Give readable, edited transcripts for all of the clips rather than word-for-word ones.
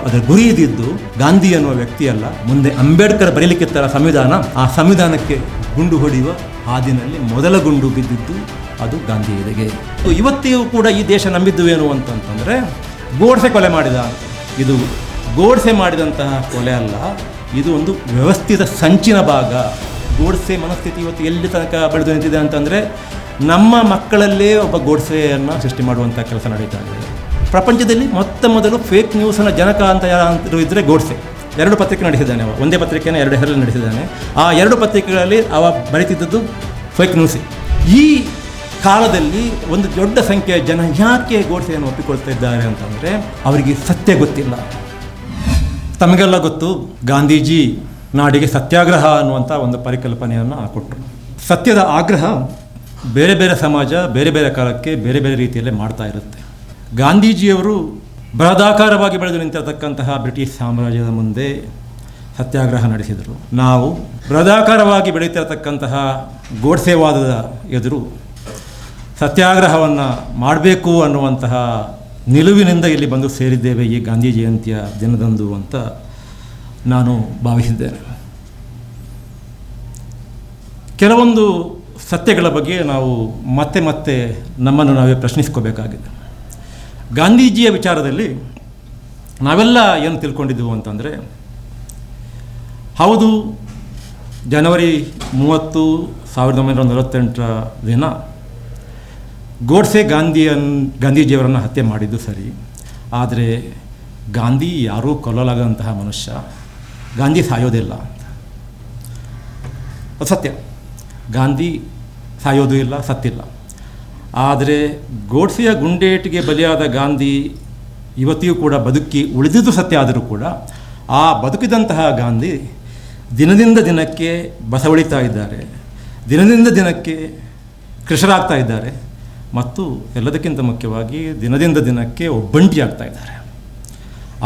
ಅದರ ಗುರಿ ಇದ್ದಿದ್ದು ಗಾಂಧಿ ಅನ್ನುವ ವ್ಯಕ್ತಿಯಲ್ಲ, ಮುಂದೆ ಅಂಬೇಡ್ಕರ್ ಬರೀಲಿಕ್ಕಿತ್ತರ ಸಂವಿಧಾನ, ಆ ಸಂವಿಧಾನಕ್ಕೆ ಗುಂಡು ಹೊಡೆಯುವ ಹಾದಿನಲ್ಲಿ ಮೊದಲ ಗುಂಡು ಬಿದ್ದಿದ್ದು ಅದು ಗಾಂಧಿ ಎದೆಗೆ. ಇವತ್ತಿಗೂ ಕೂಡ ಈ ದೇಶ ನಂಬಿದ್ದು ಏನು ಅಂತಂತಂದರೆ ಗೋಡ್ಸೆ ಕೊಲೆ ಮಾಡಿದ. ಇದು ಗೋಡ್ಸೆ ಮಾಡಿದಂತಹ ಕೊಲೆ ಅಲ್ಲ, ಇದು ಒಂದು ವ್ಯವಸ್ಥಿತ ಸಂಚಿನ ಭಾಗ. ಗೋಡ್ಸೆ ಮನಸ್ಥಿತಿ ಇವತ್ತು ಎಲ್ಲಿ ತನಕ ಬೆಳೆದು ನಿಂತಿದೆ ಅಂತಂದರೆ ನಮ್ಮ ಮಕ್ಕಳಲ್ಲೇ ಒಬ್ಬ ಗೋಡ್ಸೆಯನ್ನು ಸೃಷ್ಟಿ ಮಾಡುವಂಥ ಕೆಲಸ ನಡೀತಾ ಇದೆ. ಪ್ರಪಂಚದಲ್ಲಿ ಮೊದಲು ಫೇಕ್ ನ್ಯೂಸನ್ನು ಜನಕ ಅಂತ ಯಾರು ಇದ್ದರೆ ಗೋಡ್ಸೆ. 2 ಪತ್ರಿಕೆ ನಡೆಸಿದ್ದಾನೆ ಅವ, ಒಂದೇ ಪತ್ರಿಕೆಯನ್ನು 2 ಹೆಸರಲ್ಲಿ ನಡೆಸಿದ್ದಾನೆ. ಆ 2 ಪತ್ರಿಕೆಗಳಲ್ಲಿ ಅವ ಬರೀತಿದ್ದದ್ದು ಫೇಕ್ ನ್ಯೂಸ್. ಈ ಕಾಲದಲ್ಲಿ ಒಂದು ದೊಡ್ಡ ಸಂಖ್ಯೆಯ ಜನ ಯಾಕೆ ಗೋಡ್ಸೆಯನ್ನು ಒಪ್ಪಿಕೊಳ್ತಾ ಇದ್ದಾರೆ ಅಂತಂದರೆ ಅವರಿಗೆ ಸತ್ಯ ಗೊತ್ತಿಲ್ಲ. ತಮಗೆಲ್ಲ ಗೊತ್ತು, ಗಾಂಧೀಜಿ ನಾಡಿಗೆ ಸತ್ಯಾಗ್ರಹ ಅನ್ನುವಂಥ ಒಂದು ಪರಿಕಲ್ಪನೆಯನ್ನು ಕೊಟ್ಟರು. ಸತ್ಯದ ಆಗ್ರಹ ಬೇರೆ ಬೇರೆ ಸಮಾಜ ಬೇರೆ ಬೇರೆ ಕಾಲಕ್ಕೆ ಬೇರೆ ಬೇರೆ ರೀತಿಯಲ್ಲೇ ಮಾಡ್ತಾ ಇರುತ್ತೆ. ಗಾಂಧೀಜಿಯವರು ಬೃಹದಾಕಾರವಾಗಿ ಬೆಳೆದು ನಿಂತಿರತಕ್ಕಂತಹ ಬ್ರಿಟಿಷ್ ಸಾಮ್ರಾಜ್ಯದ ಮುಂದೆ ಸತ್ಯಾಗ್ರಹ ನಡೆಸಿದರು. ನಾವು ಬೃಹದಾಕಾರವಾಗಿ ಬೆಳೀತಿರತಕ್ಕಂತಹ ಗೋಡ್ಸೆವಾದದ ಎದುರು ಸತ್ಯಾಗ್ರಹವನ್ನು ಮಾಡಬೇಕು ಅನ್ನುವಂತಹ ನಿಲುವಿನಿಂದ ಇಲ್ಲಿ ಬಂದು ಸೇರಿದ್ದೇವೆ ಈ ಗಾಂಧಿ ಜಯಂತಿಯ ದಿನದಂದು ಅಂತ ನಾನು ಭಾವಿಸಿದ್ದೇನೆ. ಕೆಲವೊಂದು ಸತ್ಯಗಳ ಬಗ್ಗೆ ನಾವು ಮತ್ತೆ ಮತ್ತೆ ನಮ್ಮನ್ನು ನಾವೇ ಪ್ರಶ್ನಿಸ್ಕೋಬೇಕಾಗಿದೆ. ಗಾಂಧೀಜಿಯ ವಿಚಾರದಲ್ಲಿ ನಾವೆಲ್ಲ ಏನು ತಿಳ್ಕೊಂಡಿದ್ದೆವು ಅಂತಂದರೆ, ಹೌದು, ಜನವರಿ 30, 1948 ದಿನ ಗೋಡ್ಸೆ ಗಾಂಧೀಜಿಯವರನ್ನು ಹತ್ಯೆ ಮಾಡಿದ್ದು ಸರಿ. ಆದರೆ ಗಾಂಧಿ ಯಾರೂ ಕೊಲ್ಲಲಾಗಂತಹ ಮನುಷ್ಯ, ಗಾಂಧಿ ಸಾಯೋದಿಲ್ಲ ಅಂತ. ಅದು ಸತ್ಯ, ಗಾಂಧಿ ಸಾಯೋದು ಇಲ್ಲ, ಸತ್ತಿಲ್ಲ. ಆದರೆ ಗೋಡ್ಸೆಯ ಗುಂಡೇಟಿಗೆ ಬಲಿಯಾದ ಗಾಂಧಿ ಇವತ್ತಿಗೂ ಕೂಡ ಬದುಕಿ ಉಳಿದಿದ್ದು ಸತ್ಯ. ಆದರೂ ಕೂಡ ಆ ಬದುಕಿದಂತಹ ಗಾಂಧಿ ದಿನದಿಂದ ದಿನಕ್ಕೆ ಬಸವಳಿತಾ ಇದ್ದಾರೆ, ದಿನದಿಂದ ದಿನಕ್ಕೆ ಕೃಷರಾಗ್ತಾ ಇದ್ದಾರೆ, ಮತ್ತು ಎಲ್ಲದಕ್ಕಿಂತ ಮುಖ್ಯವಾಗಿ ದಿನದಿಂದ ದಿನಕ್ಕೆ ಒಬ್ಬಂಟಿ ಆಗ್ತಾ ಇದ್ದಾರೆ.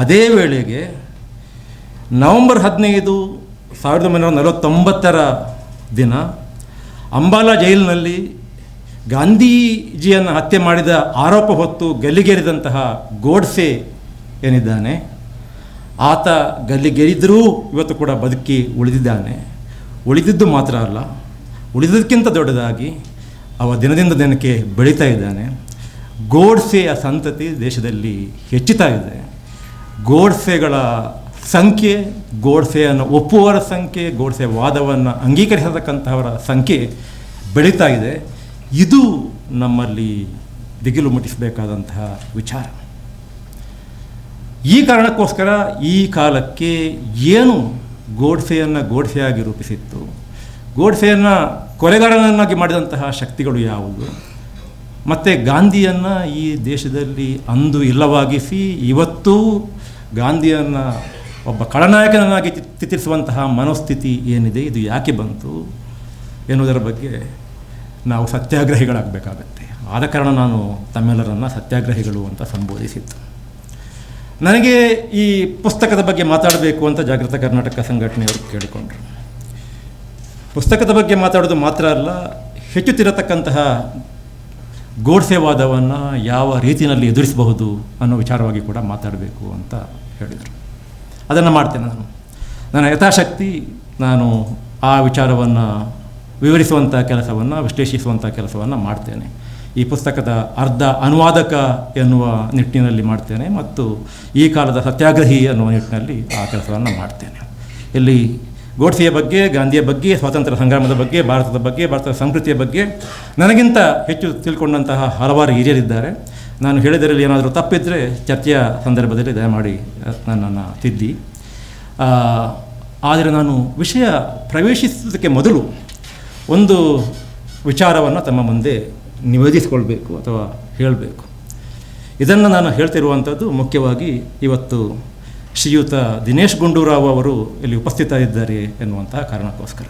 ಅದೇ ವೇಳೆಗೆ ನವೆಂಬರ್ 15, 1949 ದಿನ ಅಂಬಾಲಾ ಜೈಲಿನಲ್ಲಿ ಗಾಂಧೀಜಿಯನ್ನು ಹತ್ಯೆ ಮಾಡಿದ ಆರೋಪ ಹೊತ್ತು ಗಲ್ಲಿಗೇರಿದಂತಹ ಗೋಡ್ಸೆ ಏನಿದ್ದಾನೆ, ಆತ ಗಲ್ಲಿಗೇರಿದ್ದರೂ ಇವತ್ತು ಕೂಡ ಬದುಕಿ ಉಳಿದಿದ್ದಾನೆ. ಉಳಿದಿದ್ದು ಮಾತ್ರ ಅಲ್ಲ, ಉಳಿದದಕ್ಕಿಂತ ದೊಡ್ಡದಾಗಿ ಅವ ದಿನದಿಂದ ದಿನಕ್ಕೆ ಬೆಳೀತಾ ಇದ್ದಾನೆ. ಗೋಡ್ಸೆಯ ಸಂತತಿ ದೇಶದಲ್ಲಿ ಹೆಚ್ಚುತ್ತಾ ಇದೆ. ಗೋಡ್ಸೆಗಳ ಸಂಖ್ಯೆ, ಗೋಡ್ಸೆಯನ್ನು ಒಪ್ಪುವವರ ಸಂಖ್ಯೆ, ಗೋಡ್ಸೆ ವಾದವನ್ನು ಅಂಗೀಕರಿಸತಕ್ಕಂಥವರ ಸಂಖ್ಯೆ ಬೆಳೀತಾ ಇದೆ. ಇದು ನಮ್ಮಲ್ಲಿ ದಿಗಿಲು ಮುಟ್ಟಿಸಬೇಕಾದಂತಹ ವಿಚಾರ. ಈ ಕಾರಣಕ್ಕೋಸ್ಕರ ಈ ಕಾಲಕ್ಕೆ ಏನು ಗೋಡ್ಸೆಯನ್ನು ಗೋಡ್ಸೆಯಾಗಿ ರೂಪಿಸಿತ್ತು, ಗೋಡ್ಸೆಯನ್ನು ಕೊಲೆಗಾರನನ್ನಾಗಿ ಮಾಡಿದಂತಹ ಶಕ್ತಿಗಳು ಯಾವುದು, ಮತ್ತು ಗಾಂಧಿಯನ್ನು ಈ ದೇಶದಲ್ಲಿ ಅಂದು ಇಲ್ಲವಾಗಿಸಿ ಇವತ್ತೂ ಗಾಂಧಿಯನ್ನು ಒಬ್ಬ ಖಳನಾಯಕನಾಗಿ ಚಿತ್ರಿಸುವಂತಹ ಮನೋಸ್ಥಿತಿ ಏನಿದೆ, ಇದು ಯಾಕೆ ಬಂತು ಎನ್ನುವುದರ ಬಗ್ಗೆ ನಾವು ಸತ್ಯಾಗ್ರಹಿಗಳಾಗಬೇಕಾಗತ್ತೆ. ಆದ ಕಾರಣ ನಾನು ತಮ್ಮೆಲ್ಲರನ್ನು ಸತ್ಯಾಗ್ರಹಿಗಳು ಅಂತ ಸಂಬೋಧಿಸಿತ್ತು. ನನಗೆ ಈ ಪುಸ್ತಕದ ಬಗ್ಗೆ ಮಾತಾಡಬೇಕು ಅಂತ ಜಾಗೃತ ಕರ್ನಾಟಕ ಸಂಘಟನೆಯವರು ಕೇಳಿಕೊಂಡ್ರು. ಪುಸ್ತಕದ ಬಗ್ಗೆ ಮಾತಾಡೋದು ಮಾತ್ರ ಅಲ್ಲ, ಹೆಚ್ಚುತ್ತಿರತಕ್ಕಂತಹ ಗೋಡ್ಸೆವಾದವನ್ನು ಯಾವ ರೀತಿಯಲ್ಲಿ ಎದುರಿಸಬಹುದು ಅನ್ನೋ ವಿಚಾರವಾಗಿ ಕೂಡ ಮಾತಾಡಬೇಕು ಅಂತ ಹೇಳಿದರು. ಅದನ್ನು ಮಾಡ್ತೇನೆ. ನನ್ನ ಯಥಾಶಕ್ತಿ ನಾನು ಆ ವಿಚಾರವನ್ನು ವಿವರಿಸುವಂಥ ಕೆಲಸವನ್ನು, ವಿಶ್ಲೇಷಿಸುವಂಥ ಕೆಲಸವನ್ನು ಮಾಡ್ತೇನೆ. ಈ ಪುಸ್ತಕದ ಅರ್ಧ ಅನುವಾದಕ ಎನ್ನುವ ನಿಟ್ಟಿನಲ್ಲಿ ಮಾಡ್ತೇನೆ, ಮತ್ತು ಈ ಕಾಲದ ಸತ್ಯಾಗ್ರಹಿ ಅನ್ನುವ ನಿಟ್ಟಿನಲ್ಲಿ ಆ ಕೆಲಸವನ್ನು ಮಾಡ್ತೇನೆ. ಇಲ್ಲಿ ಗೋಡ್ಸೆಯ ಬಗ್ಗೆ, ಗಾಂಧಿಯ ಬಗ್ಗೆ, ಸ್ವಾತಂತ್ರ್ಯ ಸಂಗ್ರಾಮದ ಬಗ್ಗೆ, ಭಾರತದ ಬಗ್ಗೆ, ಭಾರತದ ಸಂಸ್ಕೃತಿಯ ಬಗ್ಗೆ ನನಗಿಂತ ಹೆಚ್ಚು ತಿಳ್ಕೊಂಡಂತಹ ಹಲವಾರು ಹಿರಿಯರಿದ್ದಾರೆ. ನಾನು ಹೇಳಿದರಲ್ಲಿ ಏನಾದರೂ ತಪ್ಪಿದ್ದರೆ ಚರ್ಚೆಯ ಸಂದರ್ಭದಲ್ಲಿ ದಯಮಾಡಿ ನನ್ನನ್ನು ತಿದ್ದಿ. ಆದರೆ ನಾನು ವಿಷಯ ಪ್ರವೇಶಿಸೋದಕ್ಕೆ ಮೊದಲು ಒಂದು ವಿಚಾರವನ್ನು ತಮ್ಮ ಮುಂದೆ ನಿವೇದಿಸಿಕೊಳ್ಬೇಕು ಅಥವಾ ಹೇಳಬೇಕು. ಇದನ್ನು ನಾನು ಹೇಳ್ತಿರುವಂಥದ್ದು ಮುಖ್ಯವಾಗಿ ಇವತ್ತು ಶ್ರೀಯುತ ದಿನೇಶ್ ಗುಂಡೂರಾವ್ ಅವರು ಇಲ್ಲಿ ಉಪಸ್ಥಿತರಿದ್ದಾರೆ ಎನ್ನುವಂತಹ ಕಾರಣಕ್ಕೋಸ್ಕರ.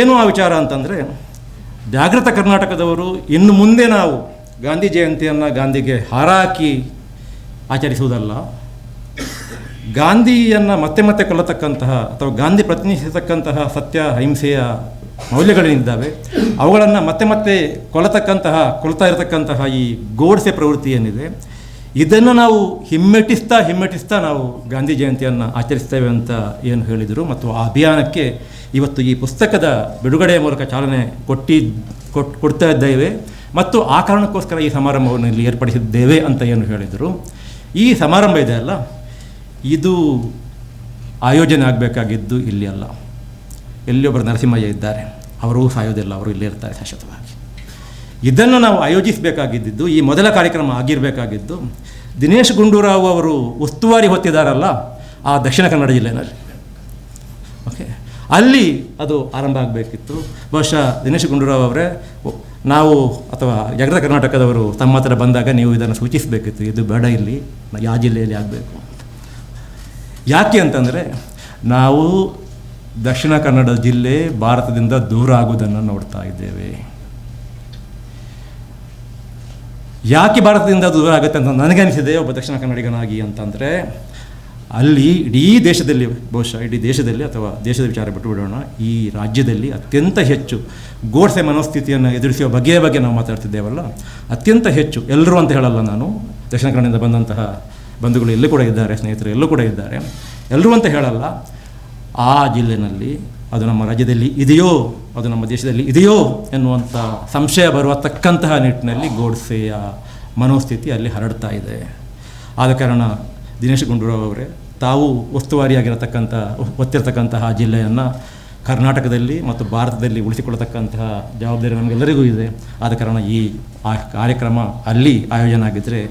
ಏನು ಆ ವಿಚಾರ ಅಂತಂದರೆ, ಜಾಗೃತ ಕರ್ನಾಟಕದವರು ಇನ್ನು ಮುಂದೆ ನಾವು ಗಾಂಧಿ ಜಯಂತಿಯನ್ನು ಗಾಂಧಿಗೆ ಹಾರ ಹಾಕಿ ಆಚರಿಸುವುದಲ್ಲ, ಗಾಂಧಿಯನ್ನು ಮತ್ತೆ ಮತ್ತೆ ಕೊಲ್ಲತಕ್ಕಂತಹ ಅಥವಾ ಗಾಂಧಿ ಪ್ರತಿನಿಧಿಸತಕ್ಕಂತಹ ಸತ್ಯ ಅಹಿಂಸೆಯ ಮೌಲ್ಯಗಳೇನಿದ್ದಾವೆ ಅವುಗಳನ್ನು ಮತ್ತೆ ಮತ್ತೆ ಕೊಲ್ತಾ ಇರತಕ್ಕಂತಹ ಈ ಗೋಡ್ಸೆ ಪ್ರವೃತ್ತಿ ಏನಿದೆ, ಇದನ್ನು ನಾವು ಹಿಮ್ಮೆಟ್ಟಿಸ್ತಾ ನಾವು ಗಾಂಧಿ ಜಯಂತಿಯನ್ನು ಆಚರಿಸ್ತೇವೆ ಅಂತ ಏನು ಹೇಳಿದರು. ಮತ್ತು ಆ ಅಭಿಯಾನಕ್ಕೆ ಇವತ್ತು ಈ ಪುಸ್ತಕದ ಬಿಡುಗಡೆಯ ಮೂಲಕ ಚಾಲನೆ ಕೊಡ್ತಾ ಇದ್ದೇವೆ. ಮತ್ತು ಆ ಕಾರಣಕ್ಕೋಸ್ಕರ ಈ ಸಮಾರಂಭವನ್ನು ಇಲ್ಲಿ ಏರ್ಪಡಿಸಿದ್ದೇವೆ ಅಂತ ಏನು ಹೇಳಿದರು. ಈ ಸಮಾರಂಭ ಇದೆ ಅಲ್ಲ, ಇದು ಆಯೋಜನೆ ಆಗಬೇಕಾಗಿದ್ದು ಇಲ್ಲಿ ಅಲ್ಲ. ಎಲ್ಲಿಯೊಬ್ಬರು ನರಸಿಂಹಯ್ಯ ಇದ್ದಾರೆ, ಅವರೂ ಸಾಯೋದಿಲ್ಲ, ಅವರು ಇಲ್ಲೇ ಇರ್ತಾರೆ ಶಾಶ್ವತವಾಗಿ. ಇದನ್ನು ನಾವು ಆಯೋಜಿಸಬೇಕಾಗಿದ್ದು, ಈ ಮೊದಲ ಕಾರ್ಯಕ್ರಮ ಆಗಿರಬೇಕಾಗಿದ್ದು ದಿನೇಶ್ ಗುಂಡೂರಾವ್ ಅವರು ಉಸ್ತುವಾರಿ ಹೊತ್ತಿದ್ದಾರಲ್ಲ ಆ ದಕ್ಷಿಣ ಕನ್ನಡ ಜಿಲ್ಲೆಯಲ್ಲಿ. ಓಕೆ, ಅಲ್ಲಿ ಅದು ಆರಂಭ ಆಗಬೇಕಿತ್ತು. ಬಹುಶಃ ದಿನೇಶ್ ಗುಂಡೂರಾವ್ ಅವರೇ, ನಾವು ಅಥವಾ ಜಗದ ಕರ್ನಾಟಕದವರು ತಮ್ಮ ಹತ್ರ ಬಂದಾಗ ನೀವು ಇದನ್ನು ಸೂಚಿಸಬೇಕಿತ್ತು, ಇದು ಬೇಡ, ಇಲ್ಲಿ ಯಾವ ಜಿಲ್ಲೆಯಲ್ಲಿ ಆಗಬೇಕು. ಯಾಕೆ ಅಂತಂದರೆ ನಾವು ದಕ್ಷಿಣ ಕನ್ನಡ ಜಿಲ್ಲೆ ಭಾರತದಿಂದ ದೂರ ಆಗುವುದನ್ನು ನೋಡ್ತಾ ಇದ್ದೇವೆ. ಯಾಕೆ ಭಾರತದಿಂದ ದೂರ ಆಗುತ್ತೆ ಅಂತ ನನಗನಿಸಿದೆ ಒಬ್ಬ ದಕ್ಷಿಣ ಕನ್ನಡಿಗನಾಗಿ ಅಂತಂದರೆ, ಅಲ್ಲಿ ಇಡೀ ದೇಶದಲ್ಲಿ, ಬಹುಶಃ ಇಡೀ ದೇಶದಲ್ಲಿ ಅಥವಾ ದೇಶದ ವಿಚಾರ ಬಿಟ್ಟುಬಿಡೋಣ, ಈ ರಾಜ್ಯದಲ್ಲಿ ಅತ್ಯಂತ ಹೆಚ್ಚು ಗೋಡ್ಸೆ ಮನೋಸ್ಥಿತಿಯನ್ನು ಎದುರಿಸುವ ಬಗ್ಗೆ ನಾವು ಮಾತಾಡ್ತಿದ್ದೇವಲ್ಲ, ಅತ್ಯಂತ ಹೆಚ್ಚು, ಎಲ್ಲರೂ ಅಂತ ಹೇಳಲ್ಲ ನಾನು, ದಕ್ಷಿಣ ಕನ್ನಡದಿಂದ ಬಂದಂತಹ ಬಂಧುಗಳು ಎಲ್ಲೂ ಕೂಡ ಇದ್ದಾರೆ, ಸ್ನೇಹಿತರು ಎಲ್ಲೂ ಕೂಡ ಇದ್ದಾರೆ, ಎಲ್ಲರೂ ಅಂತ ಹೇಳಲ್ಲ. ಆ ಜಿಲ್ಲೆಯಲ್ಲಿ ಅದು ನಮ್ಮ ರಾಜ್ಯದಲ್ಲಿ ಇದೆಯೋ, ಅದು ನಮ್ಮ ದೇಶದಲ್ಲಿ ಇದೆಯೋ ಎನ್ನುವಂಥ ಸಂಶಯ ಬರುವತಕ್ಕಂತಹ ನಿಟ್ಟಿನಲ್ಲಿ ಗೋಡ್ಸೆಯ ಮನೋಸ್ಥಿತಿ ಅಲ್ಲಿ ಹರಡ್ತಾ ಇದೆ. ಆದ ಕಾರಣ ದಿನೇಶ್ ಗುಂಡೂರಾವ್ ಅವರೇ, ತಾವು ಒತ್ತಿರತಕ್ಕಂತಹ ಜಿಲ್ಲೆಯನ್ನು ಕರ್ನಾಟಕದಲ್ಲಿ ಮತ್ತು ಭಾರತದಲ್ಲಿ ಉಳಿಸಿಕೊಳ್ಳತಕ್ಕಂತಹ ಜವಾಬ್ದಾರಿ ನಮಗೆಲ್ಲರಿಗೂ ಇದೆ. ಆದ ಕಾರಣ ಈ ಕಾರ್ಯಕ್ರಮ ಅಲ್ಲಿ ಆಯೋಜನೆ ಆಗಿದ್ದರೆ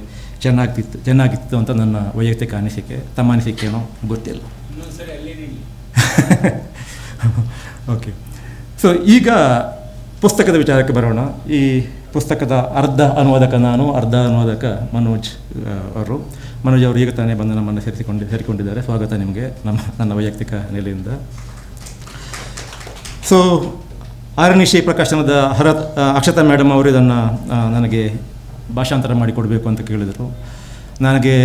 ಚೆನ್ನಾಗಿತ್ತು ಅಂತ ನನ್ನ ವೈಯಕ್ತಿಕ ಅನಿಸಿಕೆ. ತಮ್ಮ ಅನಿಸಿಕೆನೋ ಗೊತ್ತಿಲ್ಲ. ಓಕೆ, ಸೊ ಈಗ ಪುಸ್ತಕದ ವಿಚಾರಕ್ಕೆ ಬರೋಣ. ಈ ಪುಸ್ತಕದ ಅರ್ಧ ಅನುವಾದಕ ನಾನು, ಅರ್ಧ ಅನುವಾದಕ ಮನೋಜ್ ಅವರು. ಮನೋಜ್ ಅವರು ಈಗ ತಾನೇ ಬಂದು ನಮ್ಮನ್ನು ಸೇರಿಕೊಂಡಿದ್ದಾರೆ. ಸ್ವಾಗತ ನಿಮಗೆ ನನ್ನ ವೈಯಕ್ತಿಕ ನೆಲೆಯಿಂದ. ಸೊ ಆರನಿಶಿ ಪ್ರಕಾಶನದ ಅಕ್ಷತಾ ಮೇಡಮ್ ಅವರು ಇದನ್ನು ನನಗೆ ಭಾಷಾಂತರ ಮಾಡಿಕೊಡಬೇಕು ಅಂತ ಕೇಳಿದರು. ನನಗೆ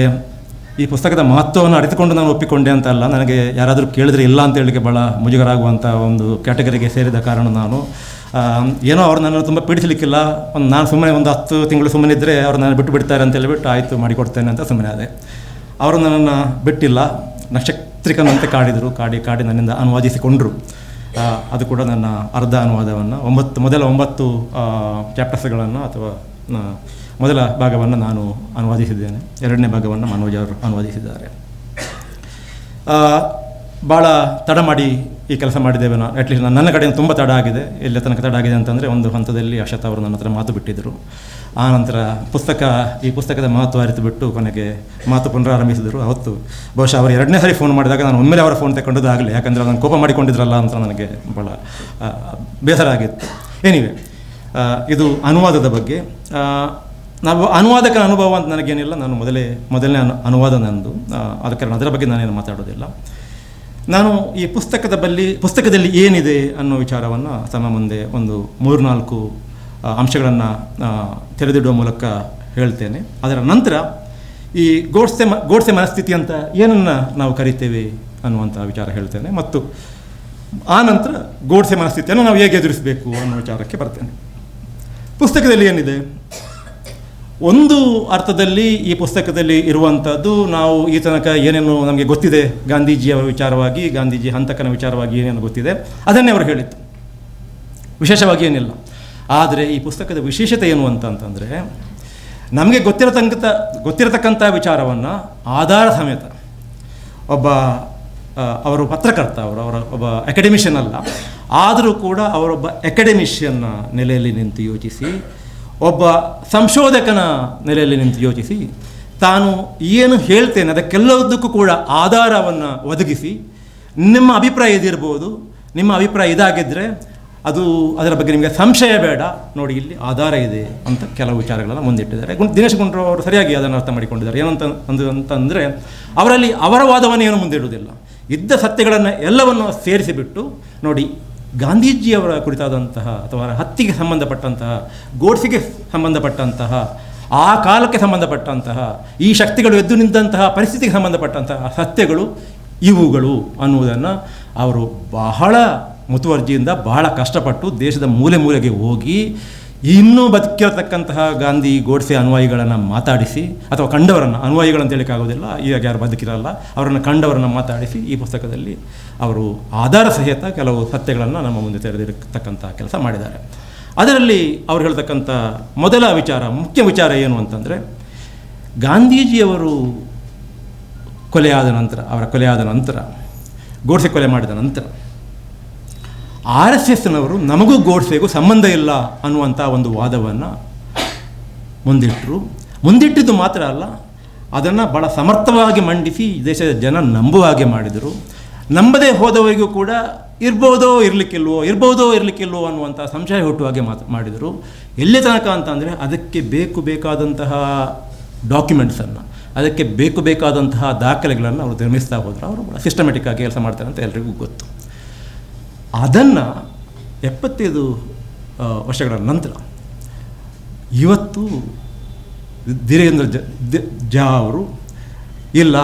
ಈ ಪುಸ್ತಕದ ಮಹತ್ವವನ್ನು ಅರಿತುಕೊಂಡು ನಾನು ಒಪ್ಪಿಕೊಂಡೆ ಅಂತ ಅಲ್ಲ, ನನಗೆ ಯಾರಾದರೂ ಕೇಳಿದ್ರೆ ಇಲ್ಲ ಅಂತ ಹೇಳಲಿಕ್ಕೆ ಭಾಳ ಮುಜುಗರಾಗುವಂಥ ಒಂದು ಕ್ಯಾಟಗರಿಗೆ ಸೇರಿದ ಕಾರಣ ನಾನು ಏನೋ ಅವ್ರು ನನ್ನನ್ನು ತುಂಬ ಪೀಡಿಸಲಿಕ್ಕಿಲ್ಲ. ನಾನು ಸುಮ್ಮನೆ ಒಂದು 10 ತಿಂಗಳು ಸುಮ್ಮನೆ ಇದ್ದರೆ ಅವ್ರು ನಾನು ಬಿಟ್ಟು ಬಿಡ್ತಾರೆ ಅಂತ ಹೇಳಿಬಿಟ್ಟು ಆಯಿತು ಮಾಡಿಕೊಡ್ತೇನೆ ಅಂತ ಸುಮ್ಮನೆ ಅದೇ. ಅವರು ನನ್ನನ್ನು ಬಿಟ್ಟಿಲ್ಲ, ನಕ್ಷತ್ರಿಕನಂತೆ ಕಾಡಿ ನನ್ನಿಂದ ಅನುವಾದಿಸಿಕೊಂಡರು. ಅದು ಕೂಡ ನನ್ನ ಅರ್ಧ ಅನುವಾದವನ್ನು ಮೊದಲ 9 ಚಾಪ್ಟರ್ಸ್ಗಳನ್ನು ಅಥವಾ ಮೊದಲ ಭಾಗವನ್ನು ನಾನು ಅನುವಾದಿಸಿದ್ದೇನೆ. 2ನೇ ಭಾಗವನ್ನು ಮನೋಜ್ ಅವರು ಅನುವಾದಿಸಿದ್ದಾರೆ. ಭಾಳ ತಡ ಮಾಡಿ ಈ ಕೆಲಸ ಮಾಡಿದ್ದೇವೆ. ಅಟ್ಲೀಸ್ಟ್ ನನ್ನ ಕಡೆಯಿಂದ ತುಂಬ ತಡ ಆಗಿದೆ. ಎಲ್ಲ ತನಕ ತಡ ಆಗಿದೆ ಅಂತಂದರೆ, ಒಂದು ಹಂತದಲ್ಲಿ ಅಕ್ಷತಾ ಅವರು ನನ್ನ ಹತ್ರ ಮಾತು ಬಿಟ್ಟಿದ್ದರು. ಆ ನಂತರ ಈ ಪುಸ್ತಕದ ಮಹತ್ವ ಅರಿತು ಬಿಟ್ಟು ಕೊನೆಗೆ ಮಾತು ಪುನರಾರಂಭಿಸಿದರು. ಅವತ್ತು ಬಹುಶಃ ಅವರು 2ನೇ ಸಾರಿ ಫೋನ್ ಮಾಡಿದಾಗ ನಾನು ಒಮ್ಮೆಲೆ ಅವರ ಫೋನ್ ತಗೊಂಡದಾಗಲಿ, ಯಾಕಂದರೆ ನಾನು ಕೋಪ ಮಾಡಿಕೊಂಡಿದ್ರಲ್ಲ ಅಂತ ನನಗೆ ಭಾಳ ಬೇಸರ ಆಗಿತ್ತು. ಎನಿವೆ, ಇದು ಅನುವಾದದ ಬಗ್ಗೆ. ನಾವು ಅನುವಾದಕ ಅನುಭವ ಅಂತ ನನಗೇನಿಲ್ಲ, ನಾನು ಮೊದಲನೇ ಅನುವಾದ ನಂದು. ಆದ ಕಾರಣ ಅದರ ಬಗ್ಗೆ ನಾನೇನು ಮಾತಾಡೋದಿಲ್ಲ. ನಾನು ಈ ಪುಸ್ತಕದಲ್ಲಿ ಏನಿದೆ ಅನ್ನೋ ವಿಚಾರವನ್ನು ತಮ್ಮ ಮುಂದೆ ಒಂದು 3-4 ಅಂಶಗಳನ್ನು ತೆರೆದಿಡುವ ಮೂಲಕ ಹೇಳ್ತೇನೆ. ಅದರ ನಂತರ ಈ ಗೋಡ್ಸೆ ಮನಸ್ಥಿತಿ ಅಂತ ಏನನ್ನು ನಾವು ಕರಿತೇವೆ ಅನ್ನುವಂಥ ವಿಚಾರ ಹೇಳ್ತೇನೆ. ಮತ್ತು ಆ ನಂತರ ಗೋಡ್ಸೆ ಮನಸ್ಥಿತಿಯನ್ನು ನಾವು ಹೇಗೆ ಎದುರಿಸಬೇಕು ಅನ್ನೋ ವಿಚಾರಕ್ಕೆ ಬರ್ತೇನೆ. ಪುಸ್ತಕದಲ್ಲಿ ಏನಿದೆ, ಒಂದು ಅರ್ಥದಲ್ಲಿ ಈ ಪುಸ್ತಕದಲ್ಲಿ ಇರುವಂಥದ್ದು ನಾವು ಈ ತನಕ ಏನೇನು ನಮಗೆ ಗೊತ್ತಿದೆ ಗಾಂಧೀಜಿಯವರ ವಿಚಾರವಾಗಿ, ಗಾಂಧೀಜಿ ಹಂತಕನ ವಿಚಾರವಾಗಿ ಏನೇನು ಗೊತ್ತಿದೆ ಅದನ್ನೇ ಅವರು ಹೇಳಿತ್ತು, ವಿಶೇಷವಾಗಿ ಏನಿಲ್ಲ. ಆದರೆ ಈ ಪುಸ್ತಕದ ವಿಶೇಷತೆ ಏನು ಅಂತಂದರೆ, ನಮಗೆ ಗೊತ್ತಿರತಕ್ಕಂಥ ವಿಚಾರವನ್ನು ಆಧಾರ ಸಮೇತ ಅವರು ಪತ್ರಕರ್ತ, ಒಬ್ಬ ಅಕಾಡೆಮಿಷಿಯನ್ ಅಲ್ಲ, ಆದರೂ ಕೂಡ ಅವರೊಬ್ಬ ಅಕಾಡೆಮಿಷಿಯನ್ನ ನೆಲೆಯಲ್ಲಿ ನಿಂತು ಯೋಚಿಸಿ, ಒಬ್ಬ ಸಂಶೋಧಕನ ನೆಲೆಯಲ್ಲಿ ನಿಂತು ಯೋಚಿಸಿ, ತಾನು ಏನು ಹೇಳ್ತೇನೆ ಅದಕ್ಕೆಲ್ಲದಕ್ಕೂ ಕೂಡ ಆಧಾರವನ್ನು ಒದಗಿಸಿ, ನಿಮ್ಮ ಅಭಿಪ್ರಾಯ ಇದಿರ್ಬೋದು, ನಿಮ್ಮ ಅಭಿಪ್ರಾಯ ಇದಾಗಿದ್ದರೆ ಅದರ ಬಗ್ಗೆ ನಿಮಗೆ ಸಂಶಯ ಬೇಡ, ನೋಡಿ ಇಲ್ಲಿ ಆಧಾರ ಇದೆ ಅಂತ ಕೆಲವು ವಿಚಾರಗಳನ್ನು ಮುಂದಿಟ್ಟಿದ್ದಾರೆ. ದಿನೇಶ್ ಗುಂಡೂರಾವ್ ಅವರು ಸರಿಯಾಗಿ ಅದನ್ನು ಅರ್ಥ ಮಾಡಿಕೊಂಡಿದ್ದಾರೆ. ಏನಂತಂದರೆ, ಅವರಲ್ಲಿ ಅವರ ವಾದವನ್ನು ಏನು ಮುಂದಿಡುವುದಿಲ್ಲ, ಇದ್ದ ಸತ್ಯಗಳನ್ನು ಎಲ್ಲವನ್ನು ಸೇರಿಸಿಬಿಟ್ಟು, ನೋಡಿ ಗಾಂಧೀಜಿಯವರ ಕುರಿತಾದಂತಹ ಅಥವಾ ಹತ್ತಿಗೆ ಸಂಬಂಧಪಟ್ಟಂತಹ, ಗೋಡ್ಸೆಗೆ ಸಂಬಂಧಪಟ್ಟಂತಹ, ಆ ಕಾಲಕ್ಕೆ ಸಂಬಂಧಪಟ್ಟಂತಹ, ಈ ಶಕ್ತಿಗಳು ಎದ್ದು ನಿಂತಹ ಪರಿಸ್ಥಿತಿಗೆ ಸಂಬಂಧಪಟ್ಟಂತಹ ಸತ್ಯಗಳು ಇವುಗಳು ಅನ್ನುವುದನ್ನು ಅವರು ಬಹಳ ಮುತುವರ್ಜಿಯಿಂದ ಬಹಳ ಕಷ್ಟಪಟ್ಟು ದೇಶದ ಮೂಲೆ ಮೂಲೆಗೆ ಹೋಗಿ ಇನ್ನೂ ಬದುಕಿರತಕ್ಕಂತಹ ಗಾಂಧಿ ಗೋಡ್ಸೆ ಅನುಯಾಯಿಗಳನ್ನು ಮಾತಾಡಿಸಿ, ಅಥವಾ ಕಂಡವರನ್ನು, ಅನುಯಾಯಿಗಳಂತ ಹೇಳೋಕ್ಕಾಗೋದಿಲ್ಲ, ಈಗ ಯಾರು ಬದುಕಿರಲ್ಲ, ಅವರನ್ನು ಕಂಡವರನ್ನು ಮಾತಾಡಿಸಿ ಈ ಪುಸ್ತಕದಲ್ಲಿ ಅವರು ಆಧಾರ ಸಹಿತ ಕೆಲವು ಸತ್ಯಗಳನ್ನು ನಮ್ಮ ಮುಂದೆ ತೆರೆದಿರತಕ್ಕಂಥ ಕೆಲಸ ಮಾಡಿದ್ದಾರೆ. ಅದರಲ್ಲಿ ಅವರು ಹೇಳ್ತಕ್ಕಂಥ ಮೊದಲ ವಿಚಾರ, ಮುಖ್ಯ ವಿಚಾರ ಏನು ಅಂತಂದರೆ, ಗಾಂಧೀಜಿಯವರು ಅವರ ಕೊಲೆಯಾದ ನಂತರ, ಗೋಡ್ಸೆ ಕೊಲೆ ಮಾಡಿದ ನಂತರ RSSನವರು ನಮಗೂ ಗೋಡ್ಸೆಗೂ ಸಂಬಂಧ ಇಲ್ಲ ಅನ್ನುವಂಥ ಒಂದು ವಾದವನ್ನು ಮುಂದಿಟ್ಟಿದ್ದು ಮಾತ್ರ ಅಲ್ಲ, ಅದನ್ನು ಭಾಳ ಸಮರ್ಥವಾಗಿ ಮಂಡಿಸಿ ದೇಶದ ಜನ ನಂಬುವ ಹಾಗೆ ಮಾಡಿದರು. ನಂಬದೇ ಹೋದವರಿಗೂ ಕೂಡ ಇರ್ಬೋದೋ ಇರಲಿಕ್ಕಿಲ್ವೋ ಅನ್ನುವಂಥ ಸಂಶಯ ಹುಟ್ಟುವ ಹಾಗೆ ಮಾಡಿದರು. ಎಲ್ಲಿ ತನಕ ಅಂತಂದರೆ, ಅದಕ್ಕೆ ಬೇಕಾದಂತಹ ಡಾಕ್ಯುಮೆಂಟ್ಸನ್ನು, ಅದಕ್ಕೆ ಬೇಕಾದಂತಹ ದಾಖಲೆಗಳನ್ನು ಅವರು ನಿರ್ಮಿಸ್ತಾ ಹೋದರು. ಅವರು ಸಿಸ್ಟಮೆಟಿಕ್ ಆಗಿ ಕೆಲಸ ಮಾಡ್ತಾರೆ ಅಂತ ಎಲ್ರಿಗೂ ಗೊತ್ತು. ಅದನ್ನು 75 ವರ್ಷಗಳ ನಂತರ ಇವತ್ತು ಧೀರೇಂದ್ರ ಝಾ ಅವರು, ಇಲ್ಲ,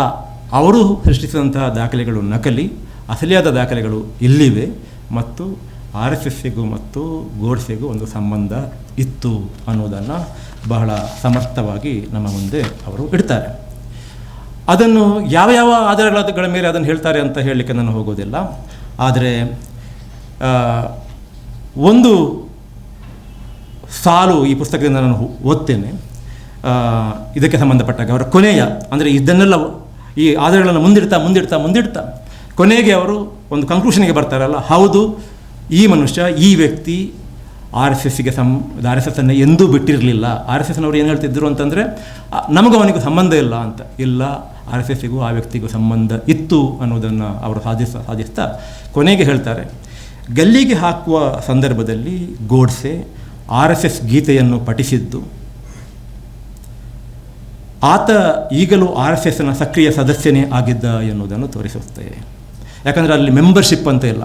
ಅವರು ಸೃಷ್ಟಿಸಿದಂತಹ ದಾಖಲೆಗಳು ನಕಲಿ, ಅಸಲಿಯಾದ ದಾಖಲೆಗಳು ಇಲ್ಲಿವೆ, ಮತ್ತು RSSಗೂ ಮತ್ತು ಗೋಡ್ಸೆಗೂ ಒಂದು ಸಂಬಂಧ ಇತ್ತು ಅನ್ನೋದನ್ನು ಬಹಳ ಸಮರ್ಥವಾಗಿ ನಮ್ಮ ಮುಂದೆ ಅವರು ಇಡ್ತಾರೆ. ಅದನ್ನು ಯಾವ ಆಧಾರಗಳ ಮೇಲೆ ಅದನ್ನು ಹೇಳ್ತಾರೆ ಅಂತ ಹೇಳಲಿಕ್ಕೆ ನಾನು ಹೋಗೋದಿಲ್ಲ. ಆದರೆ ಒಂದು ಸಾಲು ಈ ಪುಸ್ತಕದಿಂದ ನಾನು ಓದ್ತೇನೆ. ಇದಕ್ಕೆ ಸಂಬಂಧಪಟ್ಟಾಗ ಅವರ ಕೊನೆಯ, ಅಂದರೆ ಇದನ್ನೆಲ್ಲ ಈ ಆಧಾರಗಳನ್ನು ಮುಂದಿಡ್ತಾ ಕೊನೆಗೆ ಅವರು ಒಂದು ಕನ್ಕ್ಲೂಷನ್ಗೆ ಬರ್ತಾರಲ್ಲ, ಹೌದು, ಈ ಮನುಷ್ಯ, ಈ ವ್ಯಕ್ತಿ RSSನ್ನು ಎಂದೂ ಬಿಟ್ಟಿರಲಿಲ್ಲ. RSSನವರು ಏನು ಹೇಳ್ತಿದ್ದರು ಅಂತಂದರೆ, ನಮಗೂ ಅವನಿಗೂ ಸಂಬಂಧ ಇಲ್ಲ ಅಂತ. ಇಲ್ಲ, RSSಗೂ ಆ ವ್ಯಕ್ತಿಗೂ ಸಂಬಂಧ ಇತ್ತು ಅನ್ನೋದನ್ನು ಅವರು ಸಾಧಿಸ್ತಾ ಕೊನೆಗೆ ಹೇಳ್ತಾರೆ, ಗಲ್ಲಿಗೆ ಹಾಕುವ ಸಂದರ್ಭದಲ್ಲಿ ಗೋಡ್ಸೆ RSS ಗೀತೆಯನ್ನು ಪಠಿಸಿದ್ದು ಆತ ಈಗಲೂ RSSನ ಸಕ್ರಿಯ ಸದಸ್ಯನೇ ಆಗಿದ್ದ ಎನ್ನುವುದನ್ನು ತೋರಿಸುತ್ತೆ. ಯಾಕಂದರೆ ಅಲ್ಲಿ ಮೆಂಬರ್ಶಿಪ್ ಅಂತ ಇಲ್ಲ,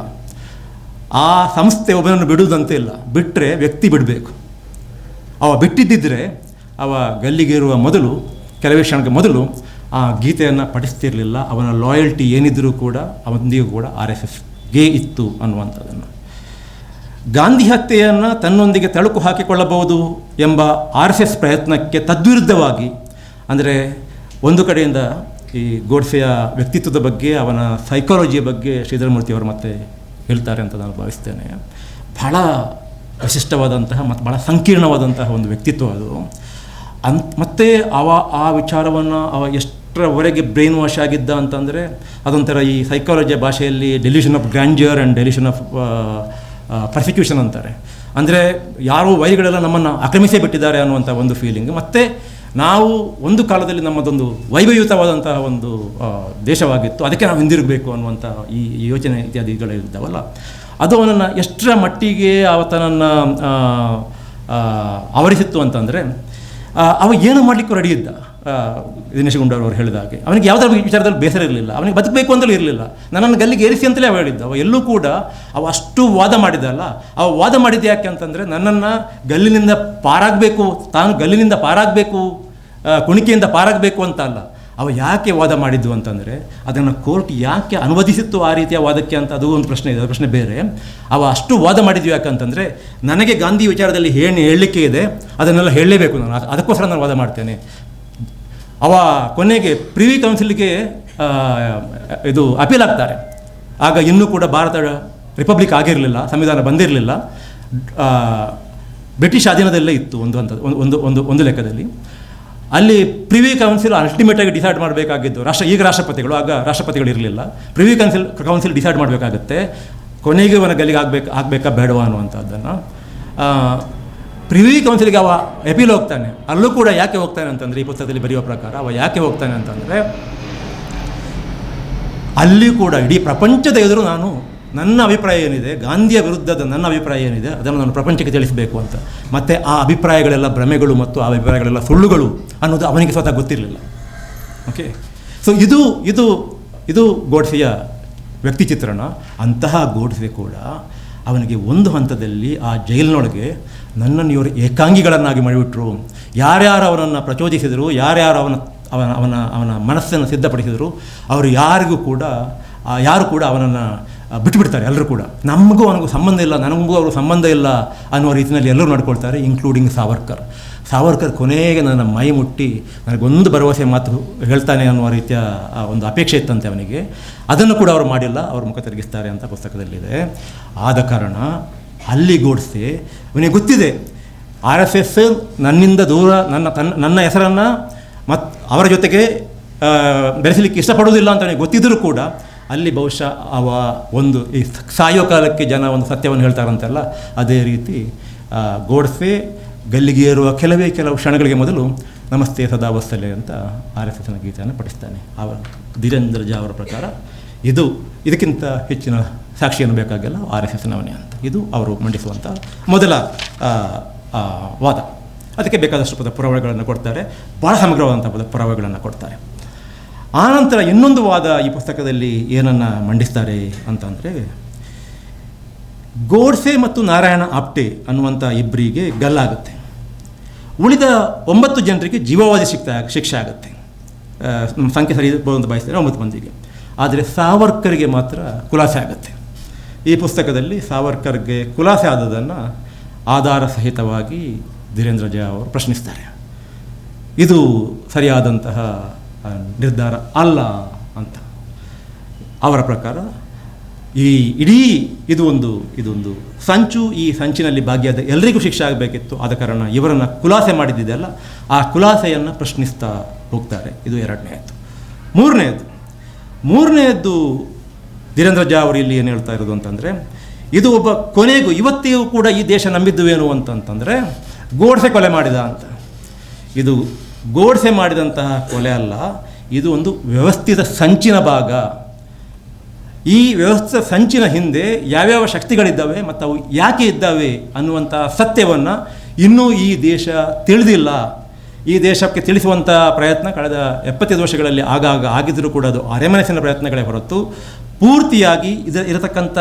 ಆ ಸಂಸ್ಥೆ ಒಬ್ಬನನ್ನು ಬಿಡುವುದಂತೆ ಇಲ್ಲ, ಬಿಟ್ಟರೆ ವ್ಯಕ್ತಿ ಬಿಡಬೇಕು. ಅವ ಬಿಟ್ಟಿದ್ದಿದ್ದರೆ ಅವ ಗಲ್ಲಿಗೇರುವ ಮೊದಲು, ಕೆಲವೇ ಕ್ಷಣಕ್ಕೆ ಮೊದಲು ಆ ಗೀತೆಯನ್ನು ಪಠಿಸ್ತಿರಲಿಲ್ಲ. ಅವನ ಲಾಯಲ್ಟಿ ಏನಿದ್ದರೂ ಕೂಡ ಅವನಿಗೂ ಕೂಡ RSSಗೆ ಇತ್ತು ಅನ್ನುವಂಥದ್ದನ್ನು. ಗಾಂಧಿ ಹತ್ಯೆಯನ್ನು ತನ್ನೊಂದಿಗೆ ತಳುಕು ಹಾಕಿಕೊಳ್ಳಬಹುದು ಎಂಬ RSS ಪ್ರಯತ್ನಕ್ಕೆ ತದ್ವಿರುದ್ಧವಾಗಿ, ಅಂದರೆ ಒಂದು ಕಡೆಯಿಂದ ಈ ಗೋಡ್ಸೆಯ ವ್ಯಕ್ತಿತ್ವದ ಬಗ್ಗೆ, ಅವನ ಸೈಕಾಲಜಿಯ ಬಗ್ಗೆ ಶ್ರೀಧರಮೂರ್ತಿಯವರು ಮತ್ತೆ ಹೇಳ್ತಾರೆ ಅಂತ ನಾನು ಭಾವಿಸ್ತೇನೆ. ಬಹಳ ವಿಶಿಷ್ಟವಾದಂತಹ ಮತ್ತು ಭಾಳ ಸಂಕೀರ್ಣವಾದಂತಹ ಒಂದು ವ್ಯಕ್ತಿತ್ವ ಅದು. ಮತ್ತು ಆ ವಿಚಾರವನ್ನು ಎಷ್ಟರವರೆಗೆ ಬ್ರೈನ್ ವಾಶ್ ಆಗಿದ್ದ ಅಂತಂದರೆ, ಅದೊಂಥರ ಈ ಸೈಕಾಲಜಿಯ ಭಾಷೆಯಲ್ಲಿ delusion of grandeur and delusion of persecution ಅಂತಾರೆ. ಅಂದರೆ ಯಾರೋ ವೈರಿಗಳೆಲ್ಲ ನಮ್ಮನ್ನು ಆಕ್ರಮಿಸೇ ಬಿಟ್ಟಿದ್ದಾರೆ ಅನ್ನುವಂಥ ಒಂದು ಫೀಲಿಂಗ್. ಮತ್ತು ನಾವು ಒಂದು ಕಾಲದಲ್ಲಿ ನಮ್ಮದೊಂದು ವೈಭವಯುತವಾದಂತಹ ಒಂದು ದೇಶವಾಗಿತ್ತು, ಅದಕ್ಕೆ ನಾವು ಹಿಂದಿರುಗಬೇಕು ಅನ್ನುವಂಥ ಈ ಯೋಚನೆ ಇತ್ಯಾದಿಗಳಿದ್ದಾವಲ್ಲ, ಅದು ಅವನನ್ನು ಎಷ್ಟರ ಮಟ್ಟಿಗೆ ಆತನನ್ನು ಆವರಿಸಿತ್ತು ಅಂತಂದರೆ, ಅವ ಏನು ಮಾಡಲಿಕ್ಕೂ ರೆಡಿ ಇದ್ದ. ದಿನೇಶ್ ಗುಂಡೂರಾವ್ ಹೇಳಿದ ಹಾಗೆ ಅವನಿಗೆ ಯಾವುದರ ವಿಚಾರದಲ್ಲಿ ಬೇಸರ ಇರಲಿಲ್ಲ, ಅವನಿಗೆ ಬದುಕಬೇಕು ಅಂತಲೂ ಇರಲಿಲ್ಲ. ನನ್ನನ್ನು ಗಲ್ಲಿಗೆ ಏರಿಸಿ ಅಂತಲೇ ಅವ ಹೇಳಿದ್ದ. ಅವ ಎಲ್ಲೂ ಕೂಡ ಅವ ಅಷ್ಟು ವಾದ ಮಾಡಿದ್ದಲ್ಲ. ಅವ ವಾದ ಮಾಡಿದ್ದು ಯಾಕೆ ಅಂತಂದರೆ, ನನ್ನನ್ನು ಗಲ್ಲಿನಿಂದ ಪಾರಾಗಬೇಕು, ತಾನು ಗಲ್ಲಿನಿಂದ ಪಾರಾಗಬೇಕು, ಕುಣಿಕೆಯಿಂದ ಪಾರಾಗಬೇಕು ಅಂತ ಅಲ್ಲ. ಅವ ಯಾಕೆ ವಾದ ಮಾಡಿದ್ದು ಅಂತಂದರೆ, ಅದನ್ನು ಕೋರ್ಟ್ ಯಾಕೆ ಅನುವಾದಿಸಿತ್ತು ಆ ರೀತಿಯ ವಾದಕ್ಕೆ ಅಂತ, ಅದು ಒಂದು ಪ್ರಶ್ನೆ ಇದೆ, ಅದು ಪ್ರಶ್ನೆ ಬೇರೆ. ಅವ ಅಷ್ಟು ವಾದ ಮಾಡಿದ್ವಿ ಯಾಕಂತಂದರೆ, ನನಗೆ ಗಾಂಧಿ ವಿಚಾರದಲ್ಲಿ ಹೇಳಲಿಕ್ಕೆ ಇದೆ, ಅದನ್ನೆಲ್ಲ ಹೇಳಲೇಬೇಕು ನಾನು, ಅದಕ್ಕೋಸ್ಕರ ನಾನು ವಾದ ಮಾಡ್ತೇನೆ. ಅವ ಕೊನೆಗೆ ಪ್ರಿವಿ ಕೌನ್ಸಿಲ್ಗೆ ಇದು ಅಪೀಲ್ ಆಗ್ತಾರೆ. ಆಗ ಇನ್ನೂ ಕೂಡ ಭಾರತ ರಿಪಬ್ಲಿಕ್ ಆಗಿರಲಿಲ್ಲ, ಸಂವಿಧಾನ ಬಂದಿರಲಿಲ್ಲ, ಬ್ರಿಟಿಷ್ ಅಧೀನದಲ್ಲೇ ಇತ್ತು ಒಂದು ಲೆಕ್ಕದಲ್ಲಿ. ಅಲ್ಲಿ ಪ್ರಿವಿ ಕೌನ್ಸಿಲ್ ಅಲ್ಟಿಮೇಟಾಗಿ ಡಿಸೈಡ್ ಮಾಡಬೇಕಾಗಿದ್ದು, ಈಗ ರಾಷ್ಟ್ರಪತಿಗಳು, ಆಗ ರಾಷ್ಟ್ರಪತಿಗಳು ಇರಲಿಲ್ಲ, ಪ್ರಿವಿ ಕೌನ್ಸಿಲ್ ಡಿಸೈಡ್ ಮಾಡಬೇಕಾಗತ್ತೆ ಕೊನೆಗೆ ಅವನ ಗಲ್ಲಿಗೆ ಆಗಬೇಕಾ ಬೇಡವಾ ಅನ್ನುವಂಥದ್ದನ್ನು. ಪ್ರಿವಿ ಕೌನ್ಸಿಲ್ಗೆ ಅವ ಅಪೀಲ್ ಹೋಗ್ತಾನೆ. ಅಲ್ಲೂ ಕೂಡ ಯಾಕೆ ಹೋಗ್ತಾನೆ ಅಂತಂದರೆ, ಈ ಪುಸ್ತಕದಲ್ಲಿ ಬರೆಯುವ ಪ್ರಕಾರ ಅವ ಯಾಕೆ ಹೋಗ್ತಾನೆ ಅಂತಂದರೆ, ಅಲ್ಲಿ ಕೂಡ ಇಡೀ ಪ್ರಪಂಚದ ಎದುರು ನಾನು ನನ್ನ ಅಭಿಪ್ರಾಯ ಏನಿದೆ, ಗಾಂಧಿಯ ವಿರುದ್ಧದ ನನ್ನ ಅಭಿಪ್ರಾಯ ಏನಿದೆ, ಅದನ್ನು ನಾನು ಪ್ರಪಂಚಕ್ಕೆ ತಿಳಿಸಬೇಕು ಅಂತ. ಮತ್ತು ಆ ಅಭಿಪ್ರಾಯಗಳೆಲ್ಲ ಭ್ರಮೆಗಳು ಮತ್ತು ಆ ಅಭಿಪ್ರಾಯಗಳೆಲ್ಲ ಸುಳ್ಳುಗಳು ಅನ್ನೋದು ಅವನಿಗೆ ಸ್ವತಃ ಗೊತ್ತಿರಲಿಲ್ಲ. ಓಕೆ, ಸೊ ಇದು ಗೋಡ್ಸೆಯ ವ್ಯಕ್ತಿ ಚಿತ್ರಣ. ಅಂತಹ ಗೋಡ್ಸೆ ಕೂಡ ಅವನಿಗೆ ಒಂದು ಹಂತದಲ್ಲಿ ಆ ಜೈಲಿನೊಳಗೆ ನನ್ನನ್ನು ಇವರು ಏಕಾಂಗಿಗಳನ್ನಾಗಿ ಮಾಡಿಬಿಟ್ರು. ಯಾರ್ಯಾರು ಅವನನ್ನು ಪ್ರಚೋದಿಸಿದರು, ಯಾರ್ಯಾರು ಅವನ ಮನಸ್ಸನ್ನು ಸಿದ್ಧಪಡಿಸಿದರು, ಅವರು ಯಾರು ಕೂಡ ಅವನನ್ನು ಬಿಟ್ಟುಬಿಡ್ತಾರೆ ಎಲ್ಲರೂ ಕೂಡ. ನಮಗೂ ಅವನಿಗೂ ಸಂಬಂಧ ಇಲ್ಲ, ನನಗೂ ಅವ್ರಿಗೂ ಸಂಬಂಧ ಇಲ್ಲ ಅನ್ನುವ ರೀತಿಯಲ್ಲಿ ಎಲ್ಲರೂ ನಡ್ಕೊಳ್ತಾರೆ, ಇನ್ಕ್ಲೂಡಿಂಗ್ ಸಾವರ್ಕರ್ ಕೊನೆಗೆ ನನ್ನ ಮೈ ಮುಟ್ಟಿ ನನಗೊಂದು ಭರವಸೆ ಮಾತು ಹೇಳ್ತಾನೆ ಅನ್ನುವ ರೀತಿಯ ಒಂದು ಅಪೇಕ್ಷೆ ಇತ್ತಂತೆ ಅವನಿಗೆ. ಅದನ್ನು ಕೂಡ ಅವರು ಮಾಡಿಲ್ಲ, ಅವರು ಮುಖ ತಿರುಗಿಸ್ತಾರೆ ಅಂತ ಪುಸ್ತಕದಲ್ಲಿದೆ. ಆದ ಕಾರಣ ಅಲ್ಲಿ ಗೋಡ್ಸೆ ಅವನಿಗೆ ಗೊತ್ತಿದೆ RSS ನನ್ನಿಂದ ದೂರ ನನ್ನ ಹೆಸರನ್ನು ಅವರ ಜೊತೆಗೆ ಬೆರೆಸಲಿಕ್ಕೆ ಇಷ್ಟಪಡೋದಿಲ್ಲ ಅಂತ ಅವನಿಗೆ ಗೊತ್ತಿದ್ದರೂ ಕೂಡ ಅಲ್ಲಿ ಬಹುಶಃ ಒಂದು ಈ ಸಾಯೋ ಕಾಲಕ್ಕೆ ಜನ ಒಂದು ಸತ್ಯವನ್ನು ಹೇಳ್ತಾರಂತೆಲ್ಲ, ಅದೇ ರೀತಿ ಗೋಡ್ಸೆ ಗಲ್ಲಿಗೆ ಏರುವ ಕೆಲವು ಕ್ಷಣಗಳಿಗೆ ಮೊದಲು ನಮಸ್ತೆ ಸದಾ ವತ್ಸಲೆ ಅಂತ RSSನ ಗೀತೆಯನ್ನು ಪಠಿಸ್ತಾನೆ. ಧೀರೇಂದ್ರ ಝಾ ಅವರ ಪ್ರಕಾರ ಇದಕ್ಕಿಂತ ಹೆಚ್ಚಿನ ಸಾಕ್ಷಿಯನ್ನು ಬೇಕಾಗಿಲ್ಲ, RSSನವನೇ ಅಂತ. ಇದು ಅವರು ಮಂಡಿಸುವಂಥ ಮೊದಲ ವಾದ. ಅದಕ್ಕೆ ಬೇಕಾದಷ್ಟು ಪುರಾವೆಗಳನ್ನು ಕೊಡ್ತಾರೆ, ಭಾಳ ಸಮಗ್ರವಾದಂಥ ಪುರಾವೆಗಳನ್ನು ಕೊಡ್ತಾರೆ. ಆನಂತರ ಇನ್ನೊಂದು ವಾದ ಈ ಪುಸ್ತಕದಲ್ಲಿ ಏನನ್ನು ಮಂಡಿಸ್ತಾರೆ ಅಂತಂದರೆ, ಗೋಡ್ಸೆ ಮತ್ತು ನಾರಾಯಣ ಆಪ್ಟೆ ಅನ್ನುವಂಥ ಇಬ್ಬರಿಗೆ ಗಲ್ಲಾಗುತ್ತೆ, ಉಳಿದ 9 ಜನರಿಗೆ ಜೀವಾವಧಿ ಶಿಕ್ಷೆ ಆಗುತ್ತೆ. ನಮ್ಮ ಸಂಖ್ಯೆ ಸರಿ ಅಂತ ಬಯಸ್ತಾರೆ 9 ಮಂದಿಗೆ. ಆದರೆ ಸಾವರ್ಕರ್ಗೆ ಮಾತ್ರ ಖುಲಾಸೆ ಆಗುತ್ತೆ. ಈ ಪುಸ್ತಕದಲ್ಲಿ ಸಾವರ್ಕರ್ಗೆ ಖುಲಾಸೆ ಆದದನ್ನು ಆಧಾರ ಸಹಿತವಾಗಿ ಧೀರೇಂದ್ರ ಝಾ ಅವರು ಪ್ರಶ್ನಿಸ್ತಾರೆ. ಇದು ಸರಿಯಾದಂತಹ ನಿರ್ಧಾರ ಅಲ್ಲ ಅಂತ ಅವರ ಪ್ರಕಾರ. ಈ ಇಡೀ ಇದೊಂದು ಸಂಚು, ಈ ಸಂಚಿನಲ್ಲಿ ಭಾಗಿಯಾದ ಎಲ್ಲರಿಗೂ ಶಿಕ್ಷೆ ಆಗಬೇಕಿತ್ತು. ಆದ ಕಾರಣ ಇವರನ್ನು ಖುಲಾಸೆ ಮಾಡಿದ್ದಿದೆಯಲ್ಲ, ಆ ಖುಲಾಸೆಯನ್ನು ಪ್ರಶ್ನಿಸ್ತಾ ಹೋಗ್ತಾರೆ. ಇದು 2ನೇಯದ್ದು. ಮೂರನೆಯದ್ದು ಧೀರೇಂದ್ರ ಝಾ ಅವರು ಇಲ್ಲಿ ಏನು ಹೇಳ್ತಾ ಇರೋದು ಅಂತಂದರೆ, ಇದು ಒಬ್ಬ ಕೊನೆಗೂ ಇವತ್ತಿಗೂ ಕೂಡ ಈ ದೇಶ ನಂಬಿದ್ದುವೇನು ಅಂತಂತಂದರೆ ಗೋಡ್ಸೆ ಕೊಲೆ ಮಾಡಿದ ಅಂತ. ಇದು ಗೋಡ್ಸೆ ಮಾಡಿದಂತಹ ಕೊಲೆ ಅಲ್ಲ, ಇದು ಒಂದು ವ್ಯವಸ್ಥಿತ ಸಂಚಿನ ಭಾಗ. ಈ ವ್ಯವಸ್ಥಿತ ಸಂಚಿನ ಹಿಂದೆ ಯಾವ್ಯಾವ ಶಕ್ತಿಗಳಿದ್ದಾವೆ ಮತ್ತು ಅವು ಯಾಕೆ ಇದ್ದಾವೆ ಅನ್ನುವಂಥ ಸತ್ಯವನ್ನು ಇನ್ನೂ ಈ ದೇಶ ತಿಳಿದಿಲ್ಲ. ಈ ದೇಶಕ್ಕೆ ತಿಳಿಸುವಂಥ ಪ್ರಯತ್ನ ಕಳೆದ 75 ವರ್ಷಗಳಲ್ಲಿ ಆಗಾಗ ಆಗಿದ್ದರೂ ಕೂಡ ಅದು ಅರೆಮನಸ್ಸಿನ ಪ್ರಯತ್ನಗಳೇ ಹೊರತು ಪೂರ್ತಿಯಾಗಿ ಇರತಕ್ಕಂಥ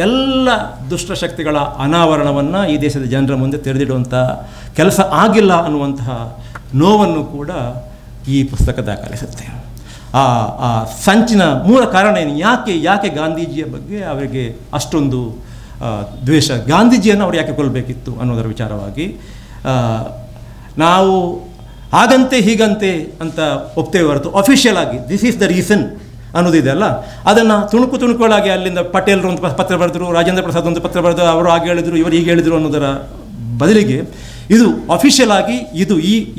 ಎಲ್ಲ ದುಷ್ಟಶಕ್ತಿಗಳ ಅನಾವರಣವನ್ನು ಈ ದೇಶದ ಜನರ ಮುಂದೆ ತೆರೆದಿಡುವಂಥ ಕೆಲಸ ಆಗಿಲ್ಲ ಅನ್ನುವಂತಹ ನೋವನ್ನು ಕೂಡ ಈ ಪುಸ್ತಕ ದಾಖಲಿಸುತ್ತೆ. ಆ ಸಂಚಿನ ಮೂಲ ಕಾರಣ ಏನು, ಯಾಕೆ ಗಾಂಧೀಜಿಯ ಬಗ್ಗೆ ಅವರಿಗೆ ಅಷ್ಟೊಂದು ದ್ವೇಷ, ಗಾಂಧೀಜಿಯನ್ನು ಅವರು ಯಾಕೆ ಕೊಲ್ಲಬೇಕಿತ್ತು ಅನ್ನೋದರ ವಿಚಾರವಾಗಿ ನಾವು ಹಾಗಂತೆ ಹೀಗಂತೆ ಅಂತ ಒಪ್ತೇವೆ ಹೊರತು ಅಫಿಷಿಯಲ್ ಆಗಿ ದಿಸ್ ಈಸ್ ದ ರೀಸನ್ ಅನ್ನೋದಿದೆಯಲ್ಲ, ಅದನ್ನು ತುಣುಕುಗಳಾಗಿ ಅಲ್ಲಿಂದ ಪಟೇಲ್ರು ಒಂದು ಪತ್ರ ಬರೆದರು, ರಾಜೇಂದ್ರ ಪ್ರಸಾದ್ ಒಂದು ಪತ್ರ ಬರೆದು ಅವರು ಹಾಗೆ ಹೇಳಿದರು, ಇವರು ಹೀಗೆ ಹೇಳಿದರು ಅನ್ನೋದರ ಬದಲಿಗೆ ಇದು ಅಫಿಷಿಯಲ್ ಆಗಿ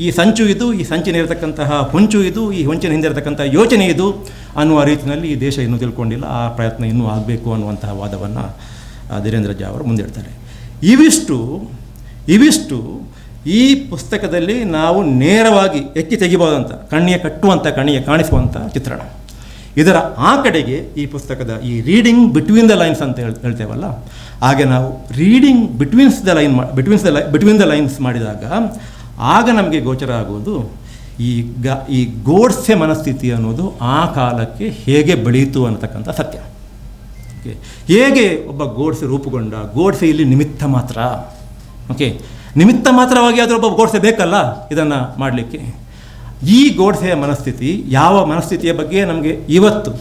ಈ ಸಂಚು ಈ ಸಂಚಿನ ಇರತಕ್ಕಂತಹ ಹೊಂಚು ಈ ಹೊಂಚಿನ ಹಿಂದೆ ಇರತಕ್ಕಂಥ ಯೋಚನೆ ಇದು ಅನ್ನುವ ರೀತಿಯಲ್ಲಿ ಈ ದೇಶ ಇನ್ನೂ ತಿಳ್ಕೊಂಡಿಲ್ಲ. ಆ ಪ್ರಯತ್ನ ಇನ್ನೂ ಆಗಬೇಕು ಅನ್ನುವಂತಹ ವಾದವನ್ನು ಧೀರೇಂದ್ರ ಝಾ ಅವರು ಮುಂದಿಡ್ತಾರೆ. ಇವಿಷ್ಟು ಈ ಪುಸ್ತಕದಲ್ಲಿ ನಾವು ನೇರವಾಗಿ ಎಕ್ಕಿ ತೆಗಿಬೋದಂಥ, ಕಣ್ಣಿಗೆ ಕಾಣಿಸುವಂಥ ಚಿತ್ರಣ. ಇದರ ಆ ಕಡೆಗೆ ಈ ಪುಸ್ತಕದ ಈ ರೀಡಿಂಗ್ ಬಿಟ್ವೀನ್ ದ ಲೈನ್ಸ್ ಅಂತ ಹೇಳ್ತೇವಲ್ಲ, ಹಾಗೆ ನಾವು ರೀಡಿಂಗ್ ಬಿಟ್ವೀನ್ ದ ಲೈನ್ಸ್ ಮಾಡಿದಾಗ ಆಗ ನಮಗೆ ಗೋಚರ ಆಗೋದು ಈ ಗೋಡ್ಸೆ ಮನಸ್ಥಿತಿ ಅನ್ನೋದು ಆ ಕಾಲಕ್ಕೆ ಹೇಗೆ ಬೆಳೀತು ಅನ್ನತಕ್ಕಂಥ ಸತ್ಯ. ಹೇಗೆ ಒಬ್ಬ ಗೋಡ್ಸೆ ರೂಪುಗೊಂಡ, ಗೋಡ್ಸೆ ಇಲ್ಲಿ ನಿಮಿತ್ತ ಮಾತ್ರ. ನಿಮಿತ್ತ ಮಾತ್ರವಾಗಿ ಅದರ ಒಬ್ಬ ಗೋಡ್ಸೆ ಬೇಕಲ್ಲ ಇದನ್ನು ಮಾಡಲಿಕ್ಕೆ. ಈ ಗೋಡ್ಸೆಯ ಮನಸ್ಥಿತಿ ಯಾವ ಮನಸ್ಥಿತಿಯ ಬಗ್ಗೆ ನಮಗೆ ಇವತ್ತು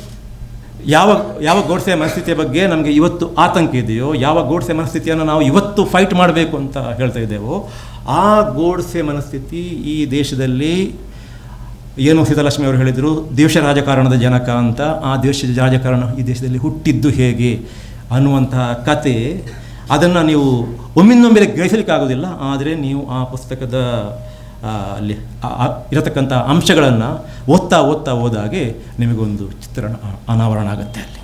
ಯಾವ ಗೋಡ್ಸೆಯ ಮನಸ್ಥಿತಿಯ ಬಗ್ಗೆ ನಮಗೆ ಇವತ್ತು ಆತಂಕ ಇದೆಯೋ, ಯಾವ ಗೋಡ್ಸೆ ಮನಸ್ಥಿತಿಯನ್ನು ನಾವು ಇವತ್ತು ಫೈಟ್ ಮಾಡಬೇಕು ಅಂತ ಹೇಳ್ತಾ ಇದ್ದೇವೋ, ಆ ಗೋಡ್ಸೆ ಮನಸ್ಥಿತಿ ಈ ದೇಶದಲ್ಲಿ ಏನು ಸೀತಾಲಕ್ಷ್ಮಿ ಅವರು ಹೇಳಿದರು, ದೇಶ ರಾಜಕಾರಣದ ಜನಕ ಅಂತ. ಆ ದೇಶದ ರಾಜಕಾರಣ ಈ ದೇಶದಲ್ಲಿ ಹುಟ್ಟಿದ್ದು ಹೇಗೆ ಅನ್ನುವಂತಹ ಕತೆ, ಅದನ್ನು ನೀವು ಒಮ್ಮಿಂದೊಮ್ಮೆಲೆ ಗ್ರಹಿಸಲಿಕ್ಕಾಗೋದಿಲ್ಲ. ಆದರೆ ನೀವು ಆ ಪುಸ್ತಕದ ಅಲ್ಲಿ ಇರತಕ್ಕಂಥ ಅಂಶಗಳನ್ನು ಓದ್ತಾ ಹೋದಾಗೆ ನಿಮಗೊಂದು ಚಿತ್ರಣ ಅನಾವರಣ ಆಗುತ್ತೆ ಅಲ್ಲಿ.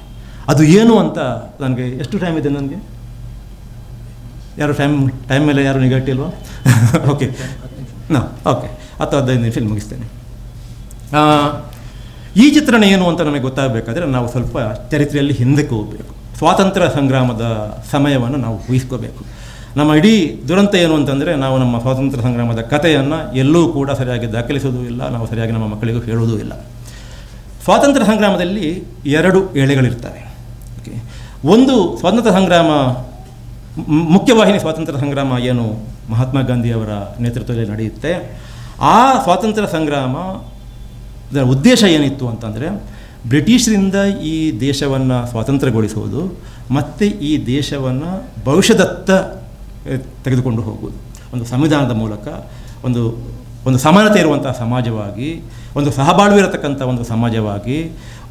ಅದು ಏನು ಅಂತ ನನಗೆ ಎಷ್ಟು ಟೈಮ್ ಇದೆ ನನಗೆ? ಯಾರು ಟೈಮ್ ಮೇಲೆ ಯಾರು ನಿಗಟ್ಟಿಲ್ವಾ? ಓಕೆ 10-15 ನಿಮಿಷ ಮುಗಿಸ್ತೇನೆ. ಈ ಚಿತ್ರಣ ಏನು ಅಂತ ನಮಗೆ ಗೊತ್ತಾಗಬೇಕಾದ್ರೆ ನಾವು ಸ್ವಲ್ಪ ಚರಿತ್ರೆಯಲ್ಲಿ ಹಿಂದಕ್ಕೆ ಹೋಗಬೇಕು. ಸ್ವಾತಂತ್ರ್ಯ ಸಂಗ್ರಾಮದ ಸಮಯವನ್ನು ನಾವು ಊಹಿಸ್ಕೋಬೇಕು. ನಮ್ಮ ಇಡೀ ದುರಂತ ಏನು ಅಂತಂದರೆ, ನಾವು ನಮ್ಮ ಸ್ವಾತಂತ್ರ್ಯ ಸಂಗ್ರಾಮದ ಕಥೆಯನ್ನು ಎಲ್ಲೂ ಕೂಡ ಸರಿಯಾಗಿ ದಾಖಲಿಸೋದೂ ಇಲ್ಲ, ನಾವು ಸರಿಯಾಗಿ ನಮ್ಮ ಮಕ್ಕಳಿಗೂ ಹೇಳುವುದೂ ಇಲ್ಲ. ಸ್ವಾತಂತ್ರ್ಯ ಸಂಗ್ರಾಮದಲ್ಲಿ 2 ಎಳೆಗಳಿರ್ತವೆ. ಒಂದು ಸ್ವಾತಂತ್ರ್ಯ ಸಂಗ್ರಾಮ, ಮುಖ್ಯವಾಹಿನಿ ಸ್ವಾತಂತ್ರ್ಯ ಸಂಗ್ರಾಮ ಏನು ಮಹಾತ್ಮ ಗಾಂಧಿಯವರ ನೇತೃತ್ವದಲ್ಲಿ ನಡೆಯುತ್ತೆ. ಆ ಸ್ವಾತಂತ್ರ್ಯ ಸಂಗ್ರಾಮದ ಉದ್ದೇಶ ಏನಿತ್ತು ಅಂತಂದರೆ, ಬ್ರಿಟಿಷರಿಂದ ಈ ದೇಶವನ್ನು ಸ್ವಾತಂತ್ರ್ಯಗೊಳಿಸುವುದು ಮತ್ತು ಈ ದೇಶವನ್ನು ಭವಿಷ್ಯದತ್ತ ತೆಗೆದುಕೊಂಡು ಹೋಗುವುದು ಒಂದು ಸಂವಿಧಾನದ ಮೂಲಕ, ಒಂದು ಸಮಾನತೆ ಇರುವಂಥ ಸಮಾಜವಾಗಿ, ಒಂದು ಸಹಬಾಳ್ವೆ ಇರತಕ್ಕಂಥ ಒಂದು ಸಮಾಜವಾಗಿ,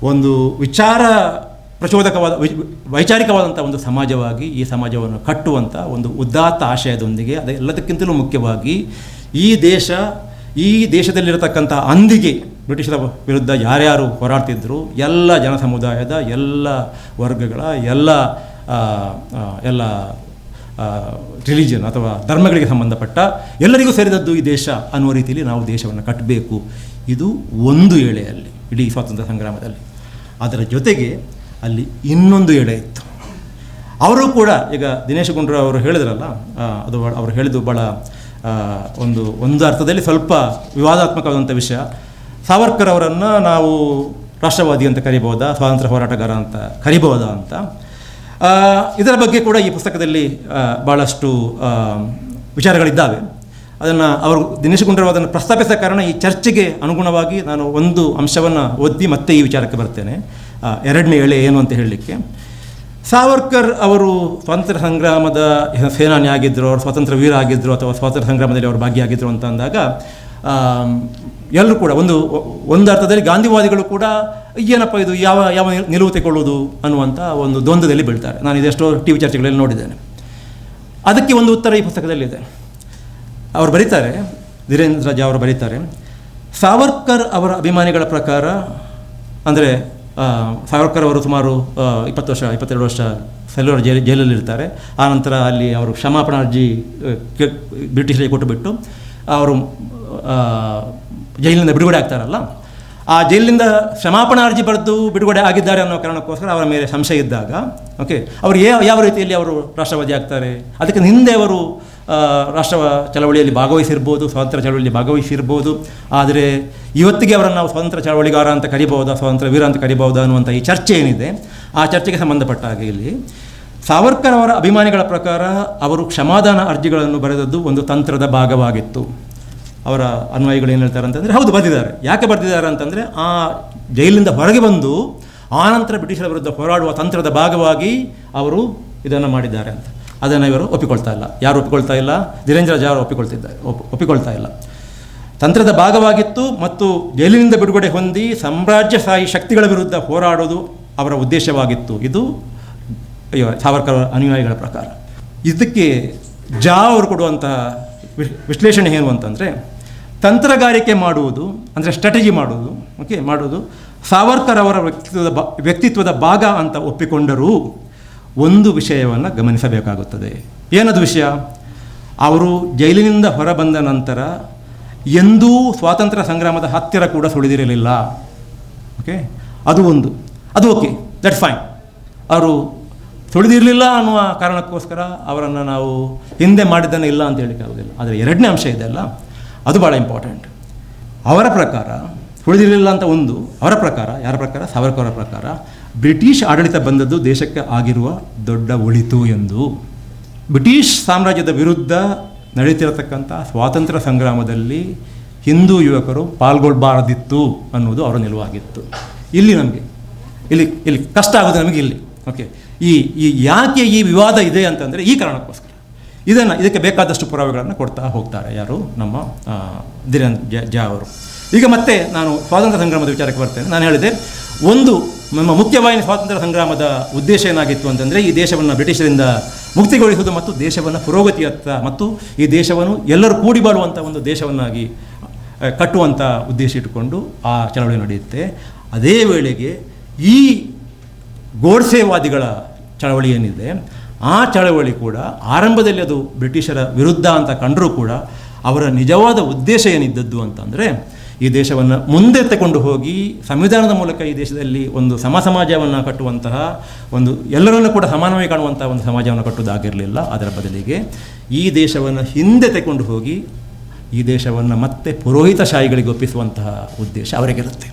ಒಂದು ವೈಚಾರಿಕವಾದಂಥ ಒಂದು ಸಮಾಜವಾಗಿ ಈ ಸಮಾಜವನ್ನು ಕಟ್ಟುವಂಥ ಒಂದು ಉದಾತ್ತ ಆಶಯದೊಂದಿಗೆ, ಅದೆಲ್ಲದಕ್ಕಿಂತಲೂ ಮುಖ್ಯವಾಗಿ ಈ ದೇಶದಲ್ಲಿರತಕ್ಕಂಥ ಅಂದಿಗೆ ಬ್ರಿಟಿಷರ ವಿರುದ್ಧ ಯಾರ್ಯಾರು ಹೋರಾಡ್ತಿದ್ರು, ಎಲ್ಲ ಜನ ಸಮುದಾಯದ, ಎಲ್ಲ ವರ್ಗಗಳ, ಎಲ್ಲ ರಿಲಿಜನ್ ಅಥವಾ ಧರ್ಮಗಳಿಗೆ ಸಂಬಂಧಪಟ್ಟ ಎಲ್ಲರಿಗೂ ಸೇರಿದದ್ದು ಈ ದೇಶ ಅನ್ನುವ ರೀತಿಯಲ್ಲಿ ನಾವು ದೇಶವನ್ನು ಕಟ್ಟಬೇಕು. ಇದು ಒಂದು ಎಳೆಯಲ್ಲಿ ಇಡೀ ಸ್ವಾತಂತ್ರ್ಯ ಸಂಗ್ರಾಮದಲ್ಲಿ. ಅದರ ಜೊತೆಗೆ ಅಲ್ಲಿ ಇನ್ನೊಂದು ಎಳೆ ಇತ್ತು. ಅವರು ಕೂಡ ಈಗ ದಿನೇಶ್ ಗುಂಡೂರಾವ್ ಅವರು ಹೇಳಿದ್ರಲ್ಲ, ಅದು ಅವರು ಹೇಳಿದ್ದು ಭಾಳ ಒಂದು ಅರ್ಥದಲ್ಲಿ ಸ್ವಲ್ಪ ವಿವಾದಾತ್ಮಕವಾದಂಥ ವಿಷಯ. ಸಾವರ್ಕರ್ ಅವರನ್ನು ನಾವು ರಾಷ್ಟ್ರವಾದಿ ಅಂತ ಕರಿಬೋದಾ, ಸ್ವಾತಂತ್ರ್ಯ ಹೋರಾಟಗಾರ ಅಂತ ಕರಿಬೋದಾ ಅಂತ. ಇದರ ಬಗ್ಗೆ ಕೂಡ ಈ ಪುಸ್ತಕದಲ್ಲಿ ಭಾಳಷ್ಟು ವಿಚಾರಗಳಿದ್ದಾವೆ. ಅದನ್ನು ದಿನೇಶ್ ಗುಂಡೂರಾವ್ ಅದನ್ನು ಪ್ರಸ್ತಾಪಿಸಿದ ಕಾರಣ ಈ ಚರ್ಚೆಗೆ ಅನುಗುಣವಾಗಿ ನಾನು ಒಂದು ಅಂಶವನ್ನು ಓದಿ ಮತ್ತೆ ಈ ವಿಚಾರಕ್ಕೆ ಬರ್ತೇನೆ. ಎರಡನೇ ಎಳೆ ಏನು ಅಂತ ಹೇಳಲಿಕ್ಕೆ, ಸಾವರ್ಕರ್ ಅವರು ಸ್ವಾತಂತ್ರ್ಯ ಸಂಗ್ರಾಮದ ಸೇನಾನಿ ಆಗಿದ್ದರು, ಅವರು ಸ್ವಾತಂತ್ರ್ಯ ವೀರ ಆಗಿದ್ದರು, ಅಥವಾ ಸ್ವಾತಂತ್ರ್ಯ ಸಂಗ್ರಾಮದಲ್ಲಿ ಅವರು ಭಾಗಿಯಾಗಿದ್ದರು ಅಂತ ಅಂದಾಗ ಎಲ್ಲರೂ ಕೂಡ ಒಂದು ಅರ್ಥದಲ್ಲಿ ಗಾಂಧಿವಾದಿಗಳು ಕೂಡ ಏನಪ್ಪ ಇದು ಯಾವ ನಿಲುವು ತೆಗೊಳ್ಳೋದು ಅನ್ನುವಂಥ ಒಂದು ದ್ವಂದ್ವದಲ್ಲಿ ಬೀಳ್ತಾರೆ. ನಾನು ಇದೆಷ್ಟೋ ಟಿ ವಿ ಚರ್ಚೆಗಳಲ್ಲಿ ನೋಡಿದ್ದೇನೆ. ಅದಕ್ಕೆ ಒಂದು ಉತ್ತರ ಈ ಪುಸ್ತಕದಲ್ಲಿದೆ. ಅವರು ಬರೀತಾರೆ, ಧೀರೇಂದ್ರ ಝಾ ಅವರು ಬರೀತಾರೆ, ಸಾವರ್ಕರ್ ಅವರ ಅಭಿಮಾನಿಗಳ ಪ್ರಕಾರ, ಅಂದರೆ ಸಾವರ್ಕರ್ ಅವರು ಸುಮಾರು 22 ವರ್ಷ ಸೆಲ್ಯೂರ್ ಜೈಲಲ್ಲಿರ್ತಾರೆ. ಆನಂತರ ಅಲ್ಲಿ ಅವರು ಕ್ಷಮಾಪಣಾ ಅರ್ಜಿ ಬ್ರಿಟಿಷರಿಗೆ ಕೊಟ್ಟುಬಿಟ್ಟು ಅವರು ಜೈಲಿನಿಂದ ಬಿಡುಗಡೆ ಆಗ್ತಾರಲ್ಲ, ಆ ಜೈಲಿನಿಂದ ಕ್ಷಮಾಪಣಾ ಅರ್ಜಿ ಬರೆದು ಬಿಡುಗಡೆ ಆಗಿದ್ದಾರೆ ಅನ್ನೋ ಕಾರಣಕ್ಕೋಸ್ಕರ ಅವರ ಮೇಲೆ ಸಂಶಯ ಇದ್ದಾಗ, ಅವರು ಯಾವ ರೀತಿಯಲ್ಲಿ ಅವರು ರಾಷ್ಟ್ರವಾದಿ ಆಗ್ತಾರೆ, ಅದಕ್ಕೆ ಹಿಂದೆ ಅವರು ರಾಷ್ಟ್ರ ಚಳವಳಿಯಲ್ಲಿ ಭಾಗವಹಿಸಿರ್ಬೋದು, ಸ್ವಾತಂತ್ರ್ಯ ಚಳವಳಿಯಲ್ಲಿ ಭಾಗವಹಿಸಿರ್ಬೋದು, ಆದರೆ ಇವತ್ತಿಗೆ ಅವರನ್ನು ನಾವು ಸ್ವಾತಂತ್ರ್ಯ ಚಳವಳಿಗಾರ ಅಂತ ಕರಿಬಹುದಾ, ಸ್ವಾತಂತ್ರ್ಯ ವೀರ ಅಂತ ಕರಿಬಹುದಾ ಅನ್ನುವಂಥ ಈ ಚರ್ಚೆ ಏನಿದೆ, ಆ ಚರ್ಚೆಗೆ ಸಂಬಂಧಪಟ್ಟ ಹಾಗೆ ಇಲ್ಲಿ ಸಾವರ್ಕರ್ ಅವರ ಅಭಿಮಾನಿಗಳ ಪ್ರಕಾರ ಅವರು ಕ್ಷಮಾದಾನ ಅರ್ಜಿಗಳನ್ನು ಬರೆದದ್ದು ಒಂದು ತಂತ್ರದ ಭಾಗವಾಗಿತ್ತು. ಅವರ ಅನ್ವಯಿಗಳು ಏನು ಹೇಳ್ತಾರೆ ಅಂತಂದರೆ, ಹೌದು ಬರೆದಿದ್ದಾರೆ. ಯಾಕೆ ಬರೆದಿದ್ದಾರೆ ಅಂತಂದರೆ, ಆ ಜೈಲಿನಿಂದ ಹೊರಗೆ ಬಂದು ಆನಂತರ ಬ್ರಿಟಿಷರ ವಿರುದ್ಧ ಹೋರಾಡುವ ತಂತ್ರದ ಭಾಗವಾಗಿ ಅವರು ಇದನ್ನು ಮಾಡಿದ್ದಾರೆ ಅಂತ. ಅದನ್ನು ಇವರು ಒಪ್ಪಿಕೊಳ್ತಾ ಇಲ್ಲ. ಯಾರು ಒಪ್ಪಿಕೊಳ್ತಾ ಇಲ್ಲ? ಧೀರೇಂದ್ರ ಝಾ ಒಪ್ಪಿಕೊಳ್ತಾ ಇಲ್ಲ. ತಂತ್ರದ ಭಾಗವಾಗಿತ್ತು ಮತ್ತು ಜೈಲಿನಿಂದ ಬಿಡುಗಡೆ ಹೊಂದಿ ಸಾಮ್ರಾಜ್ಯಶಾಹಿ ಶಕ್ತಿಗಳ ವಿರುದ್ಧ ಹೋರಾಡೋದು ಅವರ ಉದ್ದೇಶವಾಗಿತ್ತು. ಇದು ಸಾವರ್ಕರ್ ಅನುಯಾಯಿಗಳ ಪ್ರಕಾರ. ಇದಕ್ಕೆ ಝಾ ಅವರು ಕೊಡುವಂತಹ ವಿಶ್ಲೇಷಣೆ ಏನು ಅಂತಂದರೆ, ತಂತ್ರಗಾರಿಕೆ ಮಾಡುವುದು ಅಂದರೆ ಸ್ಟ್ರಾಟಜಿ ಮಾಡುವುದು ಸಾವರ್ಕರ್ ಅವರ ವ್ಯಕ್ತಿತ್ವದ ಭಾಗ ಅಂತ ಒಪ್ಪಿಕೊಂಡರೂ ಒಂದು ವಿಷಯವನ್ನು ಗಮನಿಸಬೇಕಾಗುತ್ತದೆ. ಏನದು ವಿಷಯ? ಅವರು ಜೈಲಿನಿಂದ ಹೊರಬಂದ ನಂತರ ಎಂದೂ ಸ್ವಾತಂತ್ರ್ಯ ಸಂಗ್ರಾಮದ ಹತ್ತಿರ ಕೂಡ ಸುಳಿದಿರಲಿಲ್ಲ. ಅದು ಓಕೆ, ದಟ್ ಫೈನ್. ಅವರು ಸುಳಿದಿರಲಿಲ್ಲ ಅನ್ನುವ ಕಾರಣಕ್ಕೋಸ್ಕರ ಅವರನ್ನು ನಾವು ಹಿಂದೆ ಮಾಡಿದ್ದನ್ನು ಇಲ್ಲ ಅಂತ ಹೇಳಿಕ್ಕೆ ಆಗೋದಿಲ್ಲ. ಆದರೆ ಎರಡನೇ ಅಂಶ ಇದೆಯಲ್ಲ, ಅದು ಭಾಳ ಇಂಪಾರ್ಟೆಂಟ್. ಅವರ ಪ್ರಕಾರ ಸುಳಿದಿರಲಿಲ್ಲ ಅಂತ ಅವರ ಪ್ರಕಾರ, ಯಾರ ಪ್ರಕಾರ? ಸಾವರ್ಕರ್ ಅವರ ಪ್ರಕಾರ ಬ್ರಿಟಿಷ್ ಆಡಳಿತ ಬಂದದ್ದು ದೇಶಕ್ಕೆ ಆಗಿರುವ ದೊಡ್ಡ ಒಳಿತು ಎಂದು. ಬ್ರಿಟಿಷ್ ಸಾಮ್ರಾಜ್ಯದ ವಿರುದ್ಧ ನಡೀತಿರತಕ್ಕಂಥ ಸ್ವಾತಂತ್ರ್ಯ ಸಂಗ್ರಾಮದಲ್ಲಿ ಹಿಂದೂ ಯುವಕರು ಪಾಲ್ಗೊಳ್ಬಾರದಿತ್ತು ಅನ್ನೋದು ಅವರ ನಿಲುವಾಗಿತ್ತು. ಇಲ್ಲಿ ಕಷ್ಟ ಆಗೋದು ನಮಗೆ ಇಲ್ಲಿ. ಈ ಯಾಕೆ ಈ ವಿವಾದ ಇದೆ ಅಂತಂದರೆ ಈ ಕಾರಣಕ್ಕೋಸ್ಕರ. ಇದಕ್ಕೆ ಬೇಕಾದಷ್ಟು ಪುರಾವೆಗಳನ್ನು ಕೊಡ್ತಾ ಹೋಗ್ತಾರೆ ಯಾರು? ನಮ್ಮ ಧೀರೇಂದ್ರ ಝಾ ಅವರು. ಈಗ ಮತ್ತೆ ನಾನು ಸ್ವಾತಂತ್ರ್ಯ ಸಂಗ್ರಾಮದ ವಿಚಾರಕ್ಕೆ ಬರ್ತೇನೆ. ನಾನು ಹೇಳಿದೆ, ನಮ್ಮ ಮುಖ್ಯವಾಹಿನಿ ಸ್ವಾತಂತ್ರ್ಯ ಸಂಗ್ರಾಮದ ಉದ್ದೇಶ ಏನಾಗಿತ್ತು ಅಂತಂದರೆ, ಈ ದೇಶವನ್ನು ಬ್ರಿಟಿಷರಿಂದ ಮುಕ್ತಿಗೊಳಿಸುವುದು ಮತ್ತು ದೇಶವನ್ನು ಪುರೋಗತಿಯತ್ತ ಮತ್ತು ಈ ದೇಶವನ್ನು ಎಲ್ಲರೂ ಕೂಡಿ ಬಾಳುವಂಥ ಒಂದು ದೇಶವನ್ನಾಗಿ ಕಟ್ಟುವಂಥ ಉದ್ದೇಶ ಇಟ್ಟುಕೊಂಡು ಆ ಚಳವಳಿ ನಡೆಯುತ್ತೆ. ಅದೇ ವೇಳೆಗೆ ಈ ಗೋಡ್ಸೆವಾದಿಗಳ ಚಳವಳಿ ಏನಿದೆ, ಆ ಚಳವಳಿ ಕೂಡ ಆರಂಭದಲ್ಲಿ ಅದು ಬ್ರಿಟಿಷರ ವಿರುದ್ಧ ಅಂತ ಕಂಡರೂ ಕೂಡ ಅವರ ನಿಜವಾದ ಉದ್ದೇಶ ಏನಿದ್ದದ್ದು ಅಂತಂದರೆ, ಈ ದೇಶವನ್ನು ಮುಂದೆ ತಗೊಂಡು ಹೋಗಿ ಸಂವಿಧಾನದ ಮೂಲಕ ಈ ದೇಶದಲ್ಲಿ ಒಂದು ಸಮಾಜವನ್ನು ಕಟ್ಟುವಂತಹ ಒಂದು ಎಲ್ಲರನ್ನೂ ಕೂಡ ಸಮಾನವಾಗಿ ಕಾಣುವಂಥ ಒಂದು ಸಮಾಜವನ್ನು ಕಟ್ಟುವುದಾಗಿರಲಿಲ್ಲ. ಅದರ ಬದಲಿಗೆ ಈ ದೇಶವನ್ನು ಹಿಂದೆ ತಗೊಂಡು ಹೋಗಿ ಈ ದೇಶವನ್ನು ಮತ್ತೆ ಪುರೋಹಿತಶಾಹಿಗಳಿಗೆ ಒಪ್ಪಿಸುವಂತಹ ಉದ್ದೇಶ ಅವರಿಗಿರುತ್ತೆ.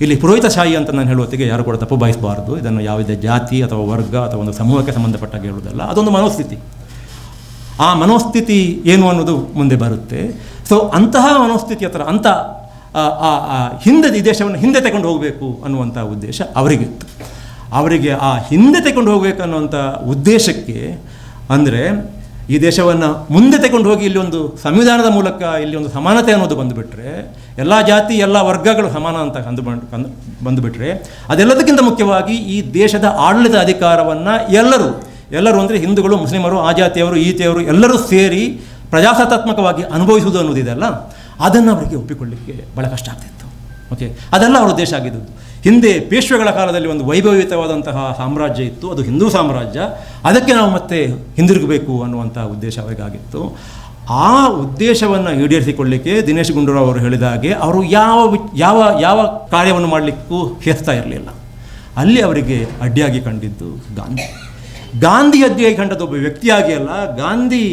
ಇಲ್ಲಿ ಪುರೋಹಿತಶಾಹಿ ಅಂತ ನಾನು ಹೇಳುವತ್ತಿಗೆ ಯಾರು ಕೂಡ ತಪ್ಪು ಬಯಸಬಾರದು. ಇದನ್ನು ಯಾವುದೇ ಜಾತಿ ಅಥವಾ ವರ್ಗ ಅಥವಾ ಒಂದು ಸಮೂಹಕ್ಕೆ ಸಂಬಂಧಪಟ್ಟಾಗ ಹೇಳುವುದಲ್ಲ, ಅದೊಂದು ಮನೋಸ್ಥಿತಿ. ಆ ಮನೋಸ್ಥಿತಿ ಏನು ಅನ್ನೋದು ಮುಂದೆ ಬರುತ್ತೆ. ಸೊ ಅಂತಹ ಮನೋಸ್ಥಿತಿ ಹತ್ರ, ಅಂಥ ಈ ದೇಶವನ್ನು ಹಿಂದೆ ತಗೊಂಡು ಹೋಗಬೇಕು ಅನ್ನುವಂಥ ಉದ್ದೇಶ ಅವರಿಗಿತ್ತು. ಅವರಿಗೆ ಆ ಹಿಂದೆ ತಗೊಂಡು ಹೋಗಬೇಕು ಅನ್ನುವಂಥ ಉದ್ದೇಶಕ್ಕೆ ಅಂದರೆ ಈ ದೇಶವನ್ನು ಮುಂದೆ ತಗೊಂಡು ಹೋಗಿ ಇಲ್ಲಿ ಒಂದು ಸಂವಿಧಾನದ ಮೂಲಕ ಇಲ್ಲಿ ಒಂದು ಸಮಾನತೆ ಅನ್ನೋದು ಬಂದುಬಿಟ್ರೆ, ಎಲ್ಲ ಜಾತಿ ಎಲ್ಲ ವರ್ಗಗಳು ಸಮಾನ ಅಂತ ಬಂದುಬಿಟ್ರೆ, ಅದೆಲ್ಲದಕ್ಕಿಂತ ಮುಖ್ಯವಾಗಿ ಈ ದೇಶದ ಆಡಳಿತ ಅಧಿಕಾರವನ್ನು ಎಲ್ಲರೂ ಅಂದರೆ ಹಿಂದೂಗಳು, ಮುಸ್ಲಿಮರು, ಆ ಜಾತಿಯವರು, ಈ ಜಾತಿಯವರು ಎಲ್ಲರೂ ಸೇರಿ ಪ್ರಜಾಸತ್ತಾತ್ಮಕವಾಗಿ ಅನುಭವಿಸುವುದು ಅನ್ನೋದಿದೆಯಲ್ಲ, ಅದನ್ನು ಅವರಿಗೆ ಒಪ್ಪಿಕೊಳ್ಳಿಕ್ಕೆ ಭಾಳ ಕಷ್ಟ ಆಗ್ತಿತ್ತು. ಓಕೆ, ಅದೆಲ್ಲ ಅವರ ಉದ್ದೇಶ ಆಗಿದ್ದದ್ದು. ಹಿಂದೆ ಪೇಶ್ವೆಗಳ ಕಾಲದಲ್ಲಿ ಒಂದು ವೈಭವಯುತವಾದಂತಹ ಸಾಮ್ರಾಜ್ಯ ಇತ್ತು, ಅದು ಹಿಂದೂ ಸಾಮ್ರಾಜ್ಯ. ಅದಕ್ಕೆ ನಾವು ಮತ್ತೆ ಹಿಂದಿರುಗಬೇಕು ಅನ್ನುವಂಥ ಉದ್ದೇಶ ಅವರಿಗಾಗಿತ್ತು. ಆ ಉದ್ದೇಶವನ್ನು ಈಡೇರಿಸಿಕೊಳ್ಳಿಕ್ಕೆ ದಿನೇಶ್ ಗುಂಡೂರಾವ್ ಅವರು ಹೇಳಿದ ಹಾಗೆ ಅವರು ಯಾವ ಕಾರ್ಯವನ್ನು ಮಾಡಲಿಕ್ಕೂ ಹೆಸ್ತಾ ಇರಲಿಲ್ಲ. ಅಲ್ಲಿ ಅವರಿಗೆ ಅಡ್ಡಿಯಾಗಿ ಕಂಡಿದ್ದು ಗಾಂಧಿ ಅಡ್ಡಿಯಾಗಿ ಕಂಡದ್ದು ಒಬ್ಬ ವ್ಯಕ್ತಿಯಾಗಿ ಅಲ್ಲ, ಗಾಂಧಿ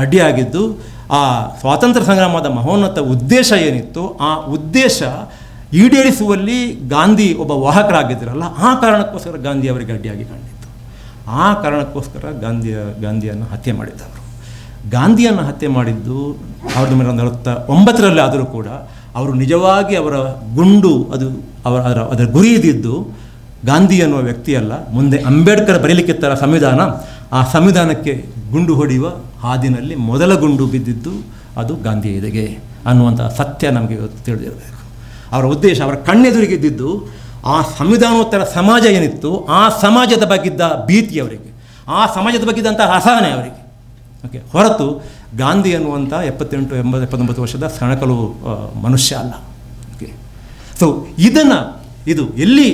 ಅಡ್ಡಿಯಾಗಿದ್ದು ಆ ಸ್ವಾತಂತ್ರ್ಯ ಸಂಗ್ರಾಮದ ಮಹೋನ್ನತ ಉದ್ದೇಶ ಏನಿತ್ತು, ಆ ಉದ್ದೇಶ ಈಡೇರಿಸುವಲ್ಲಿ ಗಾಂಧಿ ಒಬ್ಬ ವಾಹಕರಾಗಿದ್ದರಲ್ಲ, ಆ ಕಾರಣಕ್ಕೋಸ್ಕರ ಗಾಂಧಿ ಅವರಿಗೆ ಅಡ್ಡಿಯಾಗಿ ಕಂಡಿತ್ತು. ಆ ಕಾರಣಕ್ಕೋಸ್ಕರ ಗಾಂಧಿಯನ್ನು ಹತ್ಯೆ ಮಾಡಿದ್ದವರು. ಗಾಂಧಿಯನ್ನು ಹತ್ಯೆ ಮಾಡಿದ್ದು 1949 ಆದರೂ ಕೂಡ ಅವರು ನಿಜವಾಗಿ ಅವರ ಗುಂಡು ಅದರ ಗುರಿ ಇದ್ದಿದ್ದು ಗಾಂಧಿ ಅನ್ನುವ ವ್ಯಕ್ತಿಯಲ್ಲ, ಮುಂದೆ ಅಂಬೇಡ್ಕರ್ ಬರೀಲಿಕ್ಕಿತ್ತರ ಸಂವಿಧಾನ, ಆ ಸಂವಿಧಾನಕ್ಕೆ ಗುಂಡು ಹೊಡೆಯುವ ಹಾದಿನಲ್ಲಿ ಮೊದಲ ಗುಂಡು ಬಿದ್ದಿದ್ದು ಅದು ಗಾಂಧಿ ಎದೆಗೆ ಅನ್ನುವಂಥ ಸತ್ಯ ನಮಗೆ ಇವತ್ತು ತಿಳಿದಿರಬೇಕು. ಅವರ ಉದ್ದೇಶ, ಅವರ ಕಣ್ಣೆದುರಿಗಿದ್ದಿದ್ದು ಆ ಸಂವಿಧಾನೋತ್ತರ ಸಮಾಜ ಏನಿತ್ತು, ಆ ಸಮಾಜದ ಬಗ್ಗಿದ್ದ ಭೀತಿ ಅವರಿಗೆ, ಆ ಸಮಾಜದ ಬಗ್ಗಿದ್ದಂಥ ಅಸಹನೆ ಅವರಿಗೆ. ಓಕೆ, ಹೊರತು ಗಾಂಧಿ ಅನ್ನುವಂಥ 78, 80, 79 ವರ್ಷದ ಸಣಕಲು ಮನುಷ್ಯ ಅಲ್ಲ. ಓಕೆ, ಸೊ ಇದು ಎಲ್ಲಿ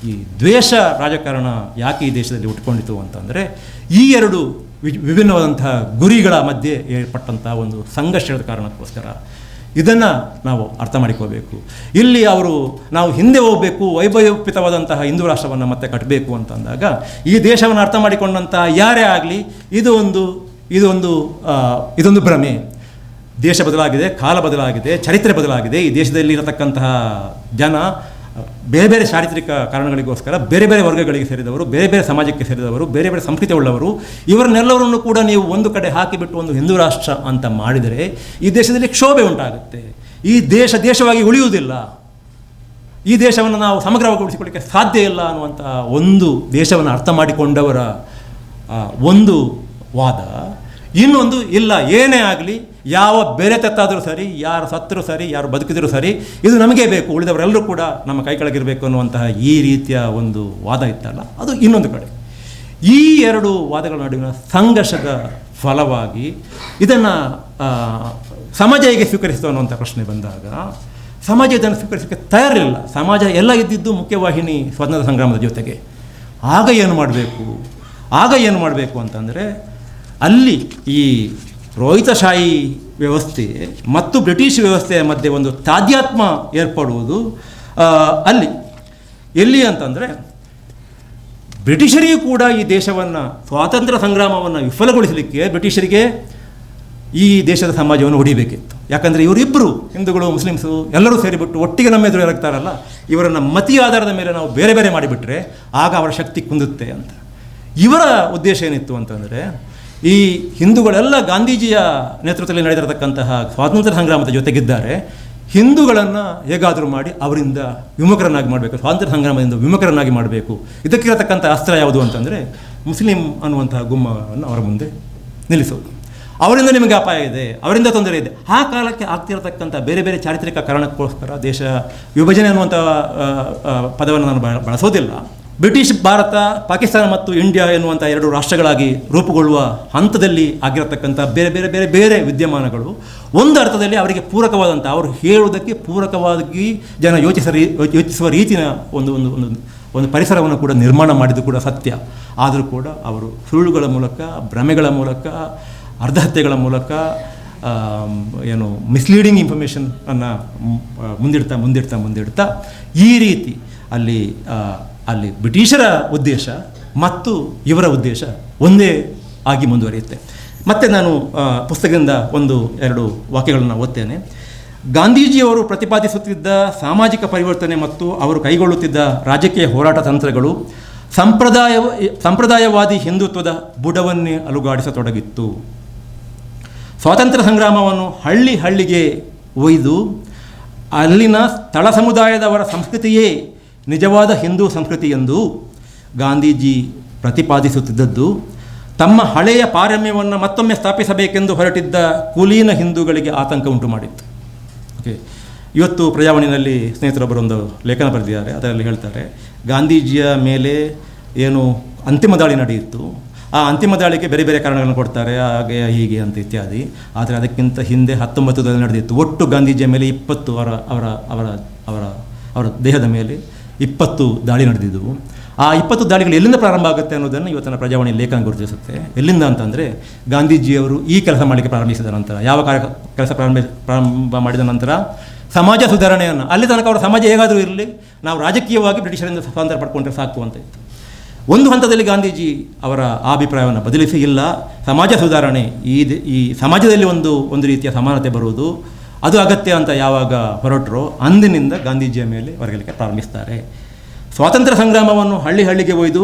ಈ ದ್ವೇಷ ರಾಜಕಾರಣ ಯಾಕೆ ಈ ದೇಶದಲ್ಲಿ ಹುಟ್ಕೊಂಡಿತು ಅಂತಂದರೆ, ಈ ಎರಡು ವಿಭಿನ್ನವಾದಂತಹ ಗುರಿಗಳ ಮಧ್ಯೆ ಏರ್ಪಟ್ಟಂಥ ಒಂದು ಸಂಘರ್ಷದ ಕಾರಣಕ್ಕೋಸ್ಕರ. ಇದನ್ನು ನಾವು ಅರ್ಥ ಮಾಡಿಕೋಬೇಕು. ಇಲ್ಲಿ ನಾವು ಹಿಂದೆ ಹೋಗಬೇಕು, ವೈಭವೋಪೇತವಾದಂತಹ ಹಿಂದೂ ರಾಷ್ಟ್ರವನ್ನು ಮತ್ತೆ ಕಟ್ಟಬೇಕು ಅಂತಂದಾಗ ಈ ದೇಶವನ್ನು ಅರ್ಥ ಮಾಡಿಕೊಂಡಂಥ ಯಾರೇ ಆಗಲಿ ಇದೊಂದು ಭ್ರಮೆ. ದೇಶ ಬದಲಾಗಿದೆ, ಕಾಲ ಬದಲಾಗಿದೆ, ಚರಿತ್ರೆ ಬದಲಾಗಿದೆ. ಈ ದೇಶದಲ್ಲಿ ಇರತಕ್ಕಂತಹ ಜನ ಬೇರೆ ಬೇರೆ ಚಾರಿತ್ರಿಕ ಕಾರಣಗಳಿಗೋಸ್ಕರ ಬೇರೆ ಬೇರೆ ವರ್ಗಗಳಿಗೆ ಸೇರಿದವರು, ಬೇರೆ ಬೇರೆ ಸಮಾಜಕ್ಕೆ ಸೇರಿದವರು, ಬೇರೆ ಬೇರೆ ಸಂಸ್ಕೃತಿ ಉಳ್ಳವರು, ಇವರನ್ನೆಲ್ಲವರನ್ನು ಕೂಡ ನೀವು ಒಂದು ಕಡೆ ಹಾಕಿಬಿಟ್ಟು ಒಂದು ಹಿಂದೂ ರಾಷ್ಟ್ರ ಅಂತ ಮಾಡಿದರೆ ಈ ದೇಶದಲ್ಲಿ ಕ್ಷೋಭೆ ಉಂಟಾಗುತ್ತೆ. ಈ ದೇಶವಾಗಿ ಉಳಿಯುವುದಿಲ್ಲ. ಈ ದೇಶವನ್ನು ನಾವು ಸಮಗ್ರಗೊಳಿಸಿಕೊಳ್ಳಿಕ್ಕೆ ಸಾಧ್ಯ ಇಲ್ಲ ಅನ್ನುವಂಥ ಒಂದು ದೇಶವನ್ನು ಅರ್ಥ ಮಾಡಿಕೊಂಡವರ ಒಂದು ವಾದ. ಇನ್ನೊಂದು, ಇಲ್ಲ, ಏನೇ ಆಗಲಿ, ಯಾವ ಬೇರೆ ತೆತ್ತಾದರೂ ಸರಿ, ಯಾರು ಸತ್ತರೂ ಸರಿ, ಯಾರು ಬದುಕಿದರೂ ಸರಿ, ಇದು ನಮಗೇ ಬೇಕು, ಉಳಿದವರೆಲ್ಲರೂ ಕೂಡ ನಮ್ಮ ಕೈ ಕೆಳಗಿರಬೇಕು ಅನ್ನುವಂತಹ ಈ ರೀತಿಯ ಒಂದು ವಾದ ಇತ್ತಲ್ಲ, ಅದು ಇನ್ನೊಂದು ಕಡೆ. ಈ ಎರಡು ವಾದಗಳ ನಡುವಿನ ಸಂಘರ್ಷದ ಫಲವಾಗಿ ಇದನ್ನು ಸಮಾಜ ಹೇಗೆ ಸ್ವೀಕರಿಸ್ತು ಅನ್ನುವಂಥ ಪ್ರಶ್ನೆ ಬಂದಾಗ ಸಮಾಜ ಇದನ್ನು ಸ್ವೀಕರಿಸೋಕ್ಕೆ ತಯಾರಿಲ್ಲ. ಸಮಾಜ ಎಲ್ಲ ಇದ್ದಿದ್ದು ಮುಖ್ಯವಾಹಿನಿ ಸ್ವಾತಂತ್ರ್ಯ ಸಂಗ್ರಾಮದ ಜೊತೆಗೆ. ಆಗ ಏನು ಮಾಡಬೇಕು ಅಂತಂದರೆ, ಅಲ್ಲಿ ಈ ರೋಹಿತಶಾಹಿ ವ್ಯವಸ್ಥೆ ಮತ್ತು ಬ್ರಿಟಿಷ್ ವ್ಯವಸ್ಥೆಯ ಮಧ್ಯೆ ಒಂದು ತಾದಾತ್ಮ್ಯ ಏರ್ಪಡುವುದು ಎಲ್ಲಿ ಅಂತಂದರೆ, ಬ್ರಿಟಿಷರಿಗೂ ಕೂಡ ಈ ದೇಶವನ್ನು, ಸ್ವಾತಂತ್ರ್ಯ ಸಂಗ್ರಾಮವನ್ನು ವಿಫಲಗೊಳಿಸಲಿಕ್ಕೆ ಬ್ರಿಟಿಷರಿಗೆ ಈ ದೇಶದ ಸಮಾಜವನ್ನು ಹೊಡಿಬೇಕಿತ್ತು. ಯಾಕಂದರೆ ಇವರಿಬ್ಬರು, ಹಿಂದೂಗಳು ಮುಸ್ಲಿಮ್ಸು ಎಲ್ಲರೂ ಸೇರಿಬಿಟ್ಟು ಒಟ್ಟಿಗೆ ನಮ್ಮ ಎದುರು ಇರಕ್ತಾರಲ್ಲ, ಇವರನ್ನು ಮತೀಯ ಆಧಾರದ ಮೇಲೆ ನಾವು ಬೇರೆ ಬೇರೆ ಮಾಡಿಬಿಟ್ರೆ ಆಗ ಅವರ ಶಕ್ತಿ ಕುಂದುತ್ತೆ ಅಂತ. ಇವರ ಉದ್ದೇಶ ಏನಿತ್ತು ಅಂತಂದರೆ, ಈ ಹಿಂದೂಗಳೆಲ್ಲ ಗಾಂಧೀಜಿಯ ನೇತೃತ್ವದಲ್ಲಿ ನಡೆದಿರತಕ್ಕಂತಹ ಸ್ವಾತಂತ್ರ್ಯ ಸಂಗ್ರಾಮದ ಜೊತೆಗಿದ್ದಾರೆ, ಹಿಂದೂಗಳನ್ನು ಹೇಗಾದರೂ ಮಾಡಿ ಅವರಿಂದ ವಿಮುಖರನ್ನಾಗಿ ಮಾಡಬೇಕು, ಸ್ವಾತಂತ್ರ್ಯ ಸಂಗ್ರಾಮದಿಂದ ವಿಮುಖರನ್ನಾಗಿ ಮಾಡಬೇಕು. ಇದಕ್ಕಿರತಕ್ಕಂಥ ಅಸ್ತ್ರ ಯಾವುದು ಅಂತಂದರೆ ಮುಸ್ಲಿಂ ಅನ್ನುವಂತಹ ಗುಮ್ಮವನ್ನು ಅವರ ಮುಂದೆ ನಿಲ್ಲಿಸೋದು. ಅವರಿಂದ ನಿಮಗೆ ಅಪಾಯ ಇದೆ, ಅವರಿಂದ ತೊಂದರೆ ಇದೆ. ಆ ಕಾಲಕ್ಕೆ ಆಗ್ತಿರತಕ್ಕಂಥ ಬೇರೆ ಬೇರೆ ಚಾರಿತ್ರಿಕ ಕಾರಣಕ್ಕೋಸ್ಕರ ದೇಶ ವಿಭಜನೆ ಅನ್ನುವಂಥ ಪದವನ್ನು ನಾನು ಬಳಸೋದಿಲ್ಲ. ಬ್ರಿಟಿಷ್ ಭಾರತ, ಪಾಕಿಸ್ತಾನ ಮತ್ತು ಇಂಡಿಯಾ ಎನ್ನುವಂಥ ಎರಡು ರಾಷ್ಟ್ರಗಳಾಗಿ ರೂಪುಗೊಳ್ಳುವ ಹಂತದಲ್ಲಿ ಆಗಿರತಕ್ಕಂಥ ಬೇರೆ ಬೇರೆ ಬೇರೆ ಬೇರೆ ವಿದ್ಯಮಾನಗಳು ಒಂದು ಅರ್ಥದಲ್ಲಿ ಅವರಿಗೆ ಪೂರಕವಾದಂಥ, ಅವರು ಹೇಳುವುದಕ್ಕೆ ಪೂರಕವಾಗಿ ಜನ ಯೋಚಿಸುವ ರೀತಿಯ ಒಂದು ಪರಿಸರವನ್ನು ಕೂಡ ನಿರ್ಮಾಣ ಮಾಡಿದ್ದು ಕೂಡ ಸತ್ಯ. ಆದರೂ ಕೂಡ ಅವರು ಸುಳ್ಳುಗಳ ಮೂಲಕ, ಭ್ರಮೆಗಳ ಮೂಲಕ, ಅರ್ಧಹತ್ಯೆಗಳ ಮೂಲಕ, ಮಿಸ್ಲೀಡಿಂಗ್ ಇನ್ಫಾರ್ಮೇಷನ್ ಅನ್ನು ಮುಂದಿಡ್ತಾ ಈ ರೀತಿ ಅಲ್ಲಿ ಬ್ರಿಟಿಷರ ಉದ್ದೇಶ ಮತ್ತು ಇವರ ಉದ್ದೇಶ ಒಂದೇ ಆಗಿ ಮುಂದುವರಿಯುತ್ತೆ. ಮತ್ತು ನಾನು ಪುಸ್ತಕದಿಂದ 1-2 ವಾಕ್ಯಗಳನ್ನು ಓದ್ತೇನೆ. ಗಾಂಧೀಜಿಯವರು ಪ್ರತಿಪಾದಿಸುತ್ತಿದ್ದ ಸಾಮಾಜಿಕ ಪರಿವರ್ತನೆ ಮತ್ತು ಅವರು ಕೈಗೊಳ್ಳುತ್ತಿದ್ದ ರಾಜಕೀಯ ಹೋರಾಟ ತಂತ್ರಗಳು ಸಂಪ್ರದಾಯವಾದಿ ಹಿಂದುತ್ವದ ಬುಡವನ್ನೇ ಅಲುಗಾಡಿಸತೊಡಗಿತ್ತು. ಸ್ವಾತಂತ್ರ್ಯ ಸಂಗ್ರಾಮವನ್ನು ಹಳ್ಳಿಗೆ ಒಯ್ದು ಅಲ್ಲಿನ ಸ್ಥಳ ಸಮುದಾಯದವರ ಸಂಸ್ಕೃತಿಯೇ ನಿಜವಾದ ಹಿಂದೂ ಸಂಸ್ಕೃತಿ ಎಂದು ಗಾಂಧೀಜಿ ಪ್ರತಿಪಾದಿಸುತ್ತಿದ್ದದ್ದು ತಮ್ಮ ಹಳೆಯ ಪಾರಮ್ಯವನ್ನು ಮತ್ತೊಮ್ಮೆ ಸ್ಥಾಪಿಸಬೇಕೆಂದು ಹೊರಟಿದ್ದ ಕುಲೀನ ಹಿಂದೂಗಳಿಗೆ ಆತಂಕ ಉಂಟು ಮಾಡಿತ್ತು. ಓಕೆ, ಇವತ್ತು ಪ್ರಜಾವಾಣಿನಲ್ಲಿ ಸ್ನೇಹಿತರೊಬ್ಬರೊಂದು ಲೇಖನ ಬರೆದಿದ್ದಾರೆ. ಅದರಲ್ಲಿ ಹೇಳ್ತಾರೆ, ಗಾಂಧೀಜಿಯ ಮೇಲೆ ಏನು ಅಂತಿಮ ದಾಳಿ ನಡೆಯಿತು, ಆ ಅಂತಿಮ ದಾಳಿಗೆ ಬೇರೆ ಬೇರೆ ಕಾರಣಗಳನ್ನು ಕೊಡ್ತಾರೆ, ಹಾಗೆ ಹೀಗೆ ಅಂತ ಇತ್ಯಾದಿ. ಆದರೆ ಅದಕ್ಕಿಂತ ಹಿಂದೆ 19 ನಡೆದಿತ್ತು. ಒಟ್ಟು ಗಾಂಧೀಜಿಯ ಮೇಲೆ 20 ಅವರ ಅವರ ಅವರ ಅವರ ದೇಹದ ಮೇಲೆ 20 ದಾಳಿ ನಡೆದಿದ್ದವು. ಆ 20 ದಾಳಿಗಳು ಎಲ್ಲಿಂದ ಪ್ರಾರಂಭ ಆಗುತ್ತೆ ಅನ್ನೋದನ್ನು ಇವತ್ತಿನ ಪ್ರಜಾವಾಣಿ ಲೇಖನ ಗುರುತಿಸುತ್ತೆ. ಎಲ್ಲಿಂದ ಅಂತಂದರೆ, ಗಾಂಧೀಜಿಯವರು ಈ ಕೆಲಸ ಮಾಡಲಿಕ್ಕೆ ಪ್ರಾರಂಭಿಸಿದ ನಂತರ, ಯಾವ ಕೆಲಸ ಪ್ರಾರಂಭ ಮಾಡಿದ ನಂತರ, ಸಮಾಜ ಸುಧಾರಣೆಯನ್ನು. ಅಲ್ಲಿ ತನಕ ಅವರ ಸಮಾಜ ಹೇಗಾದರೂ ಇರಲಿ, ನಾವು ರಾಜಕೀಯವಾಗಿ ಬ್ರಿಟಿಷರಿಂದ ಸ್ವಾತಂತ್ರ್ಯ ಪಡ್ಕೊಂಡ್ರೆ ಸಾಕು ಅಂತ ಇತ್ತು. ಒಂದು ಹಂತದಲ್ಲಿ ಗಾಂಧೀಜಿ ಅವರ ಅಭಿಪ್ರಾಯವನ್ನು ಬದಲಿಸಿ, ಇಲ್ಲ, ಸಮಾಜ ಸುಧಾರಣೆ, ಈ ಸಮಾಜದಲ್ಲಿ ಒಂದು ರೀತಿಯ ಸಮಾನತೆ ಬರುವುದು ಅದು ಅಗತ್ಯ ಅಂತ ಯಾವಾಗ ಹೊರಟರೋ ಅಂದಿನಿಂದ ಗಾಂಧೀಜಿಯ ಮೇಲೆ ಹೊರಗಲಿಕ್ಕೆ ಪ್ರಾರಂಭಿಸ್ತಾರೆ. ಸ್ವಾತಂತ್ರ್ಯ ಸಂಗ್ರಾಮವನ್ನು ಹಳ್ಳಿಗೆ ಒಯ್ದು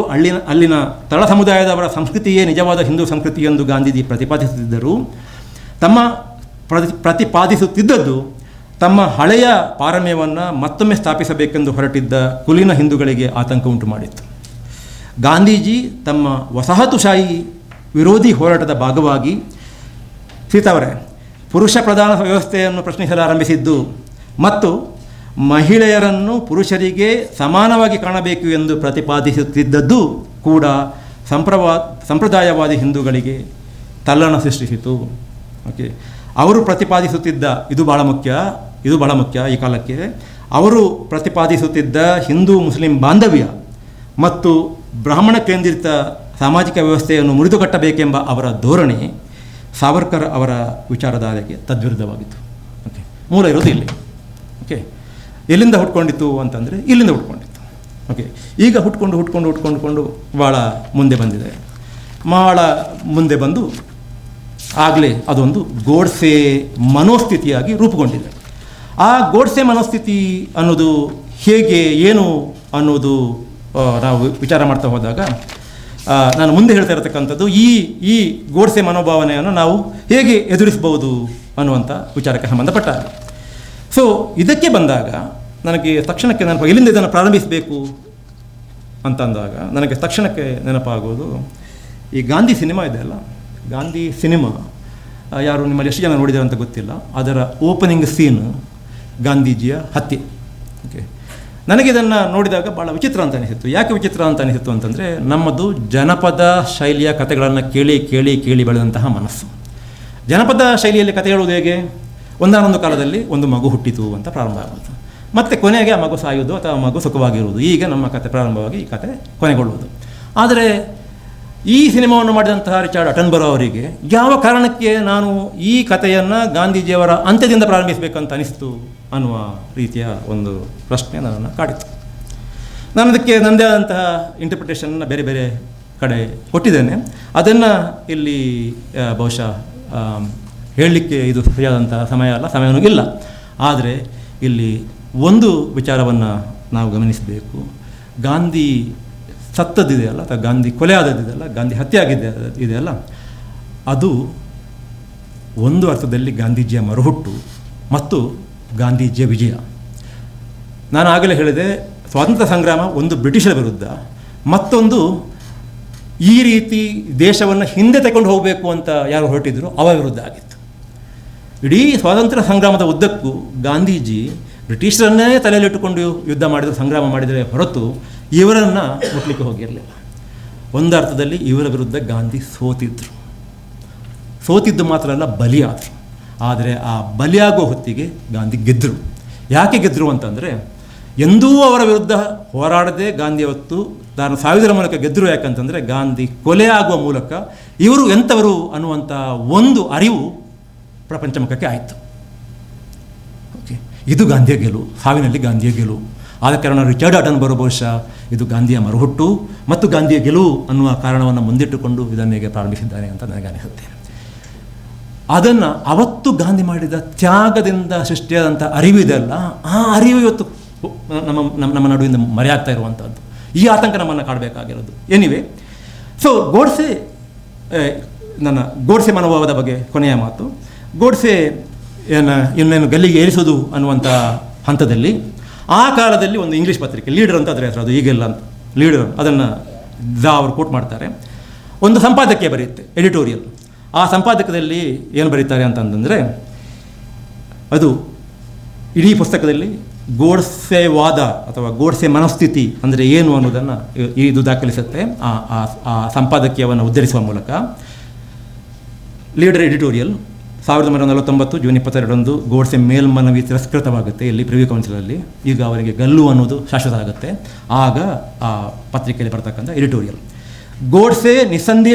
ಅಲ್ಲಿನ ತಳ ಸಮುದಾಯದವರ ಸಂಸ್ಕೃತಿಯೇ ನಿಜವಾದ ಹಿಂದೂ ಸಂಸ್ಕೃತಿ ಎಂದು ಗಾಂಧೀಜಿ ಪ್ರತಿಪಾದಿಸುತ್ತಿದ್ದರು. ಪ್ರತಿಪಾದಿಸುತ್ತಿದ್ದದ್ದು ತಮ್ಮ ಹಳೆಯ ಪಾರಮ್ಯವನ್ನು ಮತ್ತೊಮ್ಮೆ ಸ್ಥಾಪಿಸಬೇಕೆಂದು ಹೊರಟಿದ್ದ ಕುಲೀನ ಹಿಂದೂಗಳಿಗೆ ಆತಂಕ ಉಂಟು ಮಾಡಿತ್ತು. ಗಾಂಧೀಜಿ ತಮ್ಮ ವಸಾಹತುಶಾಹಿ ವಿರೋಧಿ ಹೋರಾಟದ ಭಾಗವಾಗಿ ಸೀತಾವರೇ ಪುರುಷ ಪ್ರಧಾನ ವ್ಯವಸ್ಥೆಯನ್ನು ಪ್ರಶ್ನಿಸಲಾರಂಭಿಸಿದ್ದು ಮತ್ತು ಮಹಿಳೆಯರನ್ನು ಪುರುಷರಿಗೆ ಸಮಾನವಾಗಿ ಕಾಣಬೇಕು ಎಂದು ಪ್ರತಿಪಾದಿಸುತ್ತಿದ್ದದ್ದು ಕೂಡ ಸಂಪ್ರದಾಯವಾದಿ ಹಿಂದೂಗಳಿಗೆ ತಲ್ಲಣ ಸೃಷ್ಟಿಸಿತು. ಓಕೆ, ಅವರು ಪ್ರತಿಪಾದಿಸುತ್ತಿದ್ದ ಇದು ಬಹಳ ಮುಖ್ಯ ಈ ಕಾಲಕ್ಕೆ. ಅವರು ಪ್ರತಿಪಾದಿಸುತ್ತಿದ್ದ ಹಿಂದೂ ಮುಸ್ಲಿಂ ಬಾಂಧವ್ಯ ಮತ್ತು ಬ್ರಾಹ್ಮಣ ಕೇಂದ್ರಿತ ಸಾಮಾಜಿಕ ವ್ಯವಸ್ಥೆಯನ್ನು ಮುರಿದುಕಟ್ಟಬೇಕೆಂಬ ಅವರ ಧೋರಣೆ ಸಾವರ್ಕರ್ ಅವರ ವಿಚಾರಧಾರೆಗೆ ತದ್ವಿರುದ್ಧವಾಗಿತ್ತು. ಓಕೆ, ಮೂಲ ಇರೋದು ಇಲ್ಲಿ. ಓಕೆ, ಎಲ್ಲಿಂದ ಹುಟ್ಕೊಂಡಿತ್ತು ಅಂತಂದರೆ ಇಲ್ಲಿಂದ ಹುಟ್ಕೊಂಡಿತ್ತು. ಓಕೆ, ಈಗ ಹುಟ್ಕೊಂಡು ಭಾಳ ಮುಂದೆ ಬಂದಿದೆ. ಭಾಳ ಮುಂದೆ ಬಂದು ಆಗಲೇ ಅದೊಂದು ಗೋಡ್ಸೆ ಮನೋಸ್ಥಿತಿಯಾಗಿ ರೂಪುಗೊಂಡಿದೆ. ಆ ಗೋಡ್ಸೆ ಮನೋಸ್ಥಿತಿ ಅನ್ನೋದು ಹೇಗೆ, ಏನು ಅನ್ನೋದು ನಾವು ವಿಚಾರ ಮಾಡ್ತಾ ಹೋದಾಗ ನಾನು ಮುಂದೆ ಹೇಳ್ತಾ ಇರತಕ್ಕಂಥದ್ದು ಈ ಗೋಡ್ಸೆ ಮನೋಭಾವನೆಯನ್ನು ನಾವು ಹೇಗೆ ಎದುರಿಸ್ಬೋದು ಅನ್ನುವಂಥ ವಿಚಾರಕ್ಕೆ ಸಂಬಂಧಪಟ್ಟ. ಸೊ ಇದಕ್ಕೆ ಬಂದಾಗ ನನಗೆ ತಕ್ಷಣಕ್ಕೆ ಎಲ್ಲಿಂದ ಇದನ್ನು ಪ್ರಾರಂಭಿಸಬೇಕು ಅಂತಂದಾಗ ನನಗೆ ತಕ್ಷಣಕ್ಕೆ ನೆನಪಾಗೋದು ಈ ಗಾಂಧಿ ಸಿನಿಮಾ ಇದೆಯಲ್ಲ. ಗಾಂಧಿ ಸಿನಿಮಾ ಯಾರು ನಿಮ್ಮಲ್ಲಿ ಎಷ್ಟು ಜನ ನೋಡಿದ್ದಾರೆ ಅಂತ ಗೊತ್ತಿಲ್ಲ. ಅದರ ಓಪನಿಂಗ್ ಸೀನ್ ಗಾಂಧೀಜಿಯ ಹತ್ಯೆ. ಓಕೆ, ನನಗಿದನ್ನು ನೋಡಿದಾಗ ಭಾಳ ವಿಚಿತ್ರ ಅಂತ ಅನಿಸಿತ್ತು. ಯಾಕೆ ವಿಚಿತ್ರ ಅಂತ ಅನಿಸಿತ್ತು ಅಂತಂದರೆ, ನಮ್ಮದು ಜನಪದ ಶೈಲಿಯ ಕಥೆಗಳನ್ನು ಕೇಳಿ ಬೆಳೆದಂತಹ ಮನಸ್ಸು. ಜನಪದ ಶೈಲಿಯಲ್ಲಿ ಕಥೆ ಹೇಳುವುದು ಹೇಗೆ? ಒಂದಾನೊಂದು ಕಾಲದಲ್ಲಿ ಒಂದು ಮಗು ಹುಟ್ಟಿತು ಅಂತ ಪ್ರಾರಂಭ ಆಗೋದು, ಮತ್ತು ಕೊನೆಗೆ ಆ ಮಗು ಸಾಯುವುದು ಅಥವಾ ಮಗು ಸುಖವಾಗಿರುವುದು. ಈಗ ನಮ್ಮ ಕಥೆ ಪ್ರಾರಂಭವಾಗಿ ಈ ಕಥೆ ಕೊನೆಗೊಳ್ಳುವುದು. ಆದರೆ ಈ ಸಿನಿಮಾವನ್ನು ಮಾಡಿದಂತಹ ರಿಚರ್ಡ್ ಅಟನ್ಬರೋ ಅವರಿಗೆ ಯಾವ ಕಾರಣಕ್ಕೆ ನಾನು ಈ ಕಥೆಯನ್ನು ಗಾಂಧೀಜಿಯವರ ಅಂತ್ಯದಿಂದ ಪ್ರಾರಂಭಿಸಬೇಕಂತ ಅನಿಸ್ತು ಅನ್ನುವ ರೀತಿಯ ಒಂದು ಪ್ರಶ್ನೆ ನನ್ನನ್ನು ಕಾಡಿತು. ನಾನು ಅದಕ್ಕೆ ನನ್ನದೇ ಆದಂತಹ ಇಂಟರ್ಪ್ರಿಟೇಷನ್ನ ಬೇರೆ ಬೇರೆ ಕಡೆ ಕೊಟ್ಟಿದ್ದೇನೆ. ಅದನ್ನು ಇಲ್ಲಿ ಬಹುಶಃ ಹೇಳಲಿಕ್ಕೆ ಇದು ಸರಿಯಾದಂತಹ ಸಮಯವೂ ಇಲ್ಲ. ಆದರೆ ಇಲ್ಲಿ ಒಂದು ವಿಚಾರವನ್ನು ನಾವು ಗಮನಿಸಬೇಕು. ಗಾಂಧಿ ಸತ್ತದ್ದಿದೆಯಲ್ಲ ಅಥವಾ ಗಾಂಧಿ ಕೊಲೆ ಆದದ್ದಿದೆಯಲ್ಲ, ಗಾಂಧಿ ಹತ್ಯೆ ಇದೆಯಲ್ಲ, ಅದು ಒಂದು ಅರ್ಥದಲ್ಲಿ ಗಾಂಧೀಜಿಯ ಮರುಹುಟ್ಟು ಮತ್ತು ಗಾಂಧೀಜಿಯ ವಿಜಯ. ನಾನು ಆಗಲೇ ಹೇಳಿದೆ, ಸ್ವಾತಂತ್ರ್ಯ ಸಂಗ್ರಾಮ ಒಂದು ಬ್ರಿಟಿಷರ ವಿರುದ್ಧ, ಮತ್ತೊಂದು ಈ ರೀತಿ ದೇಶವನ್ನು ಹಿಂದೆ ತಗೊಂಡು ಹೋಗಬೇಕು ಅಂತ ಯಾರು ಹೊರಟಿದ್ರು ಅವರ ವಿರುದ್ಧ ಆಗಿತ್ತು. ಇಡೀ ಸ್ವಾತಂತ್ರ್ಯ ಸಂಗ್ರಾಮದ ಉದ್ದಕ್ಕೂ ಗಾಂಧೀಜಿ ಬ್ರಿಟಿಷರನ್ನೇ ತಲೆಯಲ್ಲಿಟ್ಟುಕೊಂಡು ಯುದ್ಧ ಮಾಡಿದ್ರು, ಸಂಗ್ರಾಮ ಮಾಡಿದರೆ ಹೊರತು ಇವರನ್ನು ಮುಟ್ಲಿಕ್ಕೆ ಹೋಗಿರಲಿಲ್ಲ. ಒಂದು ಅರ್ಥದಲ್ಲಿ ಇವರ ವಿರುದ್ಧ ಗಾಂಧಿ ಸೋತಿದ್ದು ಮಾತ್ರ ಅಲ್ಲ, ಬಲಿಯಾದರು. ಆದರೆ ಆ ಬಲಿಯಾಗೋ ಹೊತ್ತಿಗೆ ಗಾಂಧಿ ಗೆದ್ದರು. ಯಾಕೆ ಗೆದ್ದರು ಅಂತಂದರೆ, ಎಂದೂ ಅವರ ವಿರುದ್ಧ ಹೋರಾಡದೆ ಗಾಂಧಿ ಅವತ್ತು ತಾನು ಸಾಯುವುದರ ಮೂಲಕ ಗೆದ್ದರು. ಯಾಕಂತಂದರೆ ಗಾಂಧಿ ಕೊಲೆ ಆಗುವ ಮೂಲಕ ಇವರು ಎಂಥವರು ಅನ್ನುವಂಥ ಒಂದು ಅರಿವು ಪ್ರಪಂಚಮುಖಕ್ಕೆ ಆಯಿತು. ಓಕೆ, ಇದು ಗಾಂಧಿಯ ಗೆಲುವು, ಸಾವಿನಲ್ಲಿ ಗಾಂಧಿಯ ಗೆಲುವು. ಆದ ಕಾರಣ ರಿಚರ್ಡ್ ಅಟನ್ಬರೋ ಬಹುಶಃ ಇದು ಗಾಂಧಿಯ ಮರುಹುಟ್ಟು ಮತ್ತು ಗಾಂಧಿಯ ಗೆಲುವು ಅನ್ನುವ ಕಾರಣವನ್ನು ಮುಂದಿಟ್ಟುಕೊಂಡು ಇದನ್ನು ಹೇಗೆ ಪ್ರಾರಂಭಿಸಿದ್ದಾನೆ ಅಂತ ನನಗೆ ಅನಿಸುತ್ತೆ. ಅದನ್ನು ಅವತ್ತು ಗಾಂಧಿ ಮಾಡಿದ ತ್ಯಾಗದಿಂದ ಸೃಷ್ಟಿಯಾದಂಥ ಅರಿವಿದೆಯಲ್ಲ, ಆ ಅರಿವು ಇವತ್ತು ನಮ್ಮ ನಡುವಿಂದ ಮರೆಯಾಗ್ತಾ ಇರುವಂಥದ್ದು. ಈ ಆತಂಕ ನಮ್ಮನ್ನು ಕಾಡಬೇಕಾಗಿರೋದು. ಎನಿವೆ, ಸೊ ಗೋಡ್ಸೆ ಮನೋಭಾವದ ಬಗ್ಗೆ ಕೊನೆಯ ಮಾತು. ಗೋಡ್ಸೆ ಇನ್ನೇನು ಗಲ್ಲಿಗೆ ಏರಿಸೋದು ಅನ್ನುವಂಥ ಹಂತದಲ್ಲಿ ಆ ಕಾಲದಲ್ಲಿ ಒಂದು ಇಂಗ್ಲೀಷ್ ಪತ್ರಿಕೆ ಲೀಡರ್ ಅಂತ ಅದರ ಹೆಸರು, ಅದು ಈಗೆಲ್ಲ ಅಂತ ಲೀಡರ್, ಅದನ್ನು ಅವರು ಕೋಟ್ ಮಾಡ್ತಾರೆ. ಒಂದು ಸಂಪಾದಕೀಯ ಬರೆಯುತ್ತೆ, ಎಡಿಟೋರಿಯಲ್. ಆ ಸಂಪಾದಕದಲ್ಲಿ ಏನು ಬರೀತಾರೆ ಅಂತಂದರೆ, ಅದು ಇಡೀ ಪುಸ್ತಕದಲ್ಲಿ ಗೋಡ್ಸೆ ವಾದ ಅಥವಾ ಗೋಡ್ಸೆ ಮನಸ್ಥಿತಿ ಅಂದರೆ ಏನು ಅನ್ನೋದನ್ನು ಇದು ದಾಖಲಿಸುತ್ತೆ. ಆ ಸಂಪಾದಕೀಯವನ್ನು ಉದ್ಧರಿಸುವ ಮೂಲಕ ಲೀಡರ್ ಎಡಿಟೋರಿಯಲ್ 1949 ಜೂನ್ 22 ಗೋಡ್ಸೆ ಮೇಲ್ಮನವಿ ತಿರಸ್ಕೃತವಾಗುತ್ತೆ ಇಲ್ಲಿ ಪ್ರಿವ್ಯೂ ಕೌನ್ಸಿಲಲ್ಲಿ. ಈಗ ಅವರಿಗೆ ಗಲ್ಲು ಅನ್ನೋದು ಶಾಶ್ವತ ಆಗುತ್ತೆ. ಆಗ ಆ ಪತ್ರಿಕೆಯಲ್ಲಿ ಬರ್ತಕ್ಕಂಥ ಎಡಿಟೋರಿಯಲ್, ಗೋಡ್ಸೆ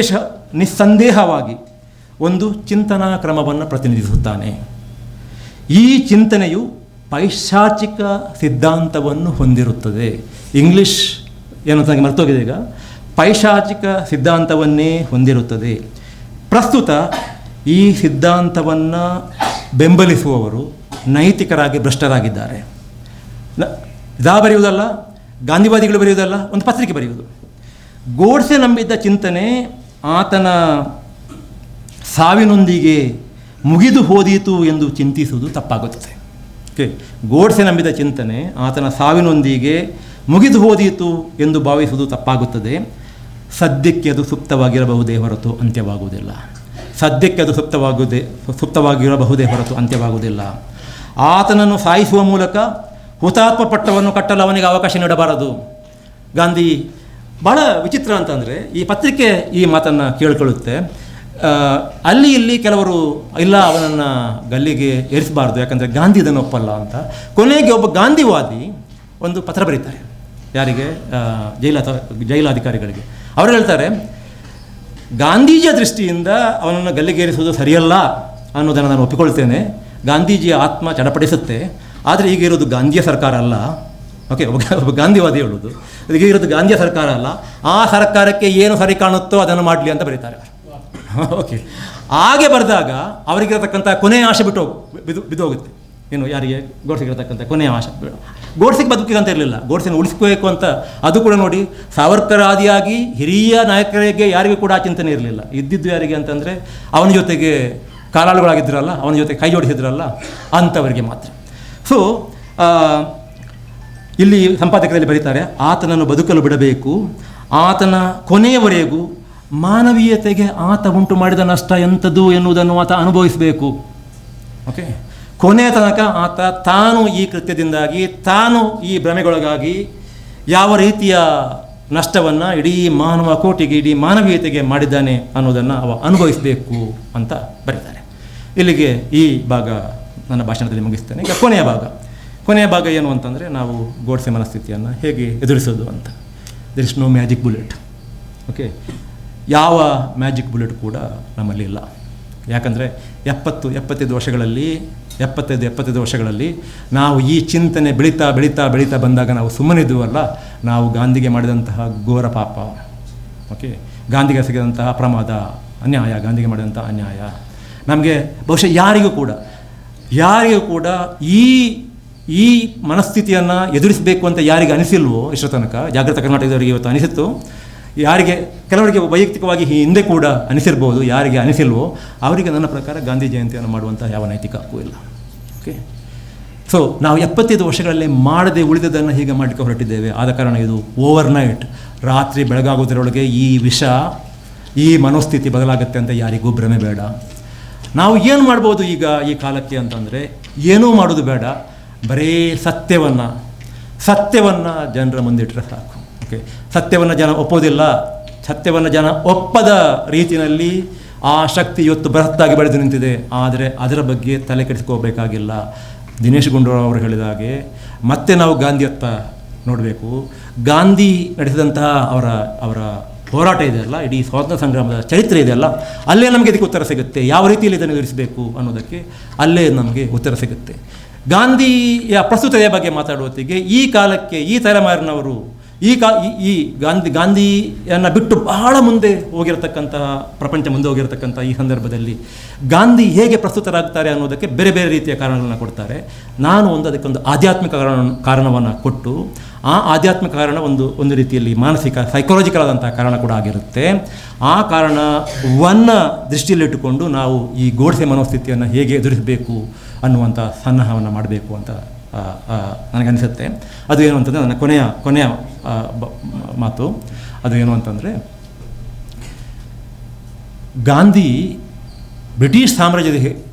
ನಿಸ್ಸಂದೇಹವಾಗಿ ಒಂದು ಚಿಂತನಾ ಕ್ರಮವನ್ನು ಪ್ರತಿನಿಧಿಸುತ್ತಾನೆ. ಈ ಚಿಂತನೆಯು ಪೈಶಾಚಿಕ ಸಿದ್ಧಾಂತವನ್ನು ಹೊಂದಿರುತ್ತದೆ. ಇಂಗ್ಲಿಷ್ ಏನು ಅಂತ ನನಗೆ ಮರ್ತೋಗಿದೆ ಈಗ. ಪೈಶಾಚಿಕ ಸಿದ್ಧಾಂತವನ್ನೇ ಹೊಂದಿರುತ್ತದೆ. ಪ್ರಸ್ತುತ ಈ ಸಿದ್ಧಾಂತವನ್ನು ಬೆಂಬಲಿಸುವವರು ನೈತಿಕರಾಗಿ ಭ್ರಷ್ಟರಾಗಿದ್ದಾರೆ. ಬರೆಯುವುದಲ್ಲ, ಗಾಂಧಿವಾದಿಗಳು ಬರೆಯುವುದಲ್ಲ, ಒಂದು ಪತ್ರಿಕೆ ಬರೆಯುವುದು. ಗೋಡ್ಸೆ ನಂಬಿದ್ದ ಚಿಂತನೆ ಆತನ ಸಾವಿನೊಂದಿಗೆ ಮುಗಿದು ಹೋದೀತು ಎಂದು ಚಿಂತಿಸುವುದು ತಪ್ಪಾಗುತ್ತದೆ. ಓಕೆ, ಗೋಡ್ಸೆ ನಂಬಿದ ಚಿಂತನೆ ಆತನ ಸಾವಿನೊಂದಿಗೆ ಮುಗಿದು ಹೋದೀತು ಎಂದು ಭಾವಿಸುವುದು ತಪ್ಪಾಗುತ್ತದೆ. ಸದ್ಯಕ್ಕೆ ಅದು ಸುಪ್ತವಾಗಿರಬಹುದೇ ಹೊರತು ಅಂತ್ಯವಾಗುವುದಿಲ್ಲ. ಸದ್ಯಕ್ಕೆ ಅದು ಸುಪ್ತವಾಗಿರಬಹುದೇ ಹೊರತು ಅಂತ್ಯವಾಗುವುದಿಲ್ಲ. ಆತನನ್ನು ಸಾಯಿಸುವ ಮೂಲಕ ಹುತಾತ್ಮ ಪಟ್ಟವನ್ನು ಕಟ್ಟಲು ಅವನಿಗೆ ಅವಕಾಶ ನೀಡಬಾರದು. ಗಾಂಧಿ ಭಾಳ ವಿಚಿತ್ರ ಅಂತಂದರೆ, ಈ ಪತ್ರಿಕೆ ಈ ಮಾತನ್ನು ಕೇಳಿಕೊಳ್ಳುತ್ತೆ. ಅಲ್ಲಿ ಇಲ್ಲಿ ಕೆಲವರು ಇಲ್ಲ ಅವನನ್ನು ಗಲ್ಲಿಗೆ ಏರಿಸಬಾರ್ದು, ಯಾಕಂದರೆ ಗಾಂಧಿ ಇದನ್ನು ಒಪ್ಪಲ್ಲ ಅಂತ. ಕೊನೆಗೆ ಒಬ್ಬ ಗಾಂಧಿವಾದಿ ಒಂದು ಪತ್ರ ಬರೀತಾರೆ, ಯಾರಿಗೆ? ಜೈಲಾಧಿಕಾರಿಗಳಿಗೆ. ಅವರು ಹೇಳ್ತಾರೆ, ಗಾಂಧೀಜಿಯ ದೃಷ್ಟಿಯಿಂದ ಅವನನ್ನು ಗಲ್ಲಿಗೇರಿಸುವುದು ಸರಿಯಲ್ಲ ಅನ್ನೋದನ್ನು ನಾನು ಒಪ್ಪಿಕೊಳ್ತೇನೆ. ಗಾಂಧೀಜಿಯ ಆತ್ಮ ಚಡಪಡಿಸುತ್ತೆ, ಆದರೆ ಈಗ ಇರೋದು ಗಾಂಧಿಯ ಸರ್ಕಾರ ಅಲ್ಲ. ಓಕೆ, ಒಬ್ಬ ಗಾಂಧಿವಾದಿ ಹೇಳೋದು, ಈಗ ಇರೋದು ಗಾಂಧಿಯ ಸರ್ಕಾರ ಅಲ್ಲ, ಆ ಸರ್ಕಾರಕ್ಕೆ ಏನು ಸರಿ ಕಾಣುತ್ತೋ ಅದನ್ನು ಮಾಡಲಿ ಅಂತ ಬರೀತಾರೆ. ಓಕೆ, ಹಾಗೆ ಬರೆದಾಗ ಅವರಿಗಿರತಕ್ಕಂಥ ಕೊನೆಯ ಆಶೆ ಬಿದ್ದೋಗುತ್ತೆ. ಏನು, ಯಾರಿಗೆ? ಗೋಡ್ಸೆಗಿರತಕ್ಕಂಥ ಕೊನೆಯ ಆಶೆ. ಗೋಡ್ಸೆಗೆ ಬದುಕಿಗಂತ ಇರಲಿಲ್ಲ, ಗೋಡ್ಸೆನ ಉಳಿಸ್ಕೋಬೇಕು ಅಂತ. ಅದು ಕೂಡ ನೋಡಿ, ಸಾವರ್ಕರ್ ಆದಿಯಾಗಿ ಹಿರಿಯ ನಾಯಕರಿಗೆ ಯಾರಿಗೂ ಕೂಡ ಆ ಚಿಂತನೆ ಇರಲಿಲ್ಲ. ಇದ್ದಿದ್ದು ಯಾರಿಗೆ ಅಂತಂದರೆ ಅವನ ಜೊತೆಗೆ ಕಾಲಾಳುಗಳಾಗಿದ್ದರಲ್ಲ, ಅವನ ಜೊತೆ ಕೈ ಜೋಡಿಸಿದ್ರಲ್ಲ, ಅಂಥವರಿಗೆ ಮಾತ್ರ. ಸೊ ಇಲ್ಲಿ ಸಂಪಾದಕರಲ್ಲಿ ಬರೀತಾರೆ, ಆತನನ್ನು ಬದುಕಲು ಬಿಡಬೇಕು. ಆತನ ಕೊನೆಯವರೆಗೂ ಮಾನವೀಯತೆಗೆ ಆತ ಉಂಟು ಮಾಡಿದ ನಷ್ಟ ಎಂಥದ್ದು ಎನ್ನುವುದನ್ನು ಆತ ಅನುಭವಿಸಬೇಕು. ಓಕೆ, ಕೊನೆಯ ತನಕ ಆತ ತಾನು ಈ ಕೃತ್ಯದಿಂದಾಗಿ, ತಾನು ಈ ಭ್ರಮೆಗೊಳಗಾಗಿ ಯಾವ ರೀತಿಯ ನಷ್ಟವನ್ನು ಇಡೀ ಮಾನವ ಕೋಟಿಗೆ, ಇಡೀ ಮಾನವೀಯತೆಗೆ ಮಾಡಿದ್ದಾನೆ ಅನ್ನೋದನ್ನು ಅವ ಅನುಭವಿಸಬೇಕು ಅಂತ ಬರೀತಾರೆ. ಇಲ್ಲಿಗೆ ಈ ಭಾಗ ನನ್ನ ಭಾಷಣದಲ್ಲಿ ಮುಗಿಸ್ತೇನೆ. ಈಗ ಕೊನೆಯ ಭಾಗ ಏನು ಅಂತಂದರೆ, ನಾವು ಗೋಡ್ಸೆ ಮನಸ್ಥಿತಿಯನ್ನು ಹೇಗೆ ಎದುರಿಸೋದು ಅಂತ. There is no magic bullet. Okay, ಯಾವ ಮ್ಯಾಜಿಕ್ ಬುಲೆಟ್ ಕೂಡ ನಮ್ಮಲ್ಲಿ ಇಲ್ಲ. ಯಾಕಂದರೆ 75 ವರ್ಷಗಳಲ್ಲಿ ನಾವು ಈ ಚಿಂತನೆ ಬೆಳೀತಾ ಬಂದಾಗ ನಾವು ಸುಮ್ಮನಿದ್ದೀವಲ್ಲ, ನಾವು ಗಾಂಧಿಗೆ ಮಾಡಿದಂತಹ ಘೋರ ಪಾಪ, ಓಕೆ, ಗಾಂಧಿಗೆ ಸಿಗದಂತಹ ಪ್ರಮಾದ, ಅನ್ಯಾಯ, ಗಾಂಧಿಗೆ ಮಾಡಿದಂತಹ ಅನ್ಯಾಯ ನಮಗೆ ಬಹುಶಃ ಯಾರಿಗೂ ಕೂಡ ಈ ಮನಸ್ಥಿತಿಯನ್ನು ಎದುರಿಸಬೇಕು ಅಂತ ಯಾರಿಗೆ ಅನಿಸಿಲ್ವೋ ಇಷ್ಟರ ತನಕ, ಜಾಗೃತ ಕರ್ನಾಟಕದವರಿಗೆ ಇವತ್ತು ಅನಿಸಿತ್ತು, ಕೆಲವರಿಗೆ ವೈಯಕ್ತಿಕವಾಗಿ ಹಿಂದೆ ಕೂಡ ಅನಿಸಿರ್ಬೋದು, ಯಾರಿಗೆ ಅನಿಸಿಲ್ವೋ ಅವರಿಗೆ ನನ್ನ ಪ್ರಕಾರ ಗಾಂಧಿ ಜಯಂತಿಯನ್ನು ಮಾಡುವಂಥ ಯಾವ ನೈತಿಕ ಹಕ್ಕು ಇಲ್ಲ. ಓಕೆ, ಸೊ ನಾವು 75 ವರ್ಷಗಳಲ್ಲೇ ಮಾಡದೆ ಉಳಿದದನ್ನು ಹೀಗೆ ಮಾಡಲಿಕ್ಕೆ ಹೊರಟಿದ್ದೇವೆ. ಆದ ಕಾರಣ ಇದು ಓವರ್ನೈಟ್, ರಾತ್ರಿ ಬೆಳಗಾಗೋದರೊಳಗೆ ಈ ಈ ಮನೋಸ್ಥಿತಿ ಬದಲಾಗುತ್ತೆ ಅಂತ ಯಾರಿಗೂ ಭ್ರಮೆ ಬೇಡ. ನಾವು ಏನು ಮಾಡ್ಬೋದು ಈಗ ಈ ಕಾಲಕ್ಕೆ ಅಂತಂದರೆ, ಏನೂ ಮಾಡೋದು ಬೇಡ, ಬರೀ ಸತ್ಯವನ್ನು ಜನರ ಮುಂದಿಟ್ಟರೆ ಸಾಕು. ಓಕೆ, ಸತ್ಯವನ್ನು ಜನ ಒಪ್ಪೋದಿಲ್ಲ. ಸತ್ಯವನ್ನು ಜನ ಒಪ್ಪದ ರೀತಿಯಲ್ಲಿ ಆ ಶಕ್ತಿ ಇವತ್ತು ಬೃಹತ್ತಾಗಿ ಬೆಳೆದು ನಿಂತಿದೆ. ಆದರೆ ಅದರ ಬಗ್ಗೆ ತಲೆ ಕೆಡಿಸ್ಕೋಬೇಕಾಗಿಲ್ಲ. ದಿನೇಶ್ ಗುಂಡೂರಾವ್ ಅವರು ಹೇಳಿದ ಹಾಗೆ ಮತ್ತೆ ನಾವು ಗಾಂಧಿಯತ್ತ ನೋಡಬೇಕು. ಗಾಂಧಿ ನಡೆಸಿದಂತಹ ಅವರ ಹೋರಾಟ ಇದೆಯಲ್ಲ, ಇಡೀ ಸ್ವಾತಂತ್ರ್ಯ ಸಂಗ್ರಾಮದ ಚರಿತ್ರೆ ಇದೆಯಲ್ಲ, ಅಲ್ಲೇ ನಮಗೆ ಇದಕ್ಕೆ ಉತ್ತರ ಸಿಗುತ್ತೆ. ಯಾವ ರೀತಿಯಲ್ಲಿ ಇದನ್ನು ಎದುರಿಸಬೇಕು ಅನ್ನೋದಕ್ಕೆ ಅಲ್ಲೇ ನಮಗೆ ಉತ್ತರ ಸಿಗುತ್ತೆ. ಗಾಂಧಿಯ ಪ್ರಸ್ತುತತೆಯ ಬಗ್ಗೆ ಮಾತಾಡುವತ್ತಿಗೆ ಈ ಕಾಲಕ್ಕೆ, ಈ ತಲೆಮಾರಿನವರು ಈ ಗಾಂಧಿಯನ್ನು ಬಿಟ್ಟು ಬಹಳ ಮುಂದೆ ಹೋಗಿರತಕ್ಕಂತಹ, ಪ್ರಪಂಚ ಮುಂದೆ ಹೋಗಿರತಕ್ಕಂಥ ಈ ಸಂದರ್ಭದಲ್ಲಿ ಗಾಂಧಿ ಹೇಗೆ ಪ್ರಸ್ತುತರಾಗ್ತಾರೆ ಅನ್ನೋದಕ್ಕೆ ಬೇರೆ ಬೇರೆ ರೀತಿಯ ಕಾರಣಗಳನ್ನು ಕೊಡ್ತಾರೆ. ನಾನು ಅದಕ್ಕೊಂದು ಆಧ್ಯಾತ್ಮಿಕ ಕಾರಣವನ್ನು ಕೊಟ್ಟು, ಆ ಆಧ್ಯಾತ್ಮಿಕ ಕಾರಣ ಒಂದು ರೀತಿಯಲ್ಲಿ ಮಾನಸಿಕ, ಸೈಕಾಲಜಿಕಲ್ ಆದಂಥ ಕಾರಣ ಕೂಡ ಆಗಿರುತ್ತೆ. ಆ ಕಾರಣವನ್ನು ದೃಷ್ಟಿಯಲ್ಲಿಟ್ಟುಕೊಂಡು ನಾವು ಈ ಗೋಡ್ಸೆ ಮನೋಸ್ಥಿತಿಯನ್ನು ಹೇಗೆ ಎದುರಿಸಬೇಕು ಅನ್ನುವಂಥ ಸನ್ನಾಹವನ್ನು ಮಾಡಬೇಕು ಅಂತ ನನಗನ್ನಿಸುತ್ತೆ. ಅದು ಏನು ಅಂತಂದರೆ ನನ್ನ ಕೊನೆಯ ಮಾತು ಅದು ಏನು ಅಂತಂದರೆ, ಗಾಂಧಿ ಬ್ರಿಟಿಷ್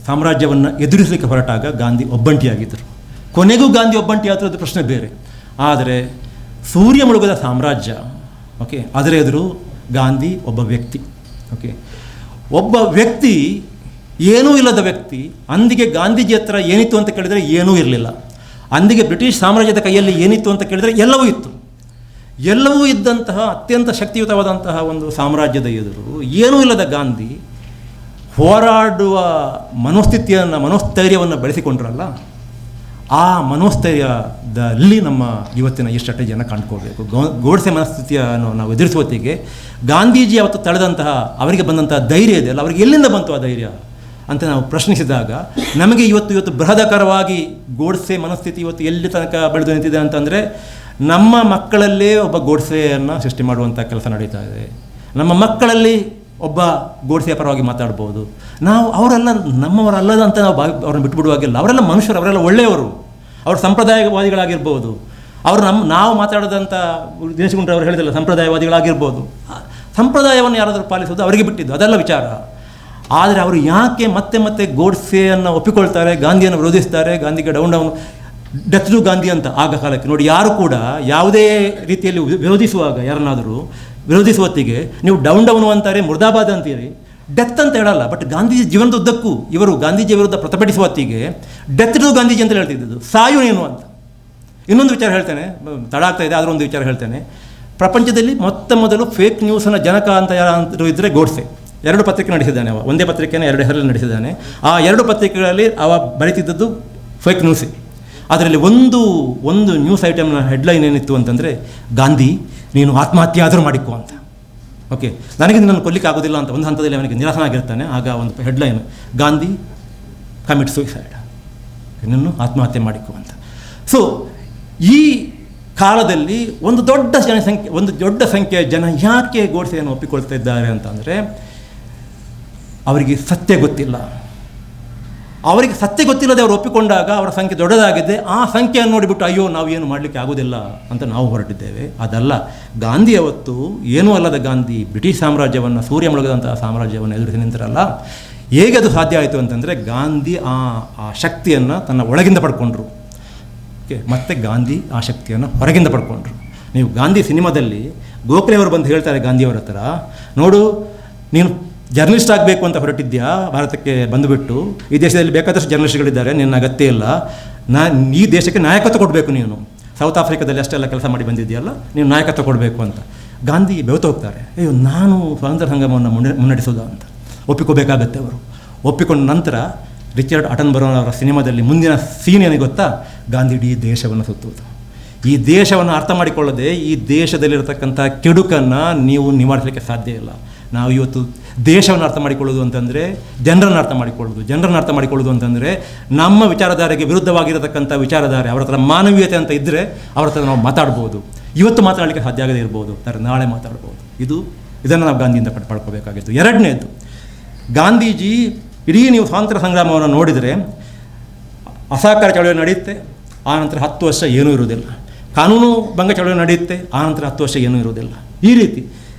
ಸಾಮ್ರಾಜ್ಯವನ್ನು ಎದುರಿಸಲಿಕ್ಕೆ ಹೊರಟಾಗ ಗಾಂಧಿ ಒಬ್ಬಂಟಿಯಾಗಿದ್ದರು. ಕೊನೆಗೂ ಗಾಂಧಿ ಒಬ್ಬಂಟಿ ಆದರೂ ಅದು ಪ್ರಶ್ನೆ ಬೇರೆ. ಆದರೆ ಸೂರ್ಯ ಮುಳುಗದ ಸಾಮ್ರಾಜ್ಯ, ಓಕೆ, ಅದರ ಎದುರು ಗಾಂಧಿ ಒಬ್ಬ ವ್ಯಕ್ತಿ. ಓಕೆ, ಒಬ್ಬ ವ್ಯಕ್ತಿ, ಏನೂ ಇಲ್ಲದ ವ್ಯಕ್ತಿ. ಅಂದಿಗೆ ಗಾಂಧೀಜಿ ಹತ್ರ ಏನಿತ್ತು ಅಂತ ಕೇಳಿದರೆ ಏನೂ ಇರಲಿಲ್ಲ. ಅಂದಿಗೆ ಬ್ರಿಟಿಷ್ ಸಾಮ್ರಾಜ್ಯದ ಕೈಯಲ್ಲಿ ಏನಿತ್ತು ಅಂತ ಕೇಳಿದರೆ ಎಲ್ಲವೂ ಇತ್ತು. ಎಲ್ಲವೂ ಇದ್ದಂತಹ ಅತ್ಯಂತ ಶಕ್ತಿಯುತವಾದಂತಹ ಒಂದು ಸಾಮ್ರಾಜ್ಯದ ಎದುರು ಏನೂ ಇಲ್ಲದ ಗಾಂಧಿ ಹೋರಾಡುವ ಮನೋಸ್ಥೈರ್ಯವನ್ನು ಬೆಳೆಸಿಕೊಂಡ್ರಲ್ಲ, ಆ ಮನೋಸ್ಥೈರ್ಯದಲ್ಲಿ ನಮ್ಮ ಇವತ್ತಿನ ಈ ಸ್ಟ್ರಾಟಜಿಯನ್ನು ಕಂಡುಕೋಬೇಕು. ಗೋಡ್ಸೆ ಮನಸ್ಥಿತಿಯನ್ನು ನಾವು ಎದುರಿಸುವತ್ತಿಗೆ ಗಾಂಧೀಜಿ ಅವತ್ತು ತಳೆದಂತಹ, ಅವರಿಗೆ ಬಂದಂತಹ ಧೈರ್ಯ ಇದೆಯಲ್ಲ, ಅವರಿಗೆ ಎಲ್ಲಿಂದ ಬಂತು ಆ ಧೈರ್ಯ ಅಂತ ನಾವು ಪ್ರಶ್ನಿಸಿದಾಗ ನಮಗೆ ಇವತ್ತು ಬೃಹದಾಕಾರವಾಗಿ ಗೋಡ್ಸೆ ಮನಸ್ಥಿತಿ ಇವತ್ತು ಎಲ್ಲಿ ತನಕ ಬೆಳೆದು ನಿಂತಿದೆ ಅಂತಂದರೆ, ನಮ್ಮ ಮಕ್ಕಳಲ್ಲೇ ಒಬ್ಬ ಗೋಡ್ಸೆಯನ್ನು ಸೃಷ್ಟಿ ಮಾಡುವಂಥ ಕೆಲಸ ನಡೀತಾ ಇದೆ. ನಮ್ಮ ಮಕ್ಕಳಲ್ಲಿ ಒಬ್ಬ ಗೋಡ್ಸೆಯ ಪರವಾಗಿ ಮಾತಾಡ್ಬೋದು. ನಾವು ಅವರೆಲ್ಲ ನಮ್ಮವರಲ್ಲದ ಅಂತ ನಾವು ಅವ್ರನ್ನ ಬಿಟ್ಟುಬಿಡುವಾಗಿಲ್ಲ. ಅವರೆಲ್ಲ ಮನುಷ್ಯರು, ಅವರೆಲ್ಲ ಒಳ್ಳೆಯವರು, ಅವರು ಸಂಪ್ರದಾಯವಾದಿಗಳಾಗಿರ್ಬೋದು. ಅವರು ನಾವು ಮಾತಾಡೋದಂಥ ದಿನೇಶ್ ಗುಂಡ್ರು ಅವರು ಹೇಳಿದಲ್ಲ, ಸಂಪ್ರದಾಯವಾದಿಗಳಾಗಿರ್ಬೋದು. ಸಂಪ್ರದಾಯವನ್ನು ಯಾರಾದರೂ ಪಾಲಿಸೋದು ಅವರಿಗೆ ಬಿಟ್ಟಿದ್ದು, ಅದೆಲ್ಲ ವಿಚಾರ. ಆದರೆ ಅವರು ಯಾಕೆ ಮತ್ತೆ ಗೋಡ್ಸೆಯನ್ನು ಒಪ್ಪಿಕೊಳ್ತಾರೆ, ಗಾಂಧಿಯನ್ನು ವಿರೋಧಿಸ್ತಾರೆ, ಗಾಂಧಿಗೆ ಡೌನ್ ಡೆತ್ ಟು ಗಾಂಧಿ ಅಂತ ಆಗ ಕಾಲಕ್ಕೆ ನೋಡಿ. ಯಾರು ಕೂಡ ಯಾವುದೇ ರೀತಿಯಲ್ಲಿ ವಿರೋಧಿಸುವಾಗ ಯಾರನ್ನಾದರೂ ವಿರೋಧಿಸುವತ್ತಿಗೆ ನೀವು ಡೌನ್ ಅಂತಾರೆ, ಮುರ್ದಾಬಾದ್ ಅಂತೀರಿ, ಡೆತ್ ಅಂತ ಹೇಳಲ್ಲ. ಬಟ್ ಗಾಂಧೀಜಿ ಜೀವನದ ಉದ್ದಕ್ಕೂ ಇವರು ಗಾಂಧೀಜಿ ವಿರುದ್ಧ ಪ್ರತಿಭಟಿಸುವತ್ತಿಗೆ ಡೆತ್ ಟು ಗಾಂಧೀಜಿ ಅಂತ ಹೇಳ್ತಿದ್ದು, ಸಾಯು ನೀನು ಅಂತ. ಇನ್ನೊಂದು ವಿಚಾರ ಹೇಳ್ತೇನೆ, ತಡ ಆಗ್ತಾ ಇದೆ, ಆದರೂ ಒಂದು ವಿಚಾರ ಹೇಳ್ತೇನೆ. ಪ್ರಪಂಚದಲ್ಲಿ ಮೊದಲು ಫೇಕ್ ನ್ಯೂಸನ್ನು ಜನಕ ಅಂತ ಯಾರು ಇದ್ದರೆ ಗೋಡ್ಸೆ. 2 ಪತ್ರಿಕೆ ನಡೆಸಿದ್ದಾನೆ ಅವ, ಒಂದೇ ಪತ್ರಿಕೆನ 2 ಹೆಸರಲ್ಲಿ ನಡೆಸಿದ್ದಾನೆ. ಆ 2 ಪತ್ರಿಕೆಗಳಲ್ಲಿ ಅವ ಬರೀತಿದ್ದದ್ದು ಫೇಕ್ ನ್ಯೂಸೇ. ಅದರಲ್ಲಿ ಒಂದು ನ್ಯೂಸ್ ಐಟಮ್ನ ಹೆಡ್ಲೈನ್ ಏನಿತ್ತು ಅಂತಂದರೆ, ಗಾಂಧಿ ನೀನು ಆತ್ಮಹತ್ಯೆ ಆದರೂ ಮಾಡಿಕೊ ಅಂತ. ಓಕೆ, ನನಗೆ ನಿನ್ನನ್ನು ಕೊಲ್ಲಿಕ್ಕೆ ಆಗೋದಿಲ್ಲ ಅಂತ ಒಂದು ಹಂತದಲ್ಲಿ ಅವನಿಗೆ ನಿರಾಸನಾಗಿರ್ತಾನೆ. ಆಗ ಒಂದು ಹೆಡ್ಲೈನ್, ಗಾಂಧಿ ಕಮಿಟ್ ಸೂಸೈಡ್, ನಿನ್ನನ್ನು ಆತ್ಮಹತ್ಯೆ ಮಾಡಿಕೊ ಅಂತ. ಸೊ ಈ ಕಾಲದಲ್ಲಿ ಒಂದು ದೊಡ್ಡ ಸಂಖ್ಯೆಯ ಜನ ಯಾಕೆ ಗೋಡ್ಸೆಯನ್ನು ಒಪ್ಪಿಕೊಳ್ತಾ ಇದ್ದಾರೆ ಅಂತಂದರೆ, ಅವರಿಗೆ ಸತ್ಯ ಗೊತ್ತಿಲ್ಲ. ಅವರಿಗೆ ಸತ್ಯ ಗೊತ್ತಿಲ್ಲದೆ ಅವರು ಒಪ್ಪಿಕೊಂಡಾಗ ಅವರ ಸಂಖ್ಯೆ ದೊಡ್ಡದಾಗಿದೆ. ಆ ಸಂಖ್ಯೆಯನ್ನು ನೋಡಿಬಿಟ್ಟು ಅಯ್ಯೋ ನಾವು ಏನು ಮಾಡಲಿಕ್ಕೆ ಆಗೋದಿಲ್ಲ ಅಂತ ನಾವು ಹೊರಟಿದ್ದೇವೆ. ಅದಲ್ಲ, ಗಾಂಧಿ ಅವತ್ತು ಏನೂ ಅಲ್ಲದ ಗಾಂಧಿ ಬ್ರಿಟಿಷ್ ಸಾಮ್ರಾಜ್ಯವನ್ನು, ಸೂರ್ಯ ಮುಳುಗದಂತಹ ಸಾಮ್ರಾಜ್ಯವನ್ನು ಎದುರಿಸಿ ನಿಂತರಲ್ಲ. ಹೇಗೆ ಅದು ಸಾಧ್ಯ ಆಯಿತು ಅಂತಂದರೆ, ಗಾಂಧಿ ಆ ಶಕ್ತಿಯನ್ನು ತನ್ನ ಒಳಗಿಂದ ಪಡ್ಕೊಂಡ್ರು. ಓಕೆ, ಮತ್ತು ಗಾಂಧಿ ಆ ಶಕ್ತಿಯನ್ನು ಹೊರಗಿಂದ ಪಡ್ಕೊಂಡ್ರು. ನೀವು ಗಾಂಧಿ ಸಿನಿಮಾದಲ್ಲಿ ಗೋಖಲೆ ಅವರು ಬಂದು ಹೇಳ್ತಾರೆ ಗಾಂಧಿಯವರ ಹತ್ರ, ನೋಡು ನೀನು ಜರ್ನಲಿಸ್ಟ್ ಆಗಬೇಕು ಅಂತ ಹೊರಟಿದ್ಯಾ, ಭಾರತಕ್ಕೆ ಬಂದುಬಿಟ್ಟು ಈ ದೇಶದಲ್ಲಿ ಬೇಕಾದಷ್ಟು ಜರ್ನಲಿಸ್ಟ್ಗಳಿದ್ದಾರೆ, ನಿನ್ನ ಅಗತ್ಯ ಇಲ್ಲ, ಈ ದೇಶಕ್ಕೆ ನಾಯಕತ್ವ ಕೊಡಬೇಕು, ನೀನು ಸೌತ್ ಆಫ್ರಿಕಾದಲ್ಲಿ ಅಷ್ಟೆಲ್ಲ ಕೆಲಸ ಮಾಡಿ ಬಂದಿದ್ದೀಯಲ್ಲ, ನೀನು ನಾಯಕತ್ವ ಕೊಡಬೇಕು ಅಂತ. ಗಾಂಧಿ ಬೆವತು ಹೋಗ್ತಾರೆ, ಅಯ್ಯೋ ನಾನು ಸ್ವಾತಂತ್ರ್ಯ ಸಂಗ್ರಾಮವನ್ನು ಮುನ್ನಡೆಸೋದು ಅಂತ ಒಪ್ಪಿಕೋಬೇಕಾಗತ್ತೆ. ಅವರು ಒಪ್ಪಿಕೊಂಡ ನಂತರ ರಿಚರ್ಡ್ ಅಟನ್ಬರೋ ಅವರ ಸಿನಿಮಾದಲ್ಲಿ ಮುಂದಿನ ಸೀನ್ ಏನಿಗೆ ಗೊತ್ತಾ, ಗಾಂಧಿ ಇಡೀ ದೇಶವನ್ನು ಸುತ್ತುವುದು. ಈ ದೇಶವನ್ನು ಅರ್ಥ ಮಾಡಿಕೊಳ್ಳದೆ ಈ ದೇಶದಲ್ಲಿರತಕ್ಕಂಥ ಕೆಡುಕನ್ನು ನೀವು ನಿವಾರಿಸಲಿಕ್ಕೆ ಸಾಧ್ಯ ಇಲ್ಲ. ನಾವು ಇವತ್ತು ದೇಶವನ್ನು ಅರ್ಥ ಮಾಡಿಕೊಳ್ಳೋದು ಅಂತಂದರೆ ಜನರನ್ನು ಅರ್ಥ ಮಾಡಿಕೊಳ್ಳೋದು ಅಂತಂದರೆ ನಮ್ಮ ವಿಚಾರಧಾರೆಗೆ ವಿರುದ್ಧವಾಗಿರತಕ್ಕಂಥ ವಿಚಾರಧಾರೆ, ಅವರ ಹತ್ರ ಮಾನವೀಯತೆ ಅಂತ ಇದ್ದರೆ ಅವರ ಹತ್ರ ನಾವು ಮಾತಾಡ್ಬೋದು. ಇವತ್ತು ಮಾತಾಡಲಿಕ್ಕೆ ಸಾಧ್ಯ ಆಗದೇ ಇರ್ಬೋದು, ನಾಳೆ ಮಾತಾಡ್ಬೋದು. ಇದನ್ನು ನಾವು ಗಾಂಧಿಯಿಂದ ಪಡ್ಕೋಬೇಕಾಗಿತ್ತು. ಎರಡನೇದು, ಗಾಂಧೀಜಿ ಇಡೀ ನೀವು ಸ್ವಾತಂತ್ರ್ಯ ಸಂಗ್ರಾಮವನ್ನು ನೋಡಿದರೆ ಅಸಹಕಾರ ಚಳವಳಿ ನಡೆಯುತ್ತೆ, ಆನಂತರ 10 ವರ್ಷ ಏನೂ ಇರುವುದಿಲ್ಲ. ಕಾನೂನು ಭಂಗ ಚಳವಳಿ ನಡೆಯುತ್ತೆ, ಆನಂತರ 10 ವರ್ಷ ಏನೂ ಇರುವುದಿಲ್ಲ. ಈ ರೀತಿ